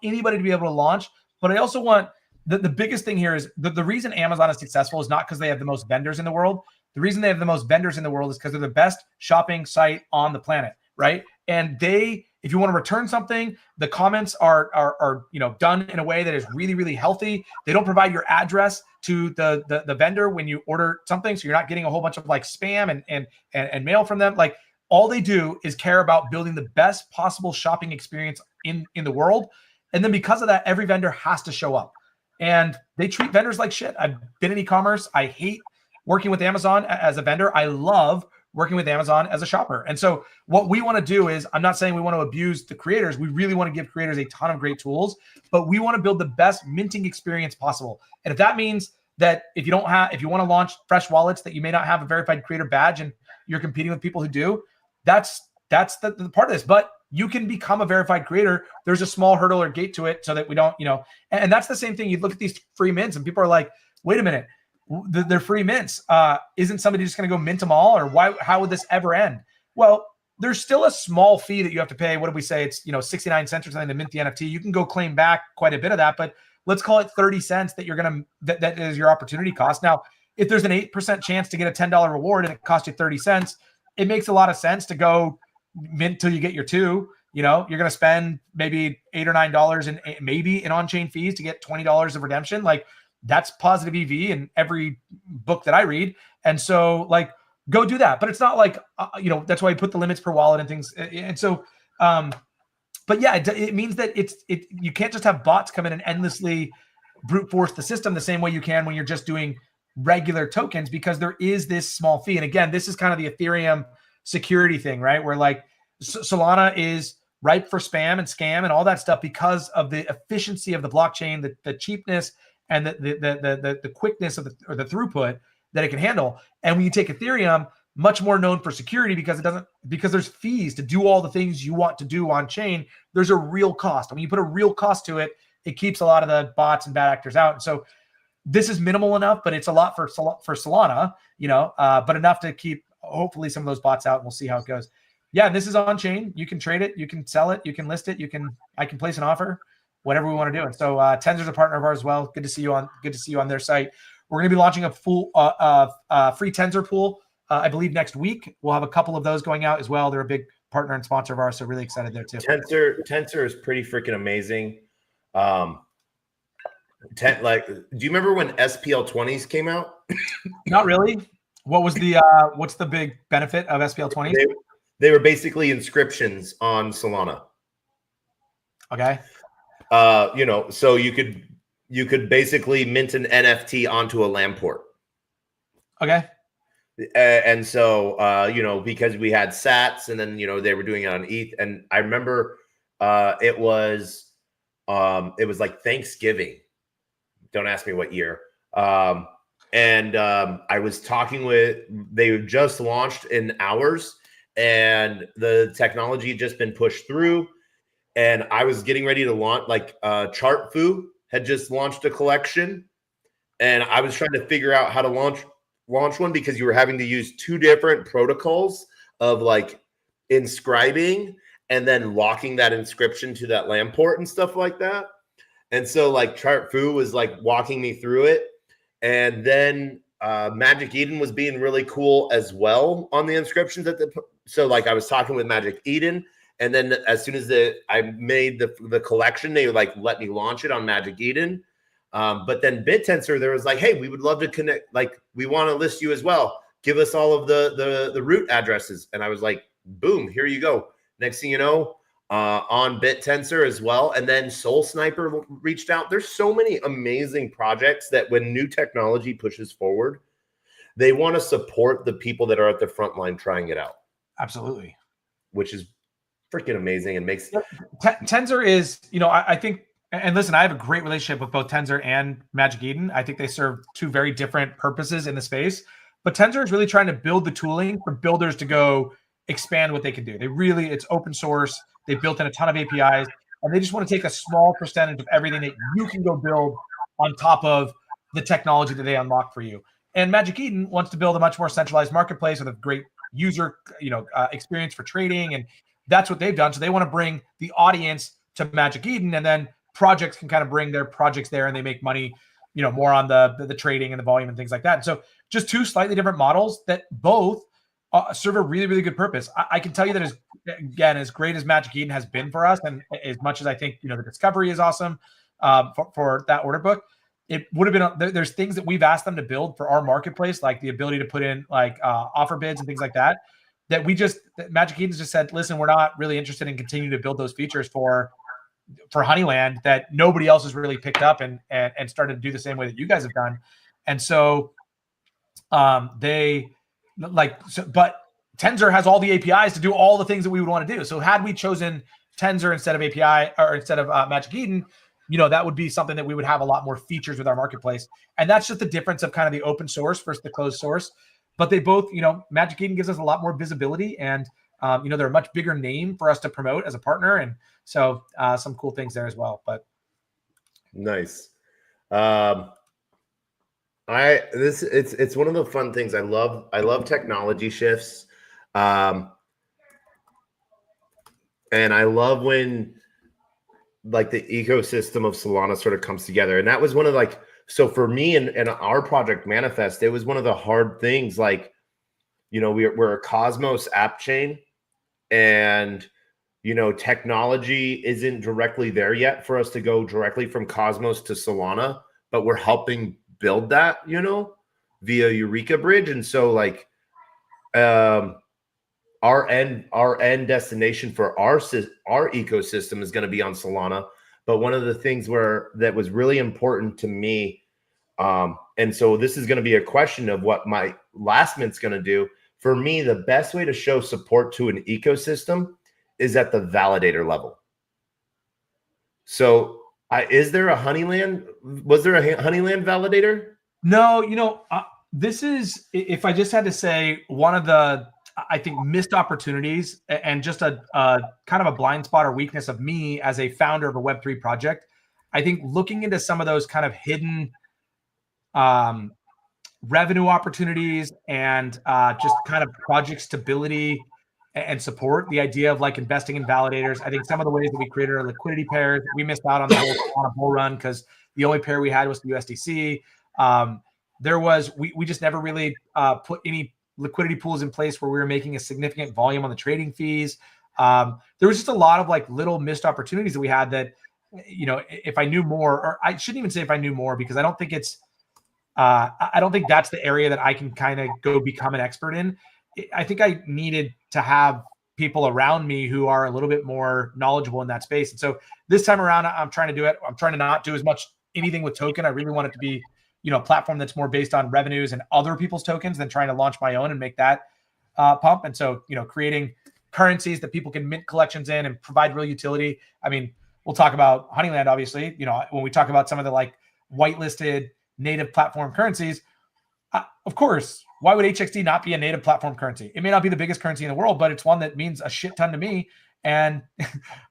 anybody to be able to launch, but I also want the biggest thing here is the reason Amazon is successful is not because they have the most vendors in the world. The reason they have the most vendors in the world is because they're the best shopping site on the planet, right? And if you want to return something, the comments are done in a way that is really, really healthy. They don't provide your address to the vendor when you order something, so you're not getting a whole bunch of like spam and mail from them. Like, all they do is care about building the best possible shopping experience in the world. And then because of that, every vendor has to show up. And they treat vendors like shit. I've been in e-commerce. I hate working with Amazon as a vendor. I love working with Amazon as a shopper. And so what we want to do is, I'm not saying we want to abuse the creators. We really want to give creators a ton of great tools, but we want to build the best minting experience possible. And if that means that if you want to launch fresh wallets that you may not have a verified creator badge and you're competing with people who do, that's the part of this. But you can become a verified creator. There's a small hurdle or gate to it so that we don't, and that's the same thing. You look at these free mints and people are like, wait a minute, they're free mints. Isn't somebody just going to go mint them all? Or how would this ever end? Well, there's still a small fee that you have to pay. What did we say? It's 69 cents or something to mint the NFT. You can go claim back quite a bit of that, but let's call it 30 cents that is your opportunity cost. Now, if there's an 8% chance to get a $10 reward and it costs you 30 cents, it makes a lot of sense to go mint till you get your two. You're going to spend maybe $8 or $9 and maybe in on-chain fees to get $20 of redemption. Like, that's positive EV in every book that I read. And so, like, go do that. But it's not like, that's why I put the limits per wallet and things. And so, but yeah, it means that you can't just have bots come in and endlessly brute force the system the same way you can when you're just doing regular tokens, because there is this small fee. And again, this is kind of the Ethereum security thing, right? Where like Solana is ripe for spam and scam and all that stuff because of the efficiency of the blockchain, the cheapness, and the quickness of the throughput that it can handle. And when you take Ethereum, much more known for security because there's fees to do all the things you want to do on chain. There's a real cost. When you put a real cost to it, it keeps a lot of the bots and bad actors out. And so this is minimal enough, but it's a lot for Solana, but enough to keep hopefully some of those bots out, and we'll see how it goes. Yeah, this is on chain. You can trade it, you can sell it, you can list it, I can place an offer, whatever we want to do. And so Tenzor's a partner of ours as well. Good to see you on their site. We're going to be launching a full free Tenzor pool, I believe next week. We'll have a couple of those going out as well. They're a big partner and sponsor of ours, so really excited there too. Tenzor is pretty freaking amazing. Do you remember when SPL20s came out? Not really. What was what's the big benefit of SPL20s? They were basically inscriptions on Solana. Okay. So you could basically mint an NFT onto a Lamport. Okay. And so, because we had sats and then, they were doing it on ETH. And I remember it was like Thanksgiving. Don't ask me what year. And I was talking they just launched in hours and the technology had just been pushed through. And I was getting ready to launch, Chartfu had just launched a collection. And I was trying to figure out how to launch one because you were having to use two different protocols of inscribing and then locking that inscription to that Lamport and stuff like that. And so Chartfu was walking me through it. And then Magic Eden was being really cool as well on the inscriptions so I was talking with Magic Eden. And then as soon as I made the collection, they would let me launch it on Magic Eden. But then BitTensor, there was hey, we would love to connect. We want to list you as well. Give us all of the root addresses. And I was boom, here you go. Next thing you know, on BitTensor as well. And then Soul Sniper reached out. There's so many amazing projects that when new technology pushes forward, they want to support the people that are at the front line trying it out. Absolutely. Which is freaking amazing and makes Tenzor is, I think, and listen, I have a great relationship with both Tenzor and Magic Eden. I think they serve two very different purposes in the space, but Tenzor is really trying to build the tooling for builders to go expand what they can do. It's open source. They built in a ton of APIs, and they just want to take a small percentage of everything that you can go build on top of the technology that they unlock for you. And Magic Eden wants to build a much more centralized marketplace with a great user, experience for trading, and that's what they've done. So they want to bring the audience to Magic Eden, and then projects can kind of bring their projects there, and they make money, more on the trading and the volume and things like that. And so just two slightly different models that both serve a really, really good purpose. I can tell you that as great as Magic Eden has been for us, and as much as I think the discovery is awesome for that order book, it would have been there's things that we've asked them to build for our marketplace, like the ability to put in offer bids and things like that. That Magic Eden's just said, listen, we're not really interested in continuing to build those features for Honeyland that nobody else has really picked up and started to do the same way that you guys have done. And so but Tensor has all the APIs to do all the things that we would want to do. So had we chosen Tensor instead of API or instead of Magic Eden, that would be something that we would have a lot more features with our marketplace. And that's just the difference of kind of the open source versus the closed source. But they both, Magic Eden gives us a lot more visibility, and they're a much bigger name for us to promote as a partner. And so some cool things there as well. But nice. It's one of the fun things. I love technology shifts. And I love when like the ecosystem of Solana sort of comes together. And that was one of so for me and our project Manifest, it was one of the hard things. We're a Cosmos app chain, and technology isn't directly there yet for us to go directly from Cosmos to Solana, but we're helping build that, via Eureka Bridge. And so our end destination for our ecosystem is going to be on Solana. But one of the things that was really important to me, and so this is going to be a question of what my LastMint's going to do. For me, the best way to show support to an ecosystem is at the validator level. So is there a Honeyland? Was there a Honeyland validator? No, this is, if I just had to say, one of the, I think, missed opportunities and just a kind of a blind spot or weakness of me as a founder of a Web3 project. I think looking into some of those kind of hidden revenue opportunities and just kind of project stability and support, the idea of investing in validators. I think some of the ways that we created our liquidity pairs, we missed out on the whole bull run because the only pair we had was the USDC. We just never really put any liquidity pools in place where we were making a significant volume on the trading fees. There was just a lot of little missed opportunities that we had that, if I knew more, or I shouldn't even say if I knew more, because I don't think that's the area that I can kind of go become an expert in. I think I needed to have people around me who are a little bit more knowledgeable in that space. And so this time around, I'm trying to do it. I'm trying to not do as much anything with token. I really want it to be, a platform that's more based on revenues and other people's tokens than trying to launch my own and make that pump. And so, creating currencies that people can mint collections in and provide real utility. I mean, we'll talk about Honeyland, obviously, when we talk about some of the whitelisted native platform currencies, of course, why would HXD not be a native platform currency? It may not be the biggest currency in the world, but it's one that means a shit ton to me. And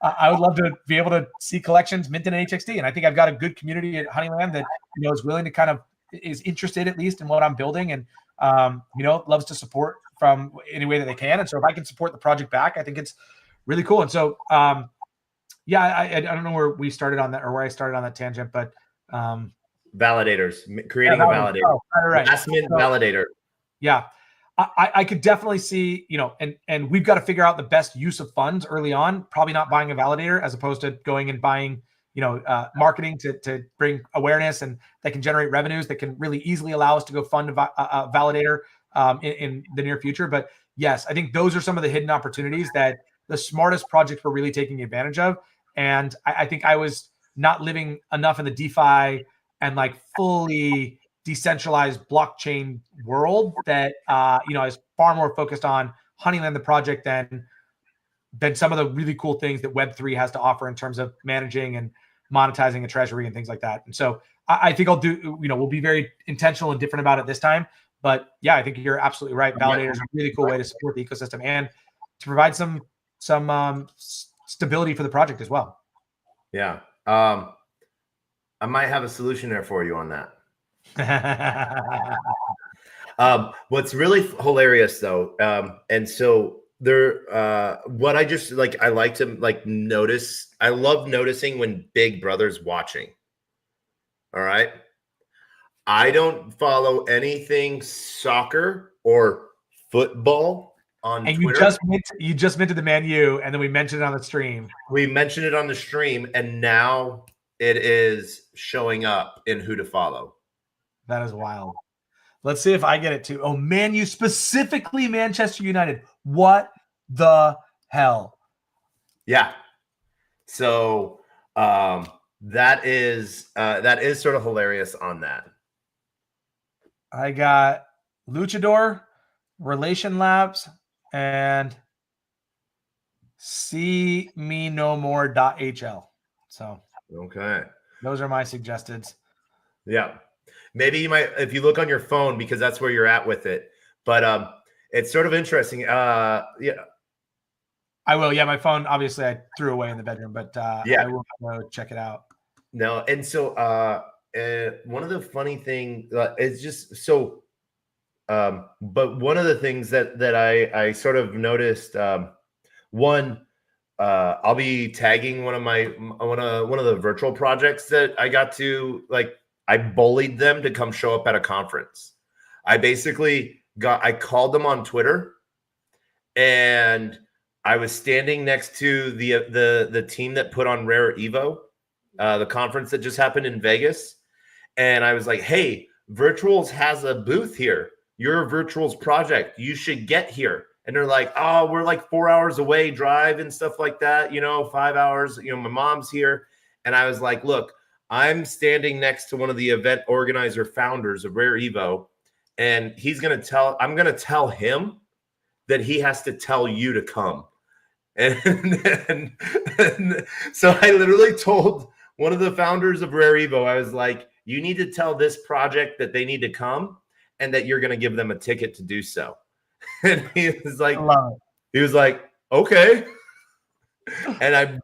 I would love to be able to see collections minted in HXD. And I think I've got a good community at Honeyland that, is willing to is interested at least in what I'm building, and, loves to support from any way that they can. And so if I can support the project back, I think it's really cool. And so, I don't know where we started on that or where I started on that tangent, but validators, creating a validator. Oh, right. LastMint validator. Yeah. I could definitely see, and we've got to figure out the best use of funds early on, probably not buying a validator as opposed to going and buying, marketing to bring awareness and that can generate revenues that can really easily allow us to go fund a validator in the near future. But yes, I think those are some of the hidden opportunities that the smartest projects were really taking advantage of. And I think I was not living enough in the DeFi and fully decentralized blockchain world that is far more focused on Honeyland the project than some of the really cool things that Web3 has to offer in terms of managing and monetizing a treasury and things like that. And so I think we'll be very intentional and different about it this time. But yeah, I think you're absolutely right. Validator is a really cool way to support the ecosystem and to provide some stability for the project as well. Yeah. I might have a solution there for you on that. What's really hilarious though, and so there, what I just like, I like to like notice. I love noticing when Big Brother's watching. All right, I don't follow anything soccer or football on and Twitter. You just minted the Man U, and then we mentioned it on the stream. We mentioned it on the stream, and now it is showing up in who to follow. That is wild. Let's see if I get it too. Oh, Man U, specifically Manchester United. What the hell? Yeah. So that is sort of hilarious on that. I got Luchador, Relation Labs, and See Me No More.hl. So okay, those are my suggested. Yeah, maybe you might, if you look on your phone, because that's where you're at with it. But it's sort of interesting. Yeah, I will. Yeah, my phone obviously I threw away in the bedroom, but yeah, I will go check it out. No, and so one of the funny things is just so. But one of the things that I sort of noticed, one, I'll be tagging one of the virtual projects that I got to, like, I bullied them to come show up at a conference. I called them on Twitter, and I was standing next to the team that put on Rare Evo, the conference that just happened in Vegas. And I was like, hey, Virtuals has a booth here. You're a Virtuals project. You should get here. And they're like, oh, we're like 4 hours away, drive and stuff like that. 5 hours. My mom's here. And I was like, look, I'm standing next to one of the event organizer founders of Rare Evo. And I'm going to tell him that he has to tell you to come. And so I literally told one of the founders of Rare Evo, I was like, you need to tell this project that they need to come and that you're going to give them a ticket to do so. And he was like, okay. And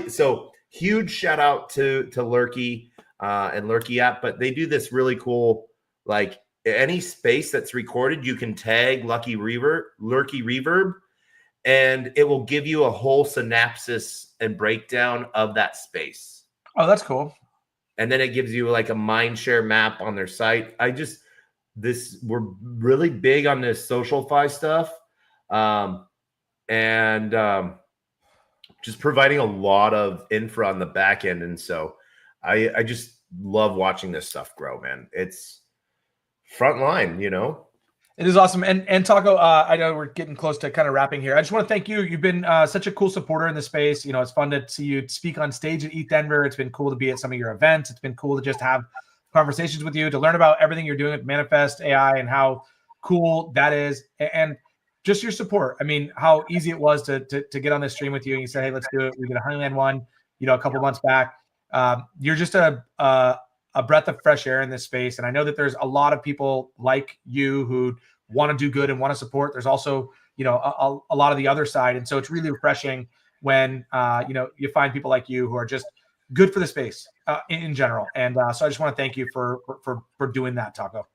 so huge shout out to Lurky and Lurky app, but they do this really cool, like, any space that's recorded, you can tag Lurky Reverb, and it will give you a whole synopsis and breakdown of that space. Oh, that's cool. And then it gives you like a mindshare map on their site. We're really big on this SocialFi stuff, and just providing a lot of infra on the back end. And so I just love watching this stuff grow, man. It's front line, It is awesome. And Taco, I know we're getting close to kind of wrapping here. I just want to thank you. You've been such a cool supporter in the space. It's fun to see you speak on stage at ETH Denver. It's been cool to be at some of your events. It's been cool to just have conversations with you, to learn about everything you're doing with Manifest AI and how cool that is. And just your support. I mean, how easy it was to get on this stream with you. And you said, hey, let's do it. We did a Honeyland one, a couple months back. You're just a breath of fresh air in this space. And I know that there's a lot of people like you who want to do good and want to support. There's also, a lot of the other side. And so it's really refreshing when, you find people like you who are just good for the space in general. And so I just want to thank you for doing that, Taco.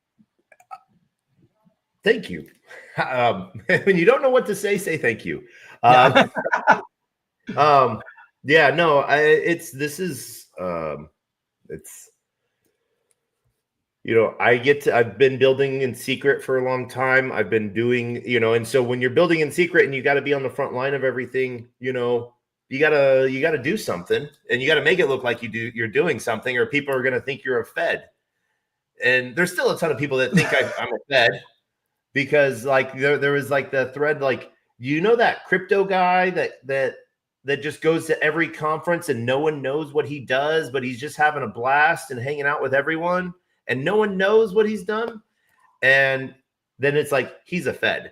Thank you. When you don't know what to say thank you. I've been building in secret for a long time. I've been doing, and so when you're building in secret and you got to be on the front line of everything, you gotta do something, and you gotta make it look like you're doing something, or people are gonna think you're a Fed. And there's still a ton of people that think I'm a Fed, because like there was like the thread, like, that crypto guy that just goes to every conference and no one knows what he does, but he's just having a blast and hanging out with everyone, and no one knows what he's done. And then it's like, he's a Fed.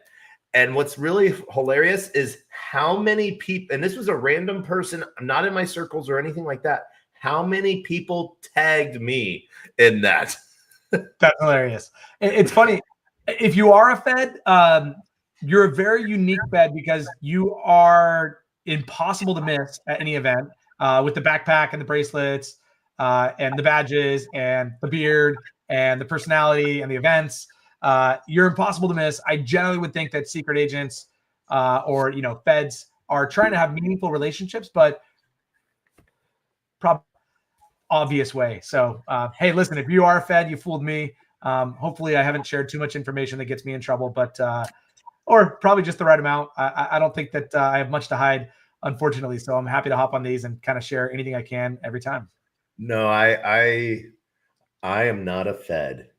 And what's really hilarious is how many people, and this was a random person, not in my circles or anything like that, how many people tagged me in that. That's hilarious. It's funny. If you are a Fed, you're a very unique Fed because you are impossible to miss at any event, with the backpack and the bracelets and the badges and the beard and the personality and the events. You're impossible to miss. I generally would think that secret agents or feds are trying to have meaningful relationships, but probably obvious way. So hey, listen, if you are a fed, you fooled me. Hopefully I haven't shared too much information that gets me in trouble, but or probably just the right amount. I don't think that I have much to hide, unfortunately. So I'm happy to hop on these and kind of share anything I can every time. No, I am not a fed.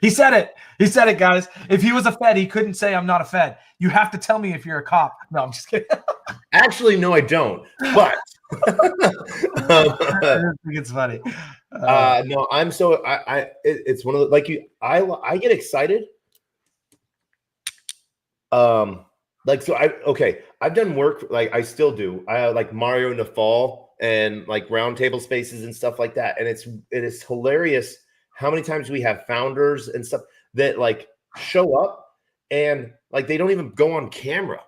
He said it. He said it, guys. If he was a fed, he couldn't say I'm not a fed. You have to tell me if you're a cop. No, I'm just kidding. Actually, no, I don't. But I think it's funny. No, I'm so it's one of the, like you. I get excited. I've done work, like I still do. I like Mario in the fall and like roundtable spaces and stuff like that. And it is hilarious how many times we have founders and stuff that like show up and like they don't even go on camera.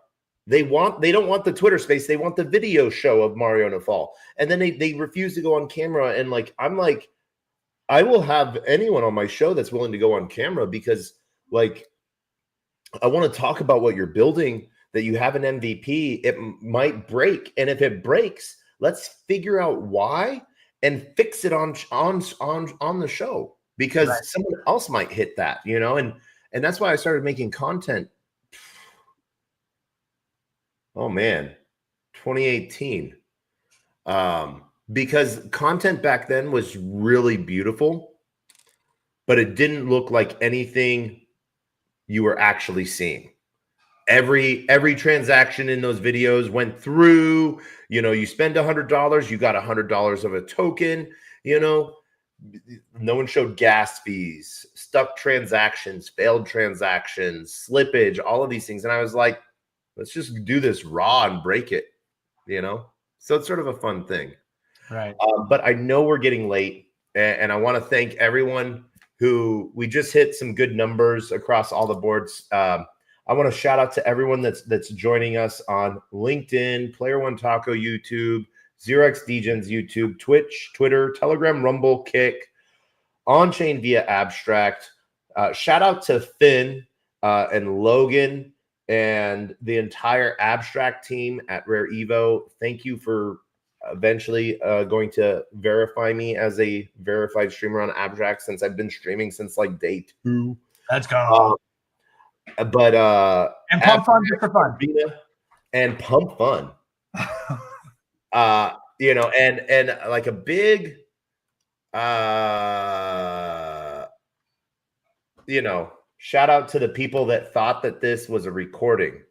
They don't want the Twitter space. They want the video show of Mario in the fall. And then they refuse to go on camera. And like, I'm like, I will have anyone on my show that's willing to go on camera because like, I want to talk about what you're building, that you have an MVP. It might break. And if it breaks, let's figure out why and fix it on the show, because right. Someone else might hit that, and that's why I started making content. Oh man, 2018. Because content back then was really beautiful, but it didn't look like anything you were actually seeing. Every transaction in those videos went through, you spend $100, you got $100 of a token, no one showed gas fees, stuck transactions, failed transactions, slippage, all of these things. And I was like, let's just do this raw and break it, So it's sort of a fun thing. Right. But I know we're getting late, and I want to thank everyone who we just hit some good numbers across all the boards. I want to shout out to everyone that's joining us on LinkedIn, Player One Taco YouTube, Xerox Degens YouTube, Twitch, Twitter, Telegram, Rumble, Kick, on-chain via Abstract. Shout out to Finn and Logan and the entire Abstract team at Rare Evo. Thank you for eventually going to verify me as a verified streamer on Abstract, since I've been streaming since like day 2. Let's go. And Pump Fun just for fun. And Pump Fun. And like a big shout out to the people that thought that this was a recording.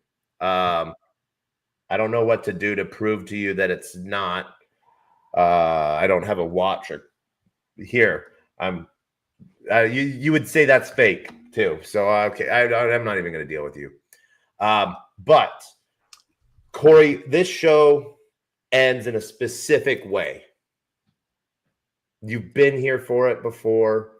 I don't know what to do to prove to you that it's not. I don't have a watch here. You would say that's fake too. So okay, I'm not even going to deal with you. But Corey, this show ends in a specific way. You've been here for it before.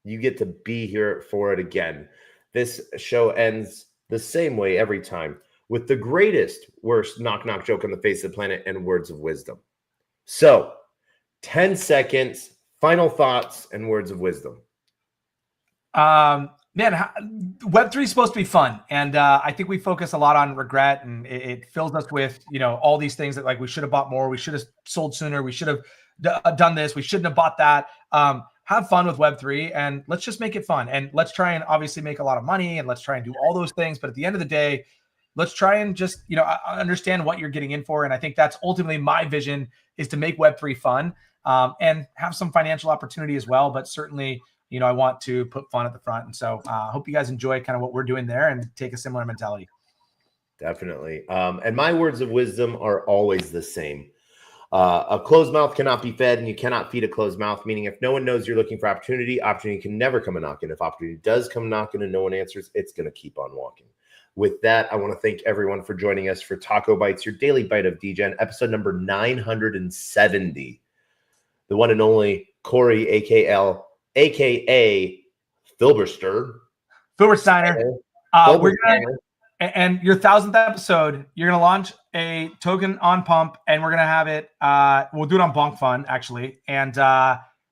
You get to be here for it again. This show ends the same way every time, with the greatest, worst knock-knock joke on the face of the planet and words of wisdom. So, 10 seconds, final thoughts and words of wisdom. Man, Web3 is supposed to be fun. And I think we focus a lot on regret, and it fills us with, all these things that like we should have bought more, we should have sold sooner, we should have done this, we shouldn't have bought that. Have fun with Web3 and let's just make it fun. And let's try and obviously make a lot of money, and let's try and do all those things. But at the end of the day, let's try and just, understand what you're getting in for. And I think that's ultimately my vision, is to make Web3 fun and have some financial opportunity as well. But certainly, I want to put fun at the front. And so I hope you guys enjoy kind of what we're doing there and take a similar mentality. Definitely. And my words of wisdom are always the same. A closed mouth cannot be fed, and you cannot feed a closed mouth, meaning if no one knows you're looking for opportunity can never come a knocking. If opportunity does come knocking and no one answers, it's going to keep on walking. With that, I want to thank everyone for joining us for TacoBytes, your daily bite of Degen, episode number 970. The one and only Corey, aka Filbersteiner. We're gonna, and your 1,000th episode, you're gonna launch a token on Pump, and we're gonna have it. We'll do it on Bonk Fun actually, and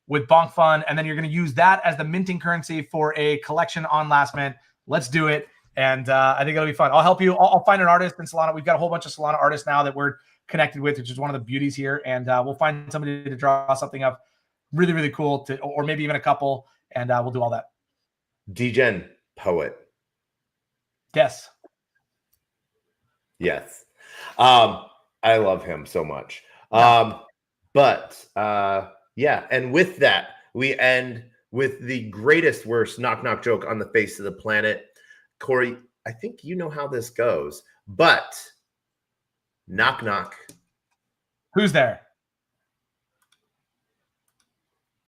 with Bonk Fun, and then you're going to use that as the minting currency for a collection on LastMint. Let's do it. And I think it'll be fun. I'll help you. I'll find an artist in Solana. We've got a whole bunch of Solana artists now that we're connected with, which is one of the beauties here. And we'll find somebody to draw something up really, really cool, or maybe even a couple, and we'll do all that. Degen, poet. Yes. Yes. I love him so much. But yeah, and with that, we end with the greatest worst knock joke on the face of the planet. Corey, I think you know how this goes, but knock. Who's there?